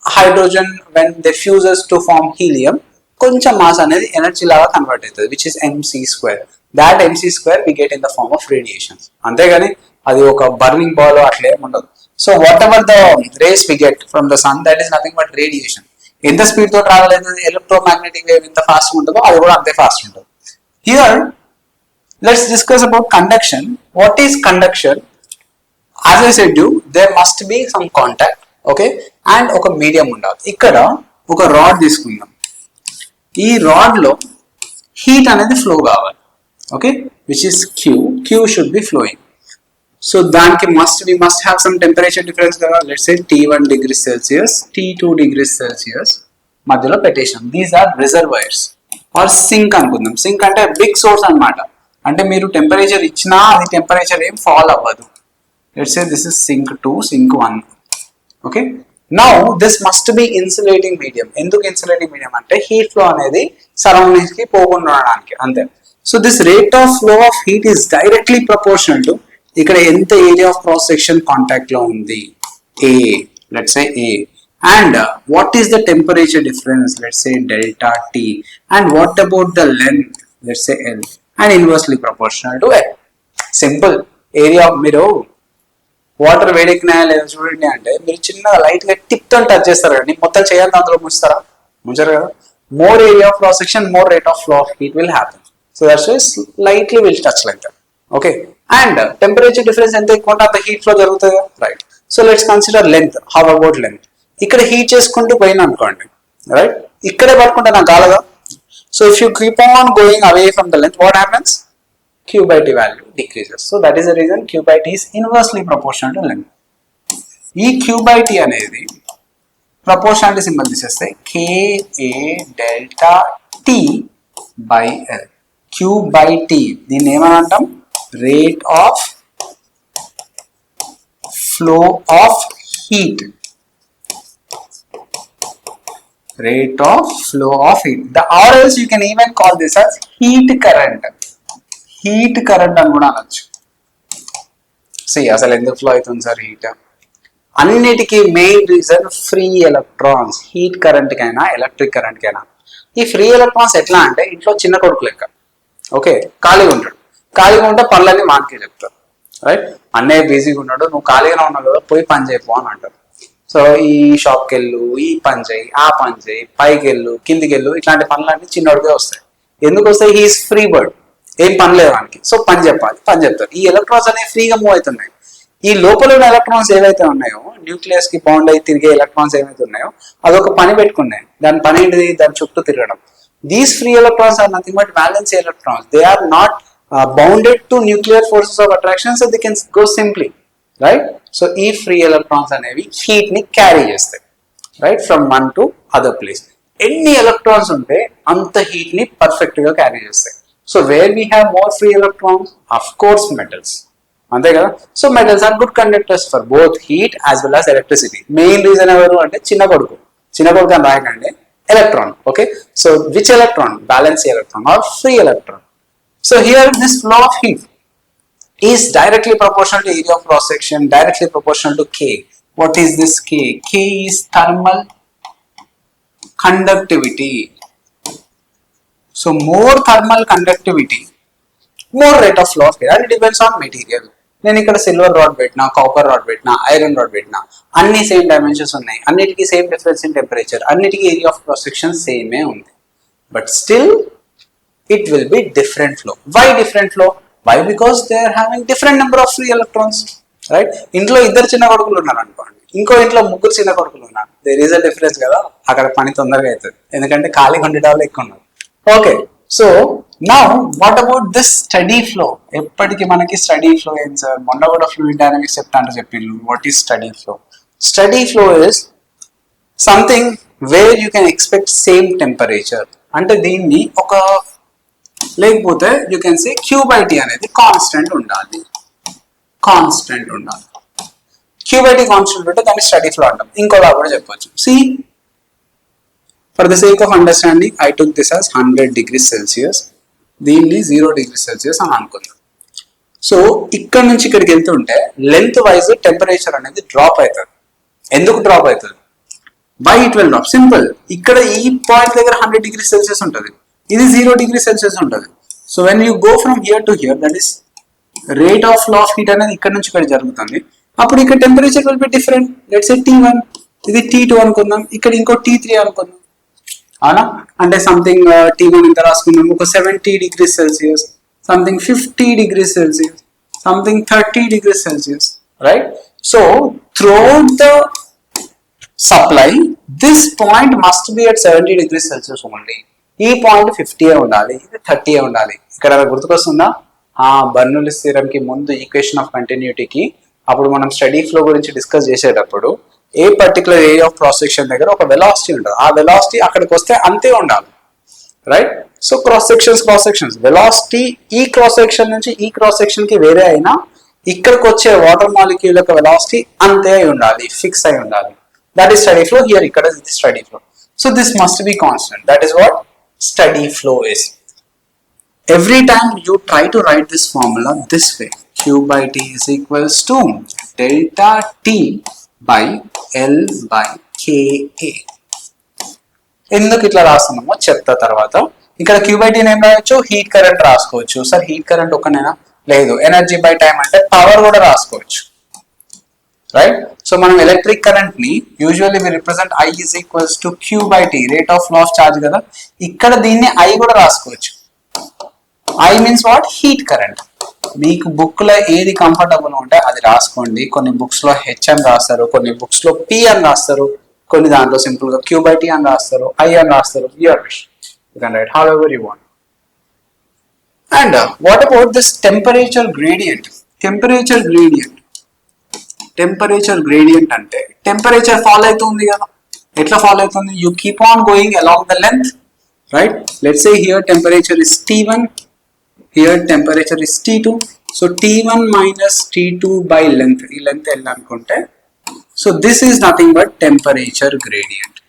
hydrogen when they fuses to form helium, కొంచెం mass అనేది energy లాగా కన్వర్ట్ అవుతుంది, which is mc². That mc² we get in the form of radiations. అంతేగాని అది ఒక బర్నింగ్ బాల్ అట్లా ఏమి ఉండదు. So whatever the rays we get from the sun, that is nothing but radiation. ఎంత speed తో travel అవుతుంది, electromagnetic wave ఎంత ఫాస్ట్ ఉంటుందో అది కూడా అంతే ఫాస్ట్ ఉంటుంది. Here let's discuss about conduction. What is conduction? As I said you, there must be some contact, okay, and ఒక మీడియం ఉండాలి. ఇక్కడ ఒక రాడ్ తీసుకుందాం. ఈ రాడ్ లో హీట్ అనేది ఫ్లో కావాలి, okay, which is Q should be flowing. So దానికి we must have some temperature difference కదా. Let's say T1 degrees Celsius, T2 degrees Celsius మధ్యలో పెట్టేసాం. These are reservoirs or sink అనుకుందాం. సింక్ అంటే big source అన్నమాట. అంటే మీరు టెంపరేచర్ ఇచ్చినా అది టెంపరేచర్ ఏం ఫాల్ అవ్వదు. Let's say this is sink 2, sink 1. Okay, now this must be insulating medium. ఎందుకు ఇన్సులేటింగ్ మీడియం అంటే హీట్ ఫ్లో అనేది సరౌండింగ్స్ కి పోకుండా ఉండడానికి, అంతే. So this rate of flow of heat is directly proportional to ఇక్కడ ఎంత area of cross section contact లో ఉంది, A, let's say A, and what is the temperature difference, let's say delta T, and what about the length, let's say L, and inversely proportional to L. Simple. Area మీరు water వేడెక్కినాయా లేదా చూడండి అంటే మీరు చిన్నగా light గా tip తో touch చేస్తారు కానీ మొత్తం చేయాలి అందులో ముంచుతారా? ముంచరు కదా. More area of cross section, more rate of flow of heat will happen. So that's why slightly will touch like that. Okay, and temperature difference ఎంత ఎక్కువ ఉంటే అంత హీట్ ఫ్లో జరుగుతుంది, right. So let's consider length. How about length? ఇక్కడ heat చేసుకుంటూ పోయినా అనుకోండి, right, ఇక్కడే పట్టుకుంటే నాకు కాలదా. So if you keep on going away from the length, what happens? Q by T value decreases. So that is the reason Q by T is inversely proportional to length. ఈ Q by T అనేది proportionality symbol తీసేస్తే Ka delta T by L. Q by T దీన్ని ఏమని అంటాం? Rate of flow of heat. Rate of flow of heat. Or else you can even call this as heat current. Heat current అని కూడా అనొచ్చు. C అసలు ఎందుకు flow అవుతుంది sir heat? అన్నిటికీ main reason free electrons. Heat current కైనా electric current కైనా ఈ ఫ్రీ ఎలక్ట్రాన్స్ ఎట్లా అంటే ఇంట్లో చిన్న కొడుకు లెక్క. ఓకే, ఖాళీగా ఉంటాడు. ఖాళీగా ఉంటే పనులన్నీ మాకే చెప్తారు, రైట్. అన్నయ్య బిజీగా ఉన్నాడు, నువ్వు ఖాళీగానే ఉన్నావు కదా, పోయి పని చేయపో అని అంటారు. సో ఈ షాప్కి వెళ్ళు, ఈ పని చేయి, ఆ పని చేయి, పైకి వెళ్ళు, కిందికి వెళ్ళు, ఇట్లాంటి పనులన్నీ చిన్నోడికే వస్తాయి. ఎందుకు వస్తాయి? హీఈస్ ఫ్రీ బర్డ్, ఏం పని లేదు వానికి. సో పని చెప్పాలి, పని చెప్తారు. ఈ ఎలక్ట్రాన్స్ అనేవి ఫ్రీగా మూవ్ అవుతున్నాయి. ఈ లోపల ఉన్న ఎలక్ట్రాన్స్ ఏవైతే ఉన్నాయో, న్యూక్లియస్ కి బాండ్ అయి తిరిగే ఎలక్ట్రాన్స్ ఏవైతే ఉన్నాయో అదొక పని పెట్టుకున్నాయి. దాని పని ఏంటిది? దాని చుట్టూ తిరగడం. These free electrons are nothing but valence electrons. They are not bounded to nuclear forces of attraction, so they can go simply, right. So ఈ ఫ్రీ ఎలక్ట్రాన్స్ అనేవి హీట్ ని క్యారీ చేస్తాయి, right, from one to other place. ఎన్ని electrons ఉంటే అంత heat ని perfect గా carry చేస్తాయి. So where we have more free electrons? Of course metals. అంతే కదా. So metals are good conductors for both heat as well as electricity. Main reason ఎవరు అంటే చిన్న కొడుకు అని రాయకండి, electron. Okay, so which electron? Balance electron are free electron. So here this flow of heat is directly proportional to area of cross section, directly proportional to K. What is this K? K is thermal conductivity. So more thermal conductivity, more rate of flow of heat, and it depends on material. నేను ఇక్కడ silver rod పెట్టినా, copper rod పెట్టినా, iron rod పెట్టినా అన్ని same dimensions ఉన్నాయి, అన్నిటికీ same difference in temperature, అన్నిటికీ area of cross section సేమే ఉంది. But still it will be different flow. Why different flow? Why? Because they are having different number of free electrons, right? ఇంట్లో ఇద్దరు చిన్న కొడుకులు ఉన్నారు అనుకోండి, ఇంకో ఇంట్లో ముగ్గురు చిన్న కొడుకులు ఉన్నారు, there is a difference కదా. అక్కడ పని తొందరగా అవుతుంది, ఎందుకంటే ఖాళీ ఉండేవాళ్ళు ఎక్కువ ఉన్నారు. Okay, so now what about this study flow? ఎప్పటికీ మనకి స్టడీ ఫ్లో ఏం సార్, మొన్న కూడా ఫ్లూయిడ్ డైనమిక్స్ చెప్తాను చెప్పిళ్ళు. What is steady flow? Steady flow is something where you can expect same temperature. అంటే దీన్ని ఒక లేకపోతే you can say Q by T అనేది కాన్స్టెంట్ ఉండాలి. Q by T కాన్స్టెంట్ ఉంటే దాన్ని స్టడీ ఫ్లో అంటాం. ఇంకోలా కూడా చెప్పొచ్చు. See for the sake of understanding I took this as 100 degrees Celsius, దీన్ని 0 degrees Celsius అని అనుకుందాం. సో ఇక్కడ నుంచి ఇక్కడికి వెళ్తుంటే లెంత్ వైజ్ టెంపరేచర్ అనేది డ్రాప్ అవుతుంది. ఎందుకు డ్రాప్ అవుతుంది? Why it will drop? Simple. ఇక్కడ ఈ పాయింట్ దగ్గర 100 degrees Celsius ఉంటుంది, ఇది 0 degrees Celsius ఉంటుంది. So when you go from here to hear, that is rate of flow of heat అనేది ఇక్కడ నుంచి ఇక్కడ జరుగుతుంది. అప్పుడు ఇక్కడ temperature will be different. Let's say T1, ఇది T2 అనుకుందాం, ఇక్కడ ఇంకో T3 అనుకుందాం, అవునా? అంటే సంథింగ్ T1 ఎంత రాసుకుందాం, ఒక 70 degrees Celsius, something 50 degrees Celsius, something 30 degrees Celsius, right? So throughout the supply, this point must be at 70 degrees Celsius only. ఈ పాయింట్ 50 ఉండాలి, ఇది 30 ఉండాలి. ఇక్కడ గుర్తుకొస్తుందా? బర్నౌలీస్ థియరం కి ముందు ఈక్వేషన్ ఆఫ్ కంటిన్యూటీకి అప్పుడు మనం స్టడీ ఫ్లో గురించి డిస్కస్ చేసేటప్పుడు a particular area of cross section దగ్గర ఒక వెలాసిటీ ఉంటుంది, ఆ వెలాసిటీ అక్కడికి వస్తే అంతే ఉండాలి, right? So cross sections velocity ఈ క్రాస్ సెక్షన్ నుంచి ఈ క్రాస్ సెక్షన్ కి వేరే అయినా ఇక్కడికి వచ్చే వాటర్ మాలిక్యూల్ యొక్క వెలాసిటీ అంతే అయి ఉండాలి, ఫిక్స్ అయి ఉండాలి. That is steady flow. Here ఇక్కడ steady flow. So this must be constant. That is what steady flow is. Every time you try to write this formula this way, Q by T is equals to delta T by L by Ka. ఎందుకు ఇట్లా రాస్తున్నామో చెప్తా తర్వాత. ఇక్కడ Q by T ఏం రాయొచ్చు? Heat current రాసుకోవచ్చు. Sir heat current ఒకనేనా? లేదు, ఎనర్జీ బై టైం అంటే పవర్ కూడా రాసుకోవచ్చు, రైట్? సో మనం ఎలక్ట్రిక్ కరెంట్ ని usually we represent I is equals to Q by T, rate of flow of charge కదా. ఇక్కడ దీన్ని I కూడా రాసుకోవచ్చు. I means what? Heat current. మీకు బుక్ లో ఏది కంఫర్టబుల్ ఉంటే అది రాసుకోండి. కొన్ని బుక్స్ లో H అని రాస్తారు, కొన్ని బుక్స్ లో P అని రాస్తారు, కొన్ని దాంట్లో సింపుల్ గా Q by T అని రాస్తారు, I అని రాస్తారు. Your wish. You can write however you want. And what about this temperature gradient? Temperature gradient అంటే టెంపరేచర్ ఫాలో అవుతుంది కదా. ఎట్లా ఫాలో అవుతుంది? You keep on going along the length, right? Let's say here temperature is T1, here temperature is T2. So T1 minus T2 by length, ఈ length వెళ్ళాలనుకుంటే so this is nothing but temperature gradient.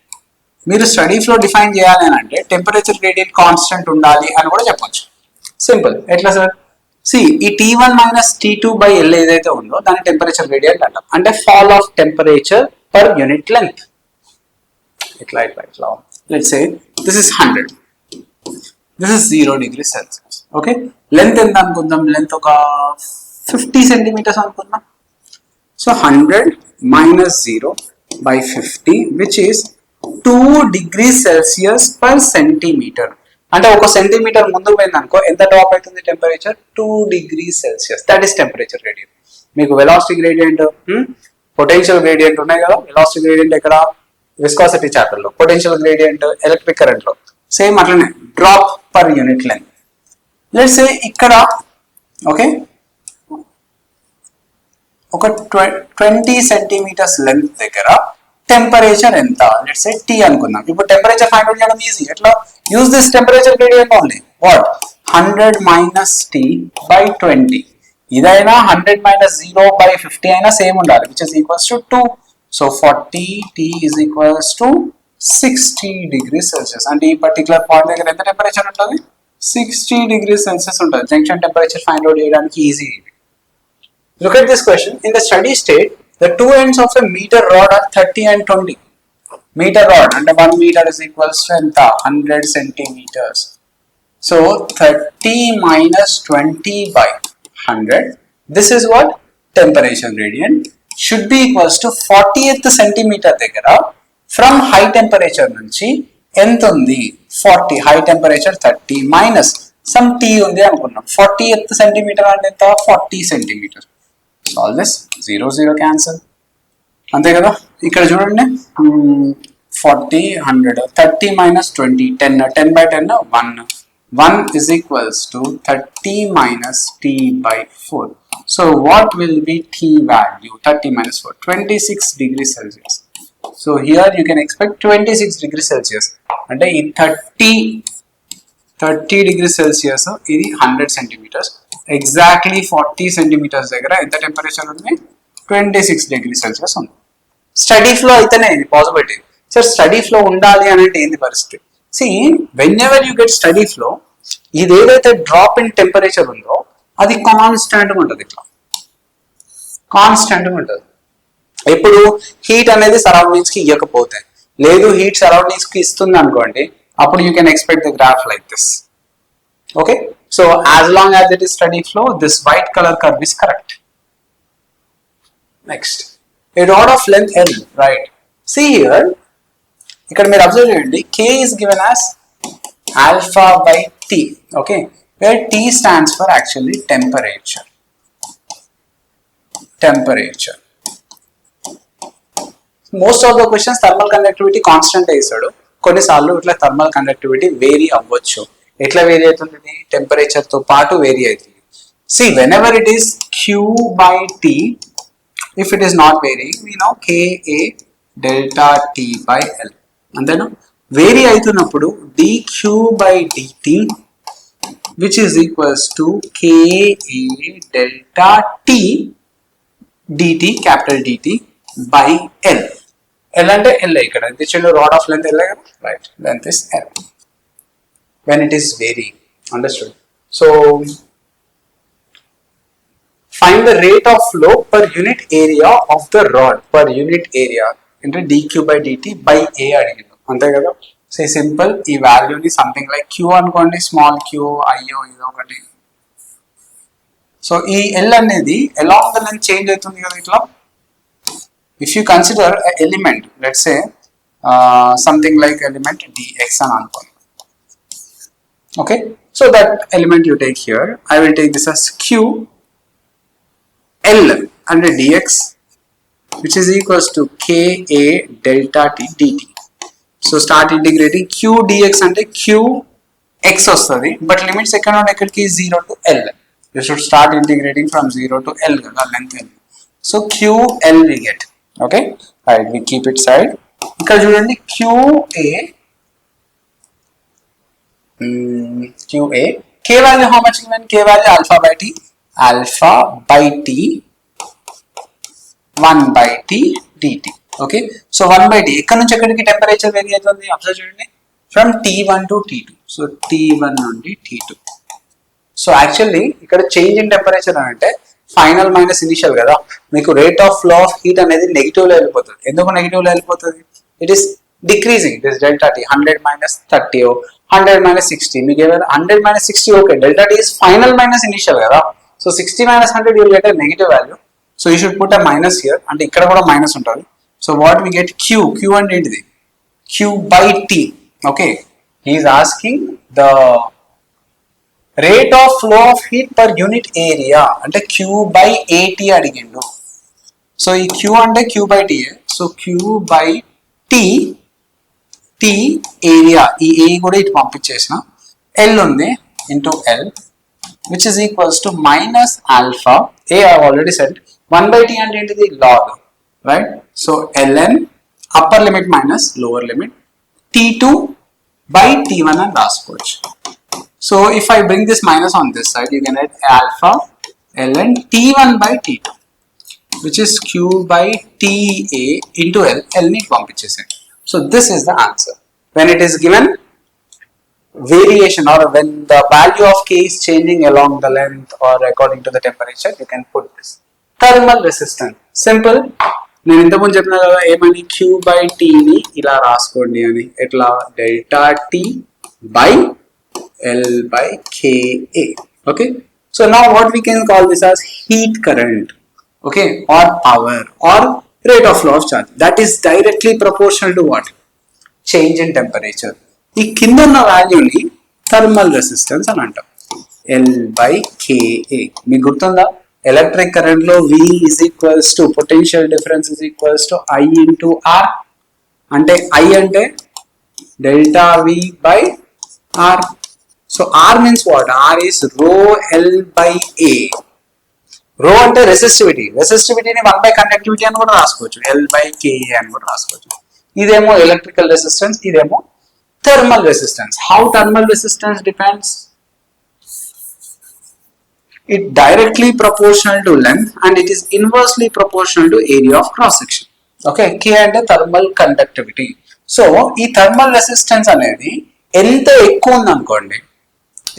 మీరు study flow define చేయాలి అని అంటే temperature gradient constant ఉండాలి అని కూడా చెప్పొచ్చు. సింపుల్. ఎట్లా సార్? ఈ T1 minus T2 by L ఏదైతే ఉందో దాని టెంపరేచర్ గ్రేడియంట్ అంటాం. అంటే fall of temperature per unit length. ఇట్లా let's say this is 100, this is 0 degrees Celsius. Okay, length ఎంత అనుకుందాం? లెంత్ ఒక 50 సెంటీమీటర్స్ అనుకుందాం. So 100 minus 0 by 50 which is 2 degrees Celsius per centimeter. అంటే ఒక సెంటీమీటర్ ముందుకు పోయింది అనుకో ఎంత డ్రాప్ అవుతుంది temperature? 2 degrees Celsius. That is temperature gradient. మీకు వెలాసిటీ గ్రేడియంట్, పొటెన్షియల్ గ్రేడియంట్ ఉన్నాయి కదా. వెలాసిటీ గ్రేడియంట్ ఎక్కడ? విస్కాసిటీ చాప్టర్ లో. పొటెన్షియల్ గ్రేడియంట్ ఎలక్ట్రిక్ కరెంట్ లో. సేమ్ అట్లనే drop per unit length. Let's say ఇక్కడ ఓకే ఒక 20 సెంటీమీటర్స్ లెంత్ దగ్గర టెంపరేచర్ ఎంత? లెట్స్ సే T అనుకుందాం. ఇప్పుడు టెంపరేచర్ ఫైండ్ అవుట్ చేయడం ఈజీ. ఎట్లా? Use this temperature gradient only. What? 100 minus T by 20. ఇదైనా 100 minus 0 by 50 అయినా సేమ్ ఉండాలి, which is equals to 2. So 40 T is equals to 60 degrees Celsius. అంటే ఈ పర్టికులర్ పాయింట్ దగ్గర ఎంత టెంపరేచర్ ఉంటుంది? 60 degrees Celsius ఉంటుంది. జంక్షన్ టెంపరేచర్ ఫైండ్ అవుట్ చేయడానికి easy. Look at this question. In the steady state, the two ends of a meter rod are 30 and 20. Meter rod అంటే 1 meter is equals to ఎంత? 100 centimeters. So 30 minus 20 by 100. This is what? Temperature gradient should be equals to 40th centimeter దగ్గర from high temperature నుంచి ఎంత ఉంది? 40. High temperature 30 minus some T ఉంది అనుకున్నాం. 40th centimeter అంటే ఎంత? 40 centimeter. Solve this. 0 0 cancel. అంతే కదా. ఇక్కడ చూడండి 40 100 30 minus 20 10 10 by 10 1 1 is equals to 30 minus T by 4. So what will be T value? 30 minus 4 26 degrees Celsius. So here you can expect 26 degrees Celsius. And in 30 degrees Celsius ఇది 100 centimeters. Exactly 40 centimeters దగ్గర ఎంత temperature ఉంది? 26 degrees Celsius ఉంది. Study flow అయితేనే ఇది possibility. Sir study flow ఉండాలి అని అంటే ఏంది పరిస్థితి? See, whenever you get steady flow, ఇది ఏదైతే డ్రాప్ ఇన్ టెంపరేచర్ ఉందో అది కాన్స్టాంట్ గా ఉంటుంది. ఇట్లా కాన్స్టాంట్ గా ఉంటుంది. ఎప్పుడు హీట్ అనేది సరౌండింగ్స్ కి ఇవ్వకపోతే, లేదు హీట్ సరౌండింగ్స్ కి ఇస్తుంది అనుకోండి, అప్పుడు you can expect the graph like this. Okay, so as long as it is study flow, this white colour curve is correct. Next, a rod of length L, right? See here, ఇక్కడ మీరు observe చేయండి, K is given as alpha by T, okay, where T stands for actually temperature. Temperature. Most of the questions thermal conductivity constant వేసాడు. కొన్నిసార్లు ఇట్లా thermal conductivity vary అవ్వచ్చు. ఎట్లా vary అవుతుంది? Temperature తో పాటు వేరీ అవుతుంది. See, whenever it is Q by T, if it is not varying, we know Ka delta T by L. అంతేనా? వేరీ అవుతున్నప్పుడు dq by dt, which is equals to Ka delta T dt, capital DT by L. L అంటే L ఇక్కడ ఇచ్చిన rod of length L, right? Length is L when it is varying. Understood? So find the rate of flow per unit area of the rod, per unit area into dq by dt by A అడిగిండు. అంతే కదా. So simple, ఈ వాల్యూని something like Q అనుకోండి, small Q, IO ఇది ఒకటి. So ఈ L అనేది అలాంగ్ ద లెంత్ చేంజ్ అవుతుంది కదా ఇట్లా. If you consider element, let's say something like element dx అని అనుకోండి. Okay, so that element you take here, I will take this as Q L under dx, which is equals to Ka delta T dt. So start integrating. Q dx అంటే Q x వస్తుంది, but limits ఎక్కడ నుండి ఎక్కడికి? 0 to L. You should start integrating from 0 to L కదా, length L. So QL we get. Okay, right, we keep it side. ఇక్కడ చూడండి QA K value how much given? K value alpha by T, alpha by T 1 by T dt. Okay, so 1 by T ఎక్కడ నుంచి ఎక్కడికి temperature vary అవుతుంది? Observe చేయండి, from T1 to T2. So T1 నుండి T2. So actually ఇక్కడ change in temperature అని అంటే final minus initial కదా. మీకు rate of flow of heat అనేది నెగిటివ్ లో వెళ్ళిపోతుంది. ఎందుకు నెగిటివ్ లో వెళ్ళిపోతుంది? It is decreasing this delta T. 100 minus 30, 100 minus 60, మీకు ఏమైనా 100 minus 60, okay, delta T is final minus initial కదా. So 60 minus 100 you will get a negative value. So you should put a minus here, and ikkada kuda minus untadi. So what we get? Q and entity Q by T. Okay, he is asking the rate of flow of heat per unit area ante Q by AT adigindu. So ee Q ante Q by T. So Q by T area, ee A kuda itu పంపించేసిన, L undi into L, which is equals to minus alpha. A I have already said. 1 by T and into the log, right? So ln upper limit minus lower limit T2 by T1 and last coach. So if I bring this minus on this side, you can add alpha ln T1 by T2 which is Q by TA into L. L ని పంపించేసేయండి. So this is the answer. When it is given variation or when the value of K is changing along the length or according to the temperature, you can put this. Thermal resistance. Simple. నేను ఇంతకుముందు చెప్పిన కదా ఏమని Q by T ని ఇలా రాసుకోండి అని. ఎట్లా delta T by L by KA. Okay. So now what we can call this as heat current. Okay, or power or rate of flow of charge, that is directly proportional to what? Change in temperature. ఈ కింద ఉన్న వాల్యూని thermal resistance అని అంటాం. L by KA. మీకు గుర్తుందా electric current లో V is equals to potential difference is equals to I into R. అంటే I అంటే delta V by R. So R means what? R is rho L by A. రో అంటే resistivity, రెసిస్టివిటీని 1 by conductivity అని కూడా రాసుకోవచ్చు, L by KA అని కూడా రాసుకోవచ్చు. ఇదేమో ఎలక్ట్రికల్ రెసిస్టెన్స్, ఇదేమో thermal resistance. How thermal resistance depends? It directly proportional to length and it is inversely proportional to area of cross section. Okay, K అంటే thermal conductivity. So ఈ thermal resistance అనేది ఎంత ఎక్కువ ఉంది అనుకోండి,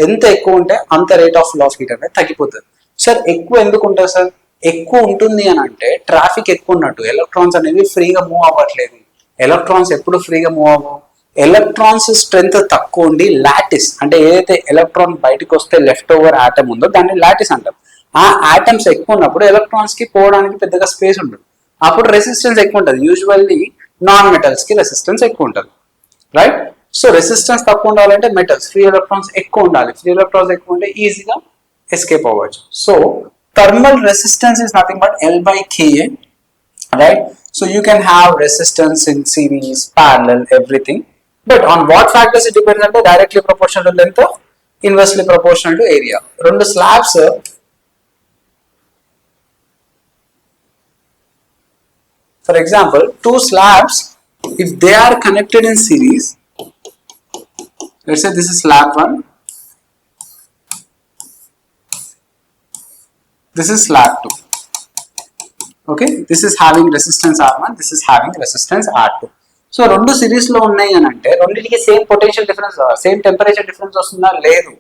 ఎంత ఎక్కువ ఉంటే అంత rate of flow of heat అనేది తగ్గిపోతుంది. సార్ ఎక్కువ ఎందుకు ఉంటుంది సార్? ఎక్కువ ఉంటుంది అని అంటే ట్రాఫిక్ ఎక్కువ ఉన్నట్టు, ఎలక్ట్రాన్స్ అనేవి ఫ్రీగా మూవ్ అవ్వట్లేదు. ఎలక్ట్రాన్స్ ఎప్పుడు ఫ్రీగా మూవ్ అవ్వవు, ఎలక్ట్రాన్స్ స్ట్రెంత్ తక్కువ ఉండి లాటిస్ అంటే ఏదైతే ఎలక్ట్రాన్ బయటకు వస్తే లెఫ్ట్ ఓవర్ ఆటమ్ ఉందో దాన్ని లాటిస్ అంటాం. ఆ ఆటమ్స్ ఎక్కువ ఉన్నప్పుడు ఎలక్ట్రాన్స్ కి పోవడానికి పెద్దగా స్పేస్ ఉంటుంది, అప్పుడు రెసిస్టెన్స్ ఎక్కువ ఉంటుంది. యూజువల్లీ నాన్ మెటల్స్ కి రెసిస్టెన్స్ ఎక్కువ ఉంటుంది, రైట్? సో రెసిస్టెన్స్ తక్కువ ఉండాలంటే మెటల్స్ ఫ్రీ ఎలక్ట్రాన్స్ ఎక్కువ ఉండాలి. ఫ్రీ ఎలక్ట్రాన్స్ ఎక్కువ ఉంటే ఈజీగా escape over. So thermal resistance is nothing but L by KA, right? So you can have resistance in series, parallel, everything, but on what factors it depends on? Directly proportional to length, inversely proportional to area. Rendu slabs, for example, two slabs, if they are connected in series, let's say this is slab 1, this is slab 2. Okay, this is having resistance R1, this is having resistance R2. So రెండు series లో ఉన్నాయి అని అంటే రెండింటికి same potential difference, same temperature difference వస్తుందా? లేదు.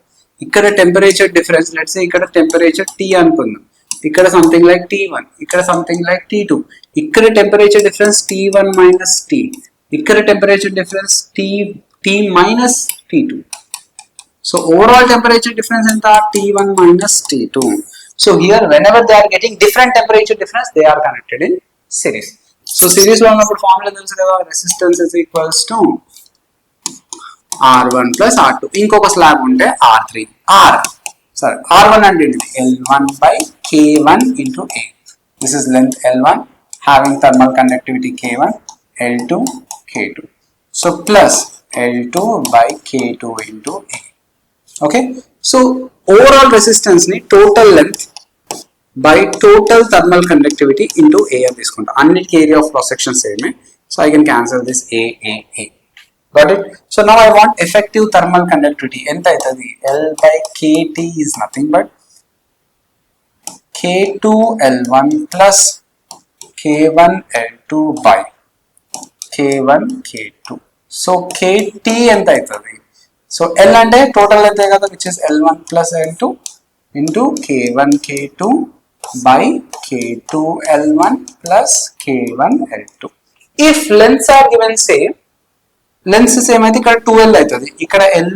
ఇక్కడ temperature difference, let's say ఇక్కడ టెంపరేచర్ T అనుకుందాం, ఇక్కడ సంథింగ్ లైక్ T1, ఇక్కడ సంథింగ్ లైక్ T2. ఇక్కడ temperature difference T1 minus T, ఇక్కడ temperature difference T minus T2. So overall temperature difference ఎంత? T1 minus T2. So here whenever they are getting different temperature difference, they are connected in series. So series lo unnappudu formula telusu kada, resistance is equals to R1 plus R2. Inkoka slab unte R3, R1 and L1 by K1 into A. This is length L1 having thermal conductivity K1, L2, K2. So plus L2 by K2 into A. Okay, so overall resistance ni total length by total thermal conductivity into A అని తీసుకుంటా. అన్నిటికీ area of cross section same, so I can cancel this A. Got it? So now I want effective thermal conductivity. ఎంత అవుతుంది? L by KT is nothing but K2 L1 plus K1 L2 by K1 K2. So KT ఎంత అవుతుంది? So L అంటే total అయితే కదా, which is L1 plus L2 into K1 K2 by K2 L1 plus K1 L2. If lengths are given same, lengths same అయితే ఇక్కడ 2L అవుతుంది, ఇక్కడ L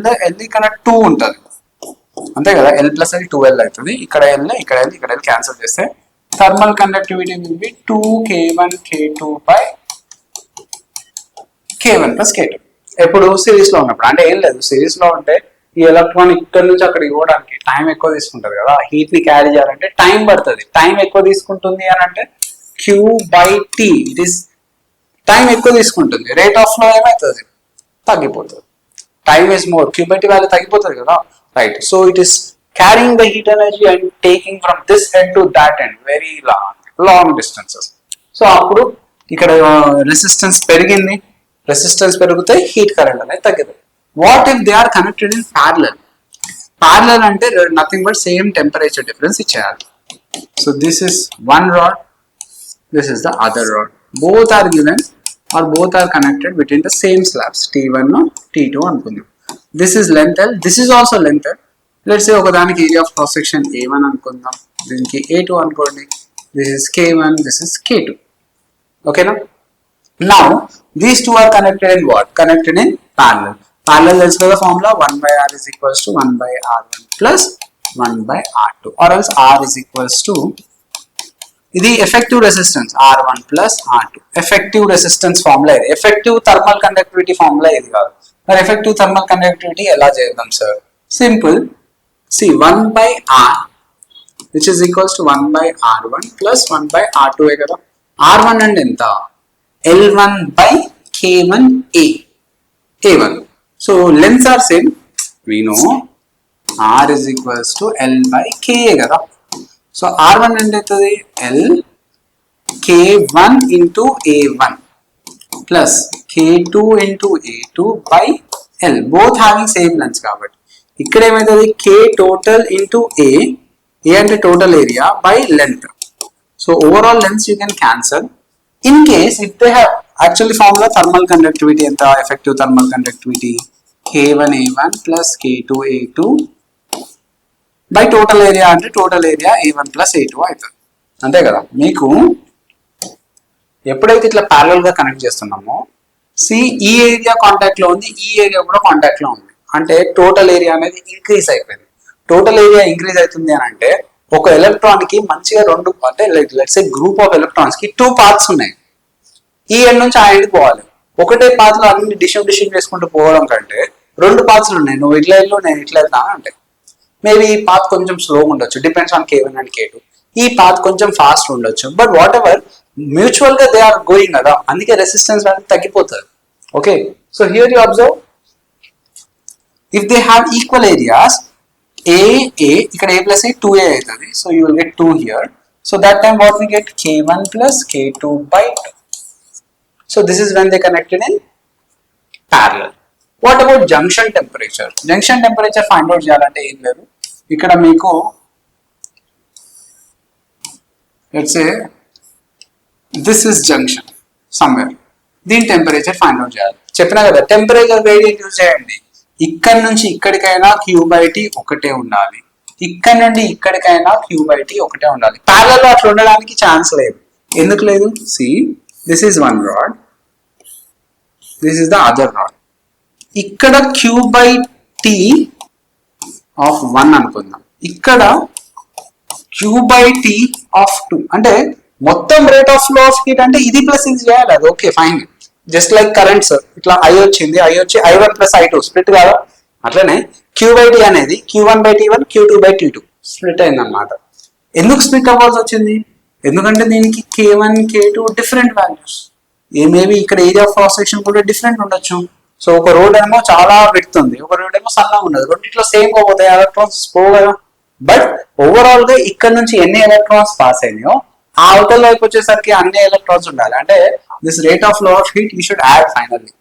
ఇక్కడ 2 ఉంటుంది, అంతే కదా. L plus L 2L అవుతుంది, ఇక్కడ L ఇక్కడ L ఇక్కడ L క్యాన్సిల్ చేస్తే thermal conductivity will be 2K1 K2 by K1 plus K2. ఎప్పుడు సిరీస్ లో ఉన్నప్పుడు, అంటే ఏం లేదు, సిరీస్ లో ఉంటే ఈ ఎలక్ట్రాన్ ఇక్కడ నుంచి అక్కడికి పోవడానికి టైం ఎక్కువ తీసుకుంటుంది కదా, హీట్ ని క్యారీ చేయాలంటే టైం పడుతుంది. టైం ఎక్కువ తీసుకుంటుంది అని అంటే Q by T, it is time ఎక్కువ తీసుకుంటుంది, రేట్ ఆఫ్ ఫ్లో ఏమవుతుంది? తగ్గిపోతుంది. Time is more, Q by T value తగ్గిపోతుంది కదా, right? So it is carrying the heat energy and taking from this end to that end very long distances. So అప్పుడు ఇక్కడ resistance పెరిగింది, resistance పెరిగితే heat current అనేది తగ్గుతుంది. What if they are connected in parallel? Parallel అంటే nothing but same temperature difference ఇచ్చేయాలి. So this is one rod, this is the other rod. Both are given or both are connected between the same slabs T1 or T2 అనుకుందాం. This is length L, this is also length L. Let's say ఒకదానికి area of cross section A1 అనుకుందాం, దీనికి A2 అనుకోండి. This is K1, this is K2. Okay now? Now these two are connected in what? Connected in parallel. Parallel is the formula 1 by R is equals to 1 by R1 plus 1 by R2, or else R is equals to ఇది effective resistance R1 plus R2. Effective resistance formula ఇది. Effective thermal conductivity formula ఇది కాదు. మరి effective thermal conductivity ఎలా చేద్దాం sir? Simple. See 1 by R which is equals to 1 by R1 plus 1 by R2 కదా. R1 అంటే ఎంత? L1 by K1A. A1. So lengths are same. We know R is equals to L by K కదా. So R1 అంటే అవుతుంది L K1 into A1 plus K2 into A2 by L. Both having same lengths కాబట్టి ఇక్కడ ఏమవుతుంది K total into A అంటే total area by length. So overall lengths you can cancel. In case if they have actually formula thermal conductivity ఎంత effective thermal conductivity K1A1 plus K2A2 by total area అంటే total area A1 plus A2 అవుతుంది. అంతే కదా. మీకు ఎప్పుడైతే ఇట్లా parallel గా connect చేస్తున్నామో ఈ ఏరియా కాంటాక్ట్ లో ఉంది, ఈ ఏరియా కూడా కాంటాక్ట్ లో ఉంది, అంటే టోటల్ ఏరియా అనేది ఇంక్రీజ్ అయిపోయింది. టోటల్ ఏరియా ఇంక్రీజ్ అవుతుంది అని అంటే ఒక ఎలక్ట్రాన్ కి మంచిగా రెండు అంటే let's say group of electrons కి 2 పాత్స్ ఉన్నాయి. ఈ ఎండ్ నుంచి ఆ ఎండ్ పోవాలి. ఒకటే పాత్ లో అన్ని డిషన్ చేసుకుంటూ పోవడం కంటే 2 పాత్స్లు ఉన్నాయి, నువ్వు ఇట్లా వెళ్ళు నేను ఇట్లా వెళ్తాను అంటే మేబీ ఈ పాత్ కొంచెం స్లోగా ఉండొచ్చు, depends on K1 and K2. ఈ పాత్ కొంచెం ఫాస్ట్ ఉండొచ్చు, బట్ వాట్ ఎవర్ మ్యూచువల్ గా దే ఆర్ గోయింగ్ కదా, అందుకే రెసిస్టెన్స్ అనేది తగ్గిపోతుంది. Okay, so here you observe if they have equal areas A ఇక్కడ A plus A 2A అవుతుంది. So you will get 2 here. So that time what we get K1 plus K2 by 2. So this is when they connected in parallel. What about junction temperature? Junction temperature find out చేయాలంటే ఏం లేదు, ఇక్కడ మీకు let's say this is junction somewhere, దీని temperature find out చేయాలి. చెప్పినా కదా temperature gradient use చేయండి. ఇక్కడ నుంచి ఇక్కడికైనా Q/T ఒకటే ఉండాలి, ఇక్కడ నుండి ఇక్కడికైనా Q/T ఒకటే ఉండాలి. ప్యారలల్ లో అట్లా ఉండడానికి ఛాన్స్ లేదు. ఎందుకు లేదు? See this is one rod, this is the other rod. ఇక్కడ Q/T ఆఫ్ 1 అనుకుందాం, ఇక్కడ Q/T ఆఫ్ 2, అంటే మొత్తం rate of flow of heat అంటే ఇది ప్లస్ ఇది చేయాలి. అది okay fine. Just like currents ఇట్లా I వచ్చింది, I వచ్చి I1 plus I2 స్ప్లిట్ కాదా, అట్లనే Q/T అనేది Q1/T1 Q2/T2 స్ప్లిట్ అయింది అనమాట. ఎందుకు స్ప్లిట్ అవ్వాల్సి వచ్చింది? ఎందుకంటే దీనికి K1 K2 different values, maybe ఇక్కడ ఏరియా ఆఫ్ క్రాస్ సెక్షన్ కూడా డిఫరెంట్ ఉండొచ్చు. సో ఒక రోడ్ ఏమో చాలా పెడుతుంది, ఒక రోడ్ ఏమో సన్నగా ఉండదు, రెండిట్లో సేమ్ గా పోతాయి ఎలక్ట్రాన్స్ పోవు కదా. బట్ ఓవరాల్ గా ఇక్కడ నుంచి ఎన్ని ఎలక్ట్రాన్స్ పాస్ అయినాయో ఆ అవతల వైపు వచ్చేసరికి అన్ని ఎలక్ట్రాన్స్ ఉండాలి. అంటే this rate of flow of heat you should add finally.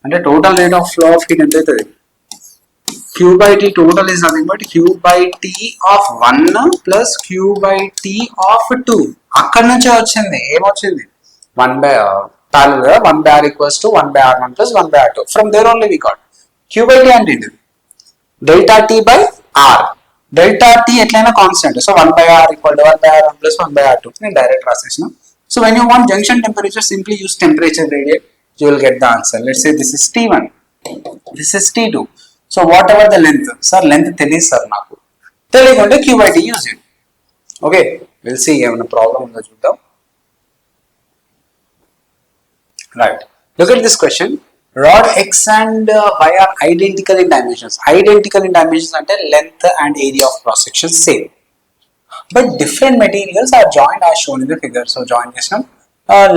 అంటే total rate of flow of heat ఎంత అవుతుంది? Q/T total is nothing but Q/T of 1 plus Q/T of 2. అక్కడ నుంచే వచ్చింది, ఏమొచ్చింది 1 by parallel 1 by R equals to 1 by R1 plus 1 by R2. From there only we got Q/T అంటే ఇది delta T by R. Delta T ఎట్లయినా constant. So 1 by R equal to 1 by R1 plus 1 by R2 నేను direct రాసేసిన. So when you want junction temperature, simply use temperature gradient, you will get the answer. Let's say this is T1, this is T2. So whatever the length, sir length తెలియదు sir నాకు, తెలియకుంటే Q/T use చేయండి. Okay, will see ఏమైనా problem ఉందో చూద్దాం. Right, look at this question. Rod X and Y are identical in dimensions. Identical in dimensions అంటే length and area of cross section same, but different materials are joined as shown in the figure. So join చేసినాం.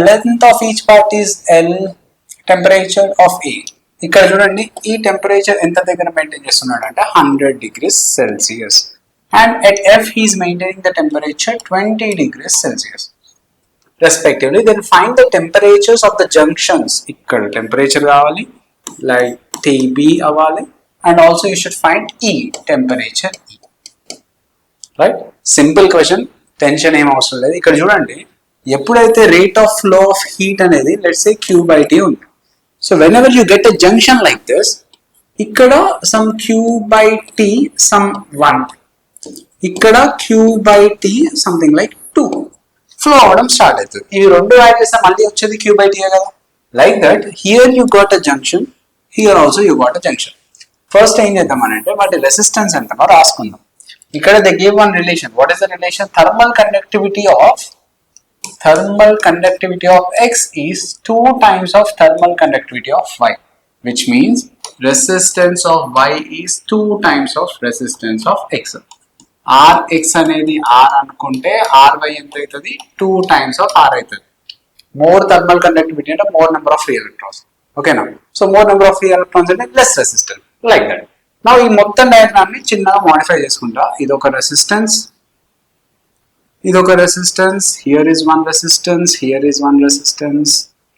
Length of each part is L, temperature of A. ఇక్కడ చూడండి ఈ temperature ఎంత దగ్గర maintain చేస్తున్నాడు అంటే 100 degrees Celsius, and at F he is maintaining the temperature 20 degrees Celsius respectively. Then find the temperatures of the junctions. ఇక్కడ temperature కావాలి, like TB అవ్వాలి, and also you should find E, temperature E. Right, simple question. Tension ఏం అవసరం లేదు. ఇక్కడ చూడండి, ఎప్పుడైతే rate of flow of heat అనేది లెట్స్ సే Q/T ఉంది. So when ever you get a junction like this, ఇక్కడ సమ్ Q/T సమ్ 1, ఇక్కడ Q/T సంథింగ్ లైక్ 2 ఫ్లో అవడం స్టార్ట్ అవుతుంది. ఇవి రెండు యాడ్ చేస్తే మళ్ళీ వచ్చేది Q/T కదా. Like that here you got a junction, here also you got a junction. First ఏం చేద్దామనంటే వాటి రెసిస్టెన్స్ ఎంతనో రాసుకుందాం. ఇక్కడ they give one relation. What is the relation? Thermal conductivity of X is 2 times of thermal conductivity of Y, which means resistance of Y is 2 times of resistance of X. Rx అనేది R అనుకుంటే Ry ఎంత అవుతుంది? 2 times of R అవుతుంది. More thermal conductivity అంటే more number of free electrons. ఓకేనా? So more number of free electrons అంటే less resistance, like that. నా ఈ మొత్తం డయాగ్రామ్ ని చిన్నగా మోడిఫై చేసుకుంటా. ఇదొక రెసిస్టెన్స్, ఇదొక resistance, here is one resistance, here is one resistance,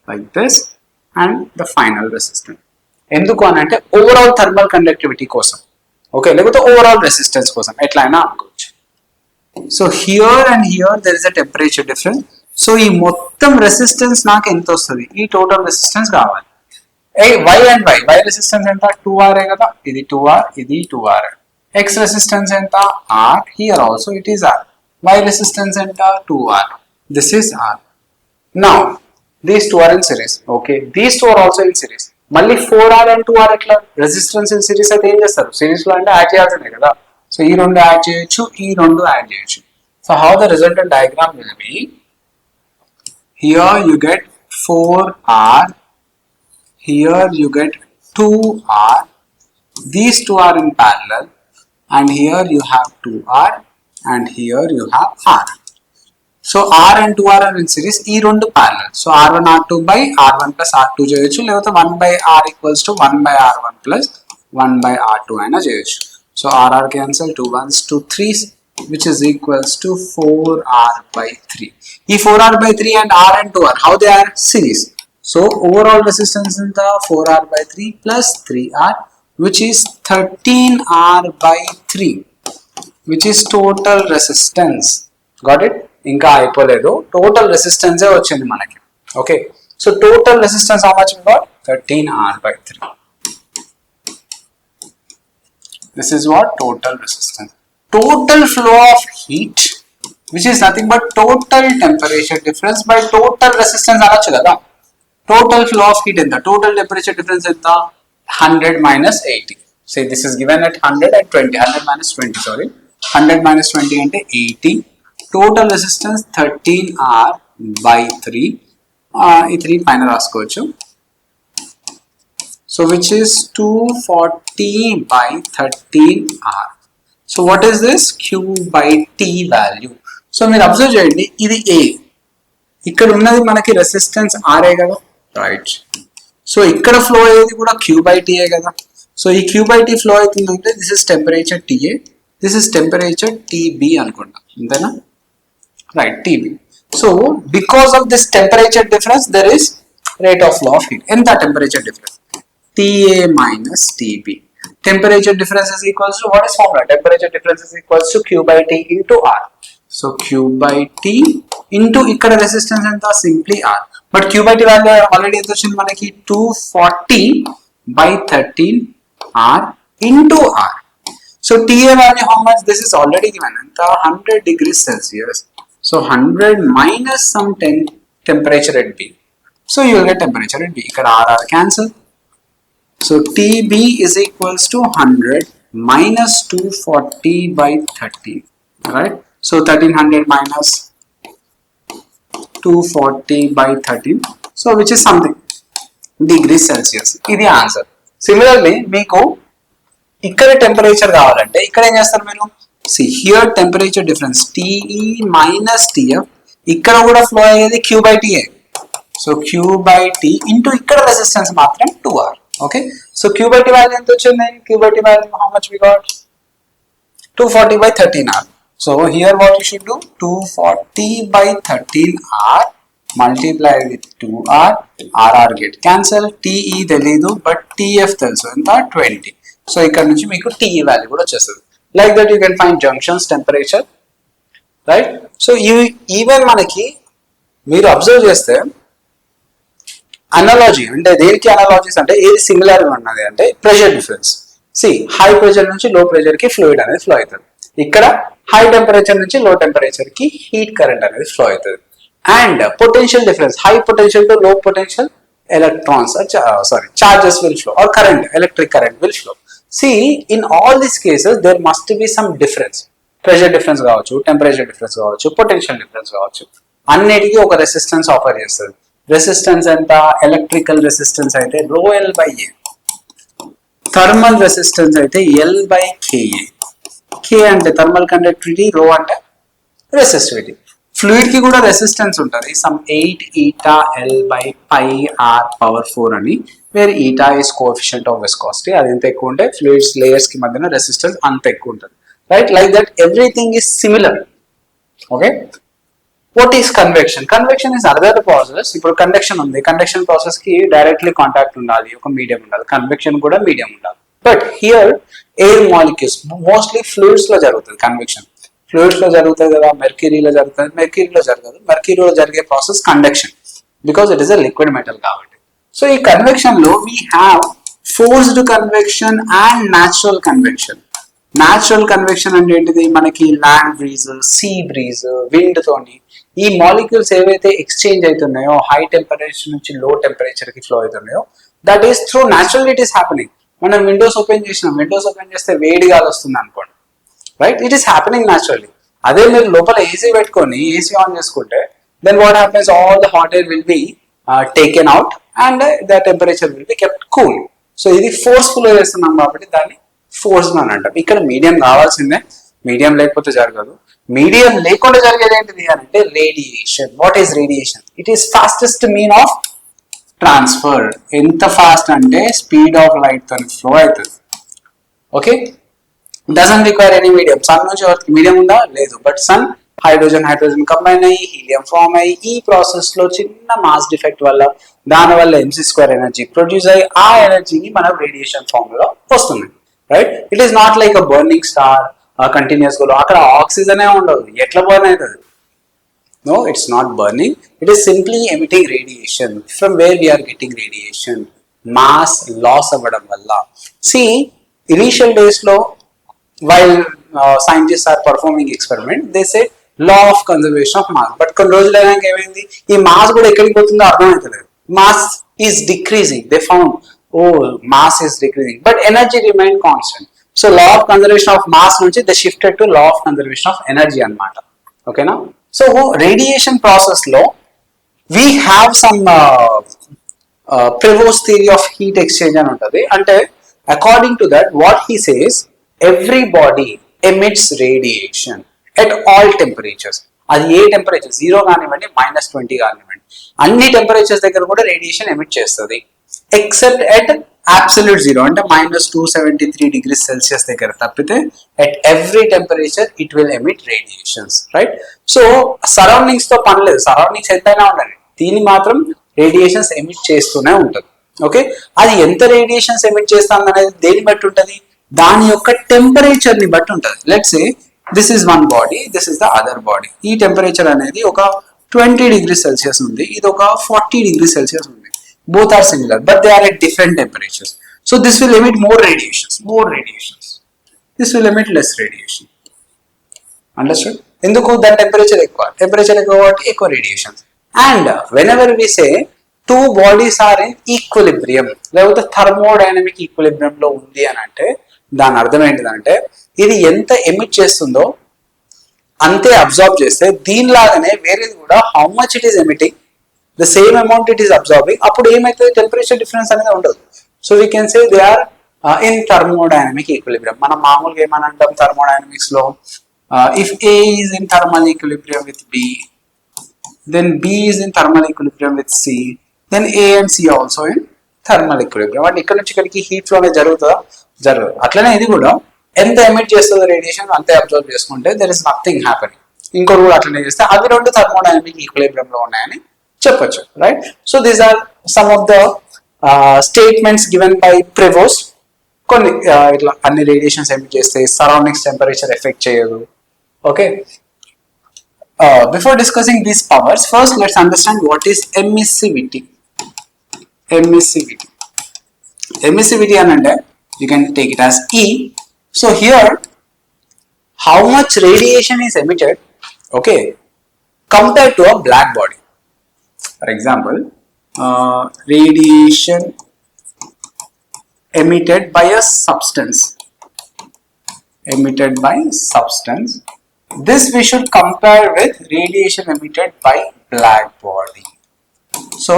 like this, and the final resistance. ఎందుకు అని అంటే ఓవరాల్ థర్మల్ కండక్టివిటీ కోసం, ఓకే, లేకపోతే ఓవరాల్ రెసిస్టెన్స్ కోసం, ఎట్లా అయినా అనుకోవచ్చు. So here and here there is a temperature difference. So ఈ మొత్తం రెసిస్టెన్స్ నాకు ఎంత వస్తుంది? ఈ టోటల్ రెసిస్టెన్స్ కావాలి. Y అండ్ Y రెసిస్టెన్స్ ఎంత? 2R కదా, ఇది 2R, ఇది 2R. X రెసిస్టెన్స్ ఎంత? R, here also it is R. Y resistance ఎంత? 2R. This is R. Now, these two are in series. Okay, these two are also in series. మళ్ళీ 4R and 2R ఎట్లా? Resistance in series అయితే ఏం చేస్తారు? Series లో అంటే add చేయాల్సిందే కదా. సో ఈ రెండు యాడ్ చేయొచ్చు, ఈ రెండు యాడ్ చేయొచ్చు. So how the resultant diagram will be, here you get 4R, here you get 2R, these two are in parallel, and here you have 2R, and here you have R. So R and 2R are in series, ee rendu parallel. So R1 R2 by R1 plus R2 cheyochu, levothe 1 by R equals to 1 by R1 plus 1 by R2 aina cheyochu. So RR cancel, 2 1s 2 3s, which is equals to 4R by 3. Ee 4R by 3 and R and 2R, how they are? Series. So overall resistance in the 4R by 3 plus 3R, which is 13R by 3, which is total resistance. Got it? Inka అయిపోలేదు, total resistance ఏ వచ్చింది మనకి. Okay, so total resistance how much we got? 13R by 3. This is what? Total resistance. Total flow of heat, which is nothing but total temperature difference by total resistance అనొచ్చు కదా. Total flow of heat enta? Total temperature difference enta? 100 minus 80. Say this is given at 100 and 20. 100 minus 20, sorry. 100 minus 20 ante 80. Total resistance 13R by 3. ఈ 3 పైన రాసుకోవచ్చు. So which is 240 by 13R. So what is this? Q by T value. So మీరు observe చేయండి, ఇది A. ఇక్కడ ఉన్నది మనకి resistance R కదా, రైట్. సో ఇక్కడ ఫ్లో అయ్యేది కూడా Q/T కదా. సో ఈ Q/T ఫ్లో అవుతుందంటే this is temperature TA, this is temperature TB అనుకుంటా, అంతేనా? Right, TB. So because of this temperature difference there is rate of flow of heat. ఎంత temperature difference? TA minus TB. Temperature difference is equals to, what is formula? Temperature difference is equals to Q/T into R. So Q/T into ikkada resistance enta? Simply R. But Q/T value already ఎంత వచ్చింది మనకి? 240 by 13 R into R. So TA value how much? This is already given. Enta? 100 degrees Celsius. So 100 minus some temperature at B. So you will get temperature at B. Ikkada R cancel. So TB is equals to 100 minus 240 by 13. Alright. So 1300 minus 240 by 13. So which is something degrees Celsius. ఇది answer. Similarly మీకు ఇక్కడ temperature కావాలంటే ఇక్కడ ఏం చేస్తారు మీరు? See here temperature difference TE minus TF. ఇక్కడ కూడా ఫ్లో అయ్యేది Q/T. So Q/T into ఇక్కడ రెసిస్టెన్స్ మాత్రం 2R. Okay. So Q/T value ఎంత వచ్చింది? Q/T value how much we got? 240 by 13R. So here what you should do? 240 by 13R multiply with 2R. RR get cancel. TE తెలియదు but TF తెలుసు, ఎంత? 20. So ఇక్కడ నుంచి మీకు TE value కూడా వచ్చేస్తుంది. Like that you can find junctions temperature, right? So even మనకి మీరు అబ్జర్వ్ చేస్తే అనాలజీ అంటే దేనికి అనాలజీస్ అంటే ఏది సిమిలర్ ఉన్నది అంటే ప్రెషర్ డిఫరెన్స్. హై ప్రెషర్ నుంచి లో ప్రెషర్ కి ఫ్లూయిడ్ అనేది ఫ్లో అవుతుంది. ఇక్కడ హై టెంపరేచర్ నుంచి లో టెంపరేచర్ కి హీట్ కరెంట్ అనేది ఫ్లో అవుతుంది. And potential difference, high potential to లో potential electrons charges will flow or current, electric current will flow. In all these cases there must be some difference. Pressure difference కావచ్చు, temperature difference కావచ్చు, potential difference కావచ్చు, అన్నిటికీ ఒక resistance offer చేస్తుంది. Resistance ఎంత? Electrical resistance అయితే rho L by A, thermal resistance అయితే L by Ka. K అంటే థర్మల్ కండక్టివిటీ, rho అంటే రెసిస్టివిటీ. ఫ్లూయిడ్ కి కూడా రెసిస్టెన్స్ ఉంటుంది, some 8 eta L by pi r power 4 అని, where eta is coefficient of viscosity. అది ఎంత ఎక్కువ ఉంటే ఫ్లూయిడ్స్ లేయర్స్ కి మధ్యన రెసిస్టెన్స్ అంత ఎక్కువ ఉంటుంది, right? Like that everything is similar. Okay, what is convection? Convection is other process. ఇప్పుడు కండక్షన్ ఉంది, కండక్షన్ ప్రాసెస్ కి డైరెక్ట్లీ కాంటాక్ట్ ఉండాలి, ఒక మీడియం ఉండాలి. కన్వెక్షన్ కూడా మీడియం ఉండాలి. But here air molecules, mostly fluids లో జరుగుతుంది కన్వెక్షన్. ఫ్లూయిడ్స్ లో జరుగుతుంది కదా, మెర్క్యూరీలో జరుగుతుంది, మెర్క్యూరీలో జరగదు. మెర్క్యూరీలో జరిగే process conduction, because it is a liquid metal కాబట్టి. సో ఈ కన్వెక్షన్ లో we have forced convection and natural convection. Natural convection అంటే ఏంటిది? మనకి land breeze, sea breeze, wind తోని ఈ మాలిక్యూల్స్ ఏవైతే ఎక్స్చేంజ్ అవుతున్నాయో, హై టెంపరేచర్ నుంచి లో టెంపరేచర్ కి ఫ్లో అవుతున్నాయో, that is through natural it is happening. మనం విండోస్ ఓపెన్ చేసినాం, విండోస్ ఓపెన్ చేస్తే వేడి గాలి వస్తుంది అనుకోండి, right? It is happening naturally. అదే మీరు లోపల ఏసీ పెట్టుకొని ఏసీ ఆన్ చేసుకుంటే then what happens? All the hot air will be taken out and the temperature will be kept cool. So ఇది ఫోర్స్ఫుల్ గా చేస్తున్నాం కాబట్టి దాన్ని ఫోర్స్ అని అంటాం. ఇక్కడ మీడియం కావాల్సిందే, మీడియం లేకపోతే జరగదు. మీడియం లేకుండా జరిగేది ఏంటిది అంటే radiation. What is radiation? It is fastest mean of transfer. ఎంత ఫాస్ట్ అంటే స్పీడ్ ఆఫ్ లైట్ తో ఫ్లో అవుతుంది. Okay, doesn't require any medium. Sun నుంచి మీడియం ఉందా? లేదు. బట్ సన్ హైడ్రోజన్ కంబైన్ అయ్యి హీలియం ఫామ్ అయ్యి ఈ ప్రాసెస్ లో చిన్న మాస్ డిఫెక్ట్ వల్ల దాని వల్ల mc² ఎనర్జీ ప్రొడ్యూస్ అయ్యి ఆ ఎనర్జీని మన రేడియేషన్ ఫామ్ లో వస్తుంది, right? It is not like a burning star continuous గా అక్కడ ఆక్సిజనే ఉండదు, ఎట్లా బర్న్ అవుతుంది? No, it's not burning. It is simply emitting radiation. From where we are getting radiation? Mass loss అవ్వడం వల్ల. Initial days లో while scientists are performing experiment, they say law of conservation of mass. But కొన్ని రోజులు అయినాక ఏమైంది? ఈ mass కూడా ఎక్కడికి పోతుందో అర్థమవుతలేదు. Mass is decreasing. They found, oh, mass is decreasing, but energy remained constant. So law of conservation of mass నుంచి they shifted to law of conservation of energy అన్నమాట. ఓకేనా? సో రేడియేషన్ ప్రాసెస్ లో we have some Prevost theory of heat exchange అని ఉంటుంది. అంటే according to that what he says, every body emits radiation at all temperatures. అది ఏ temperature, 0 కానివ్వండి, -20 కానివ్వండి, అన్ని టెంపరేచర్స్ దగ్గర కూడా రేడియేషన్ ఎమిట్ చేస్తుంది, ఎక్సెప్ట్ ఎట్ absolute 0 అంటే -273 degrees Celsius దగ్గర తప్పితే at every temperature it will emit radiations, right? So surroundings తో పని లేదు, సరౌండింగ్స్ ఎంతైనా ఉండాలి, దీన్ని మాత్రం రేడియేషన్స్ ఎమిట్ చేస్తూనే ఉంటుంది. ఓకే, అది ఎంత రేడియేషన్స్ ఎమిట్ చేస్తుంది అనేది దేన్ని బట్టి ఉంటుంది? దాని యొక్క టెంపరేచర్ ని బట్టి ఉంటుంది. Let's say this is one body, this is the other body. ఈ టెంపరేచర్ అనేది ఒక 20 degrees Celsius ఉంది, ఇది ఒక 40 degrees Celsius ఉంది. Both are similar, but they are at different temperatures. So this will emit more radiations. This will emit less radiation. Understood? ఎందుకు? దాని temperature ఎక్కువ కాబట్టి ఎక్కువ radiations. And whenever we say two bodies are in equilibrium, లేకపోతే thermodynamic equilibrium లో ఉంది అని అంటే దాని అర్థం ఏంటిదంటే ఇది ఎంత ఎమిట్ చేస్తుందో అంతే అబ్జార్బ్ చేస్తే, దీనిలాగానే వేరేది కూడా how much it is emitting the same amount it is absorbing, అప్పుడు ఏమైతే టెంపరేచర్ డిఫరెన్స్ అనేది ఉండదు. So we can say they are in thermodynamic equilibrium. మనం మామూలుగా ఏమని అంటాం థర్మోడైనమిక్స్ లో, if A is in thermal equilibrium with B, then B is in thermal equilibrium with C, then A and C also in thermal equilibrium. అంటే ఇక్కడ నుంచి ఇక్కడికి heat flow అనేది జరుగుతుందా? జరగదు. అట్లనే ఇది కూడా ఎంత ఎమిట్ చేస్తుందో రేడియేషన్ అంతే అబ్జర్వ్ చేసుకుంటే దెర్ ఇస్ నథింగ్ హ్యాపెనింగ్. ఇంకోటి కూడా అట్లనే చేస్తే అవి రెండు థర్మోడైనమిక్ ఈక్విలిబ్రియం లో ఉన్నాయని చెప్పొచ్చు, right? So these are some of the statements given by Prevost. కొన్ని ఇట్లా అన్ని రేడియేషన్స్ ఎమిట్ చేస్తే సరౌండింగ్స్ టెంపరేచర్ ఎఫెక్ట్ చేయదు. Okay, before discussing these powers, first let's understand what is emissivity. Emissivity. Emissivity anante you can take it as E. So here, how much radiation is emitted, okay, compared to a black body. For example, radiation emitted by a substance. Emitted by substance. This we should compare with radiation emitted by black body. So,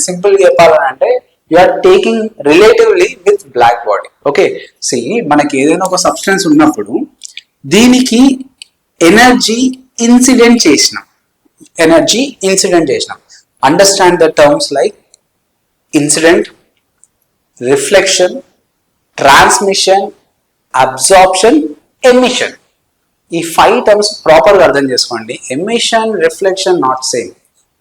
simple చెప్పాలంటే you are taking relatively with black body. Okay. See, మనకి ఏదైనా ఒక substance ఉన్నప్పుడు దీనికి energy incident చేసినాం. Understand the terms like incident, reflection, transmission, absorption, emission. ఈ 5 terms proper గా అర్థం చేసుకోండి. Emission, reflection not same.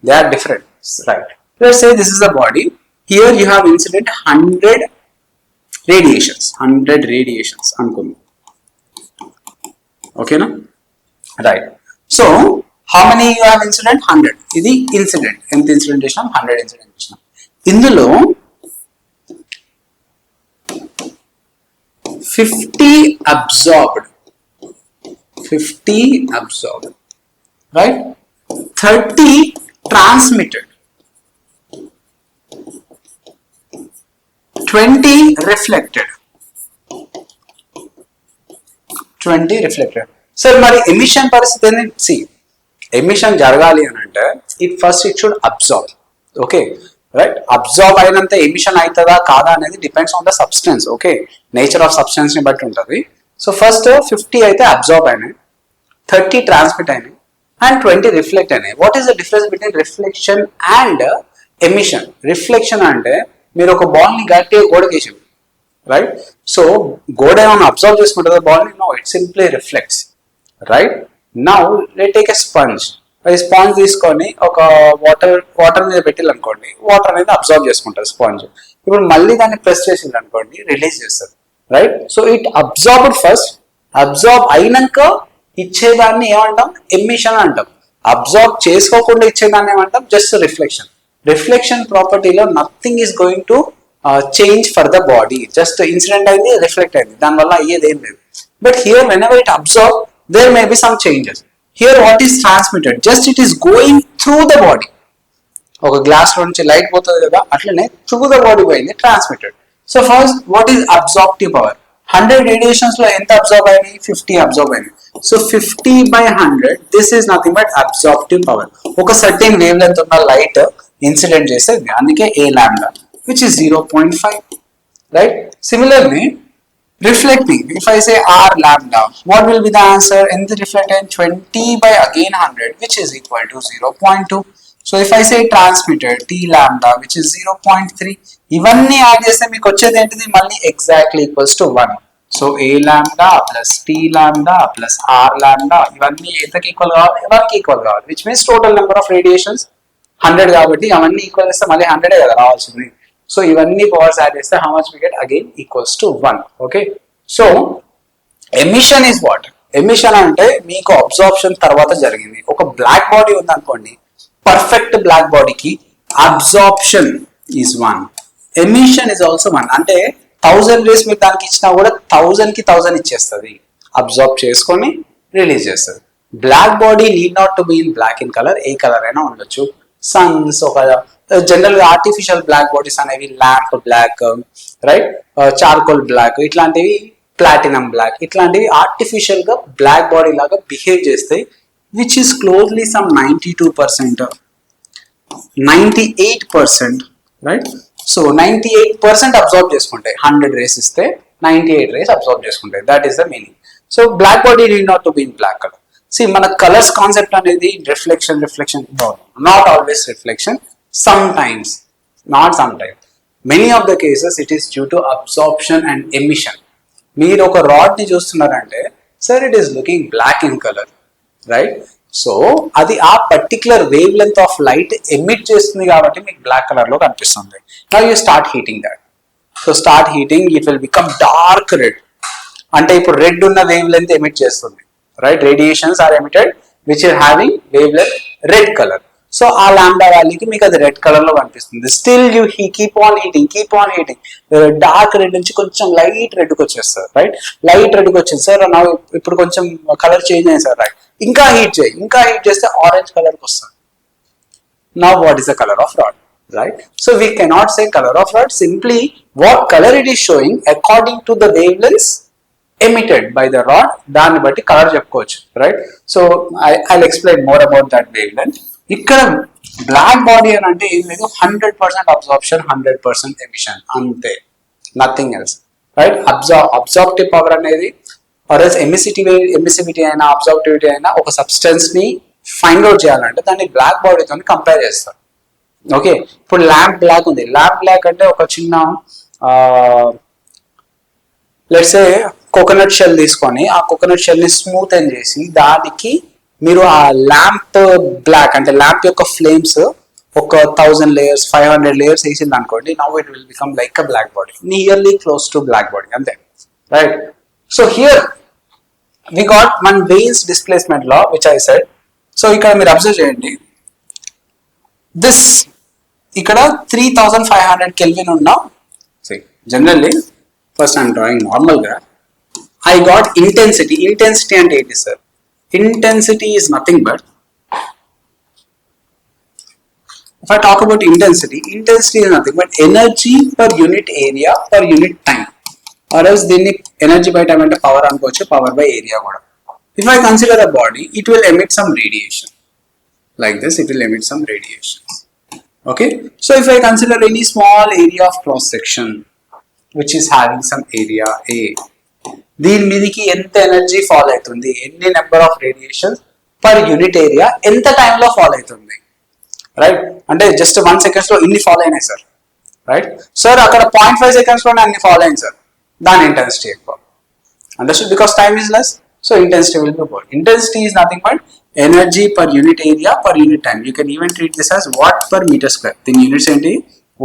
They are different. Right. Let's say this is a body. Here you have incident 100 radiations. 100 radiations. Okay, no? Right. So, how many you have incident? 100. This is incident. ఎంత incident చేసినాం? 100 incident చేసినాం. ఇందులో 50 absorbed. 50 absorbed. Right? 30 transmitted. 20 reflected. 20 reflected. So, మరి emission పరిస్థితి ఏంటి? See, emission జరగాలి అని అంటే it should absorb. Okay, right? Absorb అయినంత emission అవుతుందా కాదా అనేది depends on the substance. Okay, nature of substance ని బట్టి ఉంటుంది. సో ఫస్ట్ 50 అయితే అబ్జార్బ్ అయినాయి, 30 ట్రాన్స్మిట్ అయినాయి అండ్ 20 రిఫ్లెక్ట్ అయినాయి. What is the difference between reflection and emission? Reflection అంటే మీరు ఒక బాల్ ని గట్టిగా గోడకేసారు, రైట్? సో గోడ ఏమైనా అబ్జర్వ్ చేసుకుంటుందా బాల్ ని? No, it simply reflects, right? Now let take a sponge. ఈ స్పాంజ్ తీసుకొని ఒక వాటర్ మీద పెట్టిల్లనుకోండి, వాటర్ అనేది అబ్జర్వ్ చేసుకుంటారు స్పాంజ్. ఇప్పుడు మళ్ళీ దాన్ని ప్రెస్ చేసింది అనుకోండి, రిలీజ్ చేస్తారు, right? So it absorbed first, absorb అయినాక ఇచ్చేదాన్ని ఏమంటాం? ఎమిషన్ అంటాం. అబ్జార్బ్ చేసుకోకుండా ఇచ్చేదాన్ని ఏమంటాం? Just reflection. రిఫ్లెక్షన్ ప్రాపర్టీలో nothing is going to change for the body. Just incident అయింది, రిఫ్లెక్ట్ అయింది, దానివల్ల అయ్యేది ఏం లేదు. But here when ever it observe, there may be some changes. Here what is transmitted? Just it is going through the body. ఒక glass లో నుంచి light పోతుంది కదా, అట్లనే through the body పోయింది, transmitted. So first what is absorptive power? 100 radiations లో ఎంత absorb అయినాయి? 50 అబ్జార్బ్ అయినాయి. So 50/100, this is nothing but absorptive power. ఒక సర్టెన్ వేవ్ లెంత్ ఉన్న లైట్ ఇన్సిడెంట్ చేస్తే అందుకే A lambda, which is 0.5, right? Similarly, reflecting, if I say R lambda, what will be the answer? In the reflectant, 20/100, which is equal to 0.2. So if I say transmitted, T lambda, which is 0.3, ఇవన్నీ add చేస్తే మీకు వచ్చేది ఏంటిది? మళ్ళీ exactly equals to 1. So A lambda plus T lambda plus R lambda, ఇవన్నీ ఎంతకి equal కావాలి? 1కి ఈక్వల్ కావాలి, which means total number of radiations 100 కాబట్టి అవన్నీ ఈక్వల్ చేస్తే మళ్ళీ 100 కదా రావాల్సింది. సో ఇవన్నీ పవర్స్ యాడ్ చేస్తే how much we get? Again equals to 1. Okay, so emission is what? Emission అంటే మీకు అబ్జార్ప్షన్ తర్వాత జరిగింది. ఒక బ్లాక్ బాడీ ఉంది అనుకోండి, పర్ఫెక్ట్ బ్లాక్ బాడీకి absorption is 1, emission is also 1. అంటే 1000 రేస్ మీకు దానికి ఇచ్చినా కూడా 1000కి 1000 ఇచ్చేస్తుంది, అబ్జార్బ్ చేసుకొని రిలీజ్ చేస్తుంది. Black body need not to be in black in colour, ఏ కలర్ అయినా ఉండొచ్చు. సన్స్ ఒక జనరల్ గా ఆర్టిఫిషియల్ బ్లాక్ బాడీస్ అనేవి lamp black, right, charcoal black, ఇట్లాంటివి ప్లాటినం బ్లాక్, ఇట్లాంటివి ఆర్టిఫిషియల్ గా బ్లాక్ బాడీ లాగా బిహేవ్ చేస్తాయి, which is closely some 92%, 98%, right? So 98% absorb చేసుకుంటాయి. 100 రేస్ ఇస్తే 98 రేస్ అబ్జర్వ్ చేసుకుంటాయి. That is the meaning. So black body need not to be in black colour. See, మన colours concept అనేది reflection, not always reflection, sometimes, not sometimes. Many of the cases it is due to absorption and emission. మీరు ఒక rod ని చూస్తున్నారంటే, sir it is looking black in colour, right? So అది ఆ particular wavelength of light emit చేస్తుంది కాబట్టి మీకు black colour లో కనిపిస్తుంది. Now you start heating that. So start heating, it will become dark red. అంటే ఇప్పుడు రెడ్ ఉన్న వేవ్ లెంత్ ఎమిట్ చేస్తుంది, right? Radiations are emitted which are having wavelength red colour. So ఆ lambda వాల్యూకి మీకు అది రెడ్ కలర్ లో కనిపిస్తుంది. Still you keep on heating dark red నుంచి కొంచెం లైట్ రెడ్కి వచ్చేస్తారు, రైట్? లైట్ రెడ్కి వచ్చింది సార్, నా ఇప్పుడు కొంచెం కలర్ చేంజ్ అయింది సార్, రైట్? ఇంకా హీట్ చేస్తే ఆరెంజ్ కలర్కి వస్తుంది. Now what is the color of rod, right? So we cannot say color of rod, simply what color it is showing according to the wavelengths emitted by the rod, దాన్ని బట్టి colour చెప్పుకోవచ్చు, right? So I'll explain more about that wavelength. ఇక్కడ black body అని అంటే ఏం లేదు, 100% absorption 100% emission, అంతే, nothing else, right? Absorptive power అనేది ఎమిసివిటీ అయినా అబ్జార్ప్టివిటీ అయినా ఒక సబ్స్టెన్స్ ని ఫైండ్ అవుట్ చేయాలంటే దాన్ని బ్లాక్ బాడీతో కంపేర్ చేస్తారు. ఓకే, ఇప్పుడు ల్యాంప్ బ్లాక్ ఉంది. ల్యాంప్ బ్లాక్ అంటే ఒక చిన్న లెట్స్ సే కోకోనట్ షెల్ తీసుకొని ఆ కోకోనట్ షెల్ ని స్మూత్ అని చేసి దానికి మీరు ఆ ల్యాంప్ బ్లాక్ అంటే ల్యాంప్ యొక్క ఫ్లేమ్స్ ఒక 1000 లేయర్స్ 500 లేయర్స్ వేసింది అనుకోండి, now it will become like a black body, nearly close to black body, అంతే, right? So here we got one Wien's displacement law which I said. So ఇక్కడ మీరు observe చేయండి, this ఇక్కడ 3500 కెల్విన్ ఉన్న generally first I'm drawing normal గా I got intensity. Intensity అంటే ఏంటి sir? Intensity is nothing but, if I talk about intensity is nothing but energy per unit area per unit time, or else దీన్ని energy by time అంటే power అనుకోవచ్చు, power by area కూడా. If I consider a body, it will emit some radiation. Like this, it will emit some radiation. Okay? So if I consider any small area of cross section, which is having some area A, దీని మీదకి ఎంత energy fall అవుతుంది, ఎన్ని number of radiation per unit area ఎంత టైంలో fall అవుతుంది, right? అంటే just 1 seconds లో ఇన్ని ఫాల్ అయినాయి సార్, రైట్? సార్ అక్కడ 0.5 seconds లోనే అన్ని ఫాల్ అయింది సార్, దాని ఇంటెన్సిటీ ఎక్కువ. Understood? Because time is less. So intensity will be more. Intensity is nothing but energy per unit area per unit time. You can even treat this as watt per meter square. The units ఏంటి?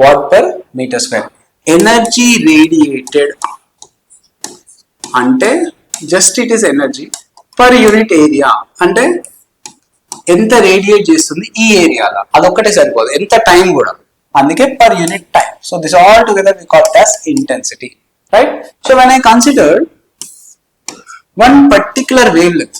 Watt per meter square. Energy radiated అంటే just it is energy per unit area అంటే ఎంత radiate చేస్తుంది ఈ ఏరియాలో, అదొక్కటే సరిపోదు, ఎంత టైం కూడా, అందుకే per unit time. So this all together we call it as intensity, right? So when I considered one particular wavelength,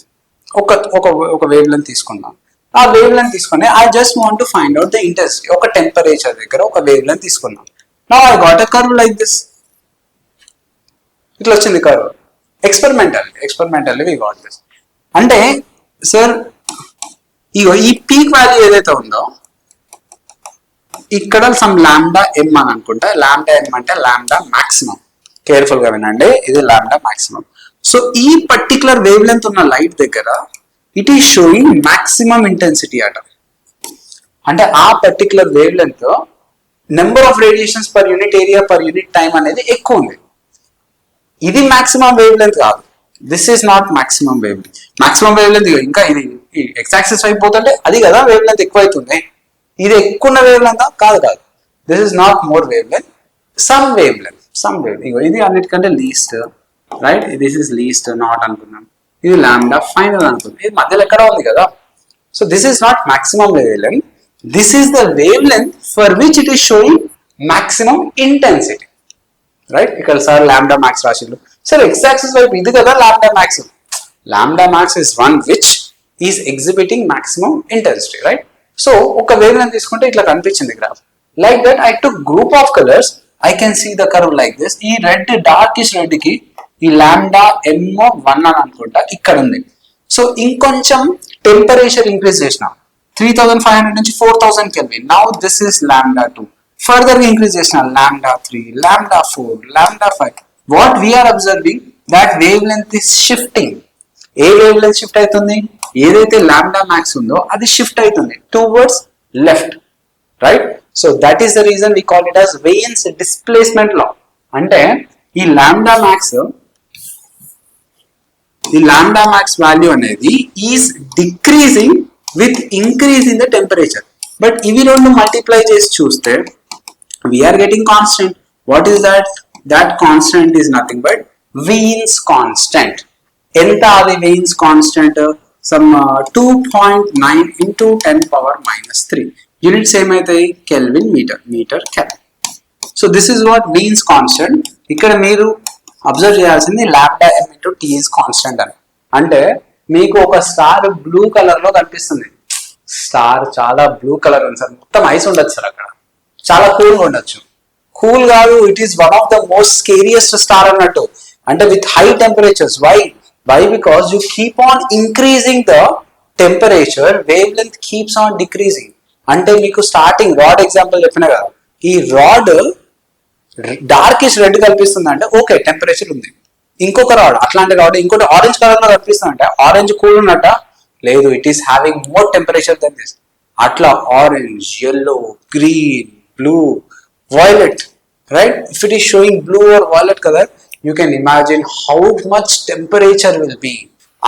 ఒక వేవ్ లెంత్ తీసుకున్నాం. ఆ వేవ్ లెంత్ తీసుకుని I just want to find out the intensity. ఒక temperature దగ్గర ఒక wavelength తీసుకున్నాం. Now I got a curve like this, ఇట్లా వచ్చింది curve. Experimentally we got this. అంటే సార్ ఈ పీక్ వాల్యూ ఏదైతే ఉందో ఇక్కడ సమ్ లాంబ్డా ఎం అని అనుకుంటా. లాంబ్డా ఎం అంటే లాంబ్డా మాక్సిమం. కేర్ఫుల్ గా వినండి, ఇది లాంబ్డా మాక్సిమం. సో ఈ పర్టికులర్ వేవ్ లెంత్ ఉన్న లైట్ దగ్గర it is showing maximum intensity అట. అంటే ఆ particular wave length number of radiations per unit area per unit time అనేది ఎక్కువ ఉంది. ఇది మాక్సిమం వేవ్ లెంత్ కాదు, this is not maximum wave length. Maximum wave length ఇంకా ఇది ఎక్స్ యాక్సిస్ అయిపోతుంటే అది కదా వేవ్ లెంత్ ఎక్కువ అవుతుంది. ఇది ఎక్కువ ఉన్న వేవ్ లెంత్ కాదు, this is not more wave length, some wave length. ఇది అన్నిటికంటే least, right? This is least not అనుకున్నాం. ఇది లాంబ్డా ఫైనల్ అనుకున్నాం. ఇది మధ్యలో ఎక్కడ ఉంది కదా. So this is not maximum wavelength, this is the wavelength for which it is showing maximum intensity, right? ఇక్కడ సార్ లాంబ్డా మ్యాక్స్ రాసిండు. సార్ ఎక్స్ యాక్సిస్ వైపు ఇది కదా lambda max. Lambda max is one which is exhibiting maximum intensity, right? So ఒక wavelength తీసుకుంటే ఇట్లా కనిపించింది graph. Like that I took group of colours, I can see the curve like this. ఈ red darkish red కి ఈ lambda ఎమ్మో 1 అని అనుకుంటా ఇక్కడ ఉంది. సో ఇంకొంచెం టెంపరేచర్ ఇంక్రీజ్ చేసిన 3500 నుంచి 4000 kelvin. Now this is lambda 2. Further గా ఇంక్రీజ్ చేసిన lambda 3, lambda 4, lambda 5. What we're observing that wavelength is shifting. ఏ వేవ్ లెంత్ షిఫ్ట్ అవుతుంది? ఏదైతే లాంబ్డా మ్యాక్స్ ఉందో అది షిఫ్ట్ అవుతుంది towards left, right? So that is the reason we call it as Wien's displacement law. అంటే ఈ lambda max value అనేది is decreasing with increase in the temperature. But ఇవి రెండు మల్టిప్లై చేసి చూస్తే we're getting constant. What is that? That constant is nothing but Wien's constant. ఎంత అది Wien's constant? some 2.9 into 10 power minus 3. Units ఏమైతాయి Kelvin meter Kelvin. So this is what Wien's constant. ఇక్కడ మీరు observe చేయాల్సింది lambda m into t is constant అని. అంటే మీకు ఒక స్టార్ బ్లూ కలర్ లో కనిపిస్తుంది. స్టార్ చాలా బ్లూ కలర్ ఉంది సార్, మొత్తం ఐస్ ఉండొచ్చు సార్, అక్కడ చాలా కూల్గా ఉండొచ్చు. కూల్ కాదు, it is one of the most scariest star అన్నట్టు. అంటే with high temperatures. Why because you keep on increasing the temperature, wavelength keeps on decreasing. అంటే మీకు స్టార్టింగ్ రాడ్ ఎగ్జాంపుల్ చెప్పిన కదా, ఈ రాడ్ డార్కిష్ రెడ్ కనిపిస్తుంది అంటే ఓకే టెంపరేచర్ ఉంది. ఇంకొక రాడ్, అట్లాంటి రాడ్ ఇంకోటి ఆరెంజ్ కలర్ లో కనిపిస్తుంది అంటే ఆరెంజ్ కూల్ ఉన్నట్ట, లేదు, it is having more temperature then this. అట్లా orange, yellow, green, blue, violet, right? If it is showing blue or violet color, you can imagine how much temperature will be.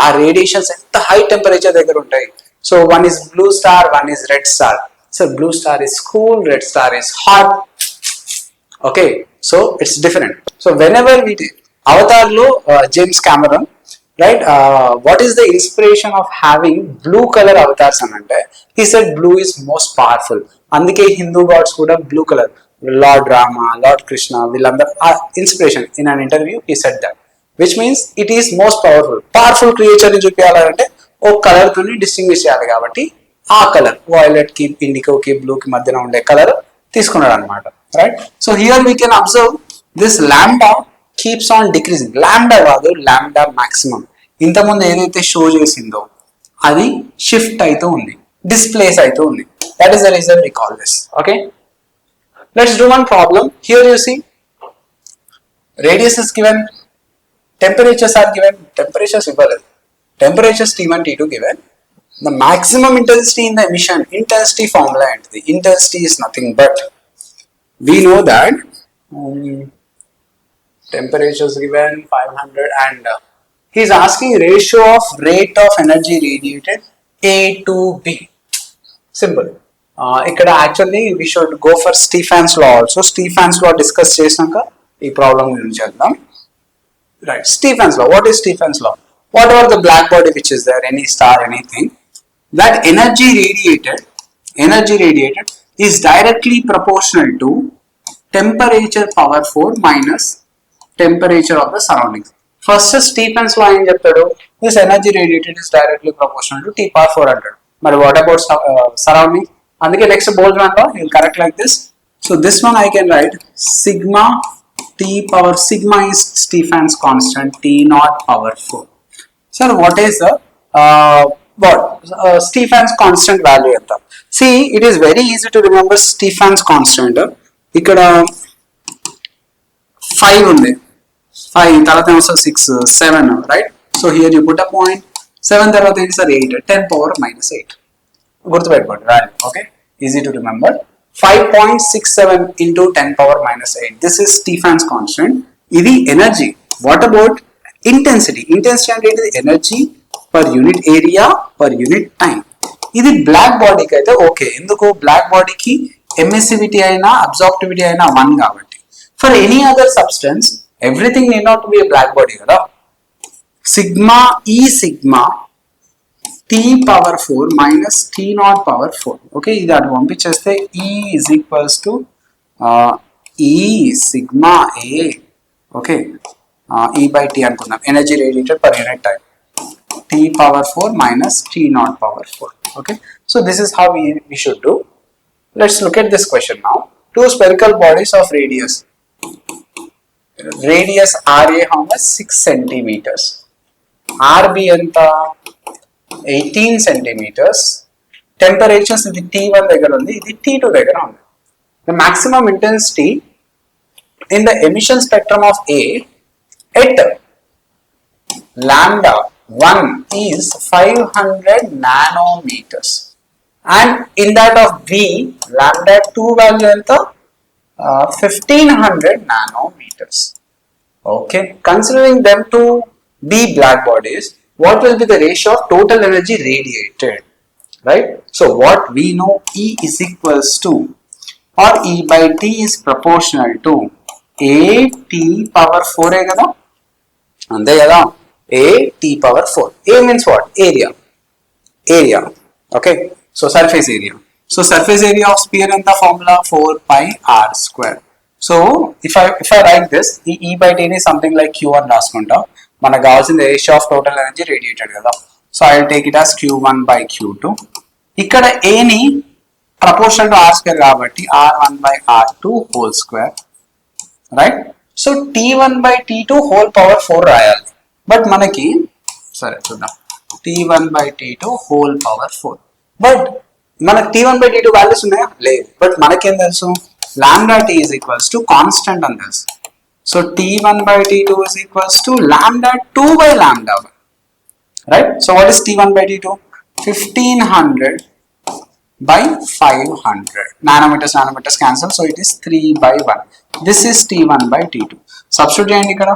Our radiations ఎంత high temperature దగ్గర ఉంటాయి. So one is blue star, one is red star. So blue star is cool, red star is hot. Okay, so it's different. So whenever we did Avatar lo James Cameron, right, what is the inspiration of having blue color avatars anante, he said blue is most powerful. Andike Hindu gods kuda blue color, Lord Rama, Lord Krishna, villandaru inspiration. In an interview he said that, which means it is most powerful creature ni chupiyalante oh colour తోని distinguish చేయాలి కాబట్టి ఆ colour violet కి, IndiGo కి, blue కి మధ్యన ఉండే colour తీసుకున్నాడు అనమాట. Right, so here we can observe this lambda keeps on decreasing. Lambda కాదు, లాంబ్డా మాక్సిమం. ఇంతకుముందు ఏదైతే షో చేసిందో అది షిఫ్ట్ అవుతూ ఉంది, డిస్ప్లేస్ అవుతూ ఉంది. That is the reason we call this. Okay, let's do one problem. Here you see radius is given, temperatures are given, temperatures ఇవ్వలేదు, temperatures T1, T2 given, the maximum intensity in the emission, intensity formula, and the intensity is nothing but, we know that temperatures given 500 and he is asking ratio of rate of energy radiated A to B. Simple. Ikkada actually we should go for Stefans law also. Stefans law discuss chesanka ee problem gurinchi cheddam. Right, Stefans law. What is Stefans law? Whatever the black body which is there, any star, anything, that energy radiated is directly proportional to temperature power 4 minus temperature of the surroundings. First Stefans law em cheptadu, this energy radiated is directly proportional to T power 400. But what about surroundings? Andike next Boltzmann law, he will correct like this. So this one I can write sigma T power, sigma is Stefan's constant, T naught power 4. Sir, what is the Stefan's constant value enta? See, it is very easy to remember Stefan's constant. Ikkada 5 undi, 5 tarvata also 6, 7, right? So here you put a point, 7 tarvata is 8, 10 power minus 8. Gurtu pettukondi value. Okay, easy to remember. 5.67 into 10 power minus 8. This is Stefan's constant. Idi energy. What about intensity? Intensity అంటే ఇది energy per unit area per unit time. ఇది black బాడీకి అయితే okay, ఎందుకు black బాడీకి emissivity అయినా అబ్జార్ప్టివిటీ అయినా 1 కాబట్టి. For any other substance everything need not be a black body కదా. Sigma e sigma T power 4 minus T naught power 4. Okay, ఇది అటు పంపించేస్తే E is equals to E sigma A. Okay, E by T అనుకుందాం, energy radiated per unit time, T power 4 minus T naught power 4. Okay, so this is how we should do. Let's look at this question now. Two spherical bodies of radius RA how much? 6 centimeters. RB enta 18 centimeters. Temperatures ఇది T1 దగ్గర ఉంది, ఇది T2 దగ్గర ఉంది. The maximum intensity in the emission spectrum of A at lambda 1 is 500 nanometers, and in that of B lambda 2 value enta 1500 nanometers. Okay, considering them to be black bodies, what will be the ratio of total energy radiated? Right, so what we know, E is equals to, or E by T is proportional to A T power 4 kada ante kada, A T power 4. A means what? Area. area. Okay, so surface area. So surface area of sphere and the formula 4 pi r square. So if I write this, E by T is something like Q అని రాసుకుంటా. మనకు కావాల్సిన ratio of total energy radiated కదా. So I will take it as Q1 by Q2. ఇక్కడ A ని proportional to r square కాబట్టి r1 by r2 whole square, right? So T1 by T2 whole power 4 రాయాలి. But మనకి సరే చూద్దాం, T1 by T2 whole power 4. But మనకి T1 by T2 values ఉన్నాయా? లేదు. బట్ మనకేం తెలుసు, lambda T is equals to constant అని తెలుసు. So T1 by T2 is equals to lambda 2 by lambda 1, right? So what is T1 by T2? 1500 by 500. Nanometers cancel, so it is 3 by 1. This is T1 by T2. Substitute చేయండి ఇక్కడ.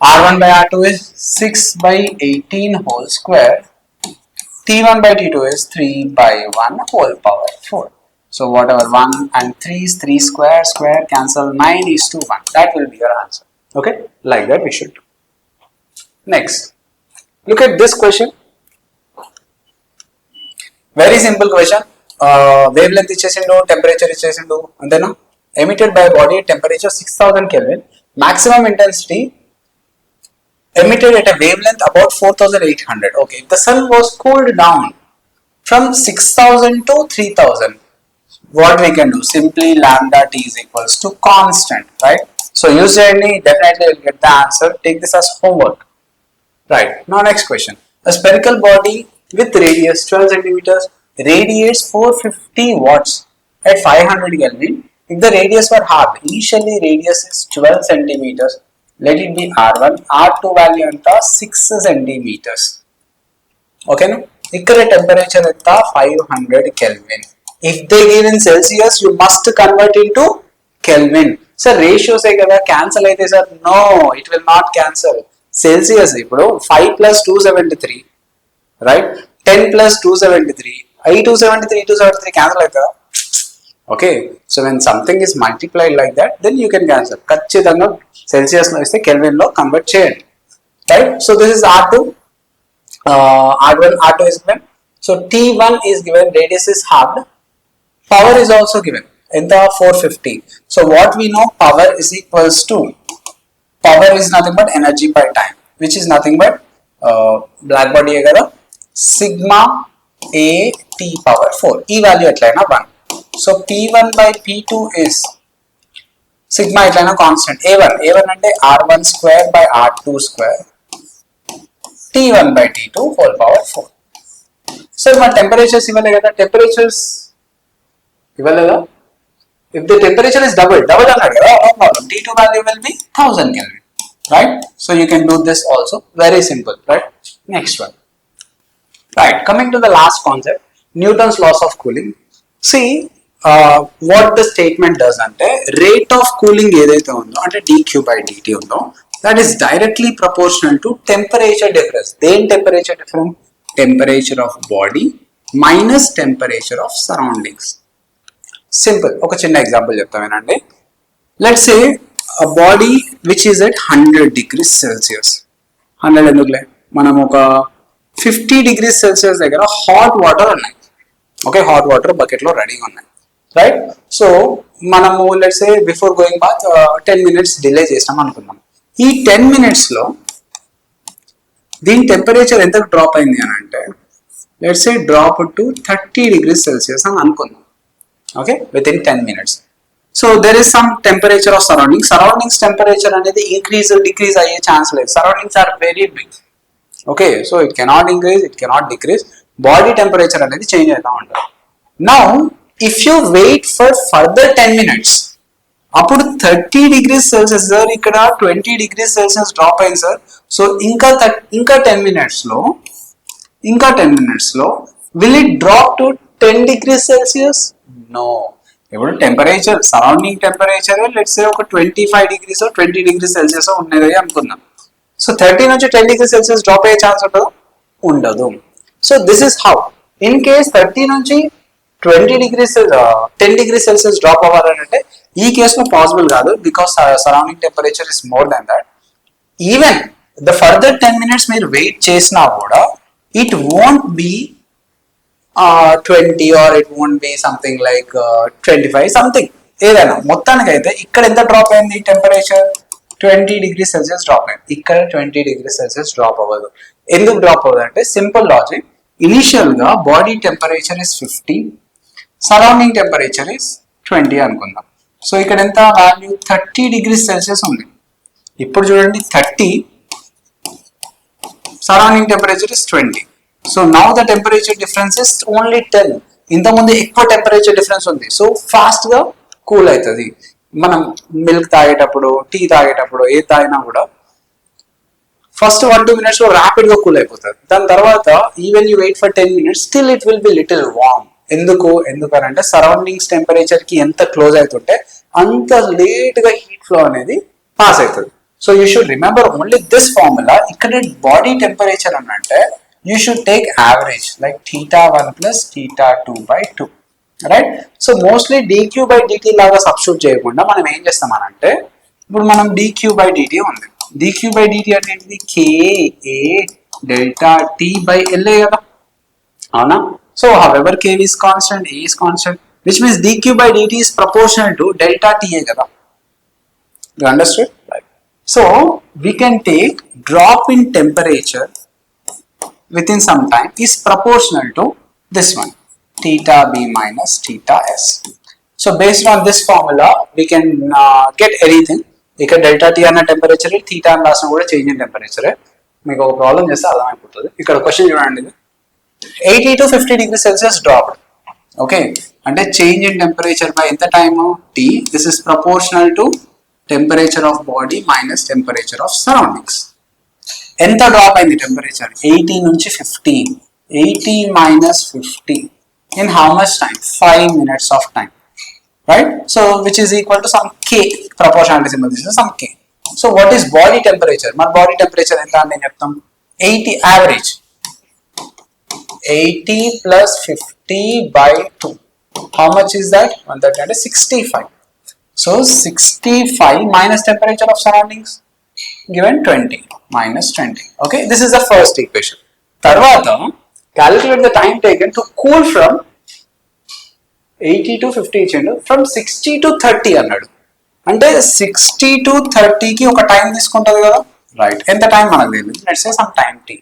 R1 by R2 is 6 by 18 whole square. T1 by T2 is 3 by 1 whole power 4. So whatever 1 and 3 is 3 square cancel, 9 is to 1. That will be your answer. Okay, like that we should do. Next, look at this question. Very simple question. Wavelength ఇచ్చేసిండు, temperature ఇచ్చేసిండు, అంతేనా? Emitted by body at temperature 6000 Kelvin, maximum intensity emitted at a wavelength about 4800. Okay, if the sun was cooled down from 6000 to 3000, what we can do? Simply lambda T is equals to constant, right? So use it, definitely will get the answer. Take this as homework. Right, now next question. A spherical body with radius 12 centimeters radiates 450 watts at 500 Kelvin. If the radius were halved, initially radius is 12 centimeters. Let it be R1, R2 value anta 6 centimeters. Okay, no? Ikkada temperature anta 500 Kelvin. If they give in Celsius, you must convert into Kelvin. Sir, ratios e kada cancel aithe sir? No, it will not cancel. Celsius ipudu 5 plus 273, right? 10 plus 273. 273 cancel aitha. Okay, so when something is multiplied like that, then you can cancel. ఖచ్చితంగా Celsius లో ఇస్తే kelvin లో convert చేయండి, right? So this is R2, R1, R2 is given. So T1 is given, radius is halved, power is also given. Enta 450. So what we know, power is equals to, power is nothing but energy by time, which is nothing but black body kada, sigma A T power 4. E value ఎట్లయినా 1. So P1 by P2 is sigma ఎట్లయినా constant. A1 అంటే R1 square by R2 square. T1 by T2 whole power 4. So my temperatures ఇవ్వలే కదా, temperatures ఇవ్వలేదా? If the temperature is double అన్నాడు కదా, no problem. T2 value will be 1000 Kelvin, right? So you can do this also, very simple, right? Next one. Right, coming to the last concept, Newton's laws of cooling. See, what the statement does ante, rate of cooling ఏదైతే ఉందో అంటే dq by dt ఉందో, that is directly proportional to temperature difference. దేని temperature difference? Temperature of body minus temperature of surroundings. Simple. ఒక చిన్న example చెప్తా వినండి. Let's say a body which is at 100 degrees Celsius. 100 ఎందుకులే, మనం ఒక 50 degrees Celsius దగ్గర హాట్ వాటర్ ఉన్నాయి. ఓకే, హాట్ వాటర్ బకెట్ లో రెడీగా ఉన్నాయి, రైట్? సో మనము let's say before going bath 10 minutes delay చేసాం అనుకుందాం. ఈ 10 minutes లో దీని టెంపరేచర్ ఎంత డ్రాప్ అయింది అని అంటే, let's say drop to 30 degrees Celsius అని అనుకుందాం. Okay, within 10 minutes. So there is some temperature of surroundings temperature అనేది ఇంక్రీజ్ డిక్రీజ్ అయ్యే ఛాన్స్ లేదు. Surroundings are very big. Okay, so it cannot increase, it cannot decrease. Body temperature అనేది change అవుతా ఉంటుంది. Now if you wait for further 10 minutes, అప్పుడు 30 degrees Celsius sir, ఇక్కడ 20 degrees Celsius drop అయింది sir. So ఇంకా 10 minutes లో will it drop to 10 degrees Celsius? No. ఇప్పుడు temperature, surrounding temperature let's say ఒక 25 degrees 20 degrees Celsius ఉన్నది అనుకుందాం. So 30 నుంచి 10 degrees Celsius డ్రాప్ అయ్యే ఛాన్స్ ఉంటుందో? ఉండదు. So this is how, in case 30 నుంచి 10 degrees Celsius డ్రాప్ అవ్వాలంటే ఈ కేసులో పాసిబుల్ కాదు, because surrounding temperature is more than that. Even the further 10 minutes మీరు వెయిట్ చేసినా కూడా it won't be 20 or it won't be something like 25 something ఏదైనా మొత్తానికి అయితే ఇక్కడ ఎంత డ్రాప్ అయింది టెంపరేచర్ 20 డిగ్రీ సెల్సియస్ డ్రాప్ అయింది ఇక్కడ 20 డిగ్రీ సెల్సియస్ డ్రాప్ అవ్వదు ఎందుకు డ్రాప్ అవ్వదు అంటే సింపుల్ లాజిక్ ఇనిషియల్ గా body temperature is 50 surrounding temperature is 20 అనుకుందాం సో ఇక్కడ ఎంత వాల్యూ 30 డిగ్రీ సెల్సియస్ ఉంది ఇప్పుడు చూడండి 30 surrounding temperature is 20 so now the temperature difference is only 10 ఇంతకుముందు ఎక్కువ టెంపరేచర్ డిఫరెన్స్ ఉంది సో ఫాస్ట్ గా కూల్ అవుతుంది మనం మిల్క్ తాగేటప్పుడు టీ తాగేటప్పుడు ఏ తాగినా కూడా ఫస్ట్ 1-2 minutes లో ర్యాపిడ్ గా కూల్ అయిపోతుంది దాని తర్వాత even you wait for 10 minutes still it will be little warm ఎందుకనంటే సరౌండింగ్స్ టెంపరేచర్ కి ఎంత క్లోజ్ అవుతుంటే అంత లేట్ గా హీట్ ఫ్లో అనేది పాస్ అవుతుంది so you should remember only this formula ఇక్కడ బాడీ టెంపరేచర్ అని అంటే you should take average like theta1 plus theta2 by 2 right so mostly dq by dt లాగా సబ్స్టిట్యూట్ చేయకుండా మనం ఏం చేస్తామనంటే ఇప్పుడు మనం dq by dt ఉంది dq by dt అంటే ఏంటిది k a delta t by l కదా అవునా so however k is constant a is constant which means dq by dt is proportional to delta t కదా you understood right so we can take drop in temperature within some time is proportional to this one theta b minus theta s so based on this formula we can get anything ఇక్కడ delta t అన్న temperature theta అని రాసిన కూడా change in temperature మీకు ఒక problem చేస్తే అర్థమైపోతుంది ఇక్కడ క్వశ్చన్ చూడండి 80 to 50 degree Celsius drop okay అంటే చేంజ్ ఇన్ టెంపరేచర్ బై ఎంత time t this is proportional to temperature of body minus temperature of surroundings ఎంత డ్రాప్ అయింది టెంపరేచర్ 80 నుంచి 50 80 minus 50 in how much time 5 minutes of time right so which is equal to some k proportionality symbol this is some k so what is body temperature my body temperature ఎంత అని నేను చెప్తాం 80 average 80 plus 50 by 2 how much is that 130 అంటే 65 so 65 minus temperature of surroundings given 20 minus 20 okay this is the first equation tarvata calculate the time taken to cool from 80 to 50 ఇచ్చిండు from 60 to 30 అన్నాడు అంటే 60 to 30 కి ఒక time తీసుకుంటది కదా right ఎంత time మనకు తెలియదు let's say some time t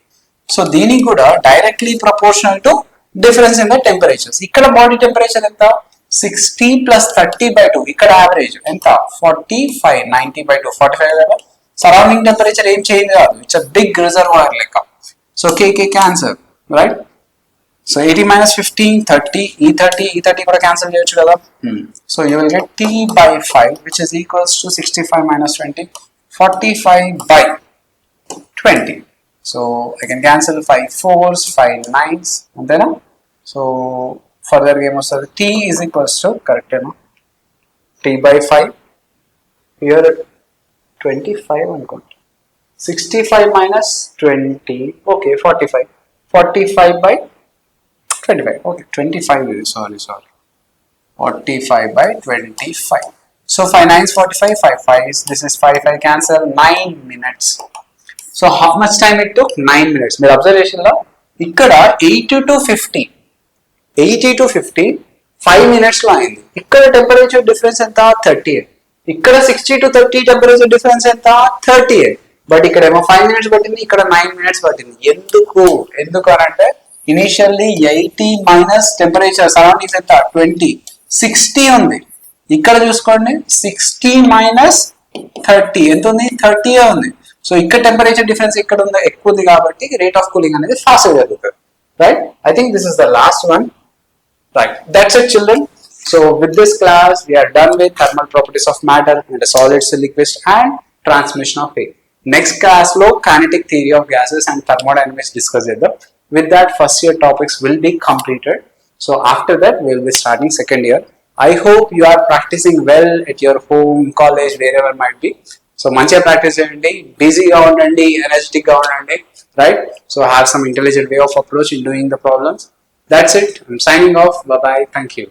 so దీనికి కూడా directly proportional to difference in the temperatures ఇక్కడ బాడీ టెంపరేచర్ ఎంత 60 plus 30 by 2 ఇక్కడ యావరేజ్ ఎంత 45 90 by 2 45 కదా సరౌండింగ్ టెంపరేచర్ ఏం చేంజ్ కాదు ఇట్స్ అ బిగ్ రిజర్వాయర్ లెక్క so k cancer right so 80 minus 15 30 e30 కూడా క్యాన్సిల్ చేయొచ్చు కదా so you will get t by 5 which is equals to 65 minus 20 45 by 20 so I can cancel 5 4s 5 9s అంతేనా so further గా ఏమొస్తుంది t is equals to correct ఏనా t by 5 here 25 అనుకోండి 65 minus 20 okay 45 by 25 okay 25 sorry 45 by 25 so 5 9s 45 5 5s this is 5 cancel 9 minutes so how much time it took 9 minutes మీరు observation లో ఇక్కడ 80 to 50 5 minutes లో అయింది ఇక్కడ temperature difference ఎంత 38 ఇక్కడ 60 to 30 టెంపరేచర్ డిఫరెన్స్ ఎంత 38 బట్ ఇక్కడ ఏమో 5 minutes పట్టింది ఇక్కడ 9 minutes పట్టింది ఎందుకు అని అంటే ఇనిషియల్లీ 80 మైనస్ టెంపరేచర్ సరౌండింగ్స్ ఎంత 20 60 ఉంది ఇక్కడ చూసుకోండి 60 మైనస్ 30 ఎంత ఉంది 30 ఉంది సో ఇక్కడ టెంపరేచర్ డిఫరెన్స్ ఇక్కడ ఉంది ఎక్కువ ఉంది కాబట్టి రేట్ ఆఫ్ కూలింగ్ అనేది ఫాస్ట్ గా జరుగుతుంది right I think this is the last one right that's it children so with this class we are done with thermal properties of matter and solids liquids and transmission of heat next class lo kinetic theory of gases and thermodynamics discuss chedam with that first year topics will be completed so after that we will be starting second year I hope you are practicing well at your home college wherever might be so manchiga practice cheyandi busy ga undandi energetic ga undandi right so have some intelligent way of approach in doing the problems that's it I'm signing off bye bye thank you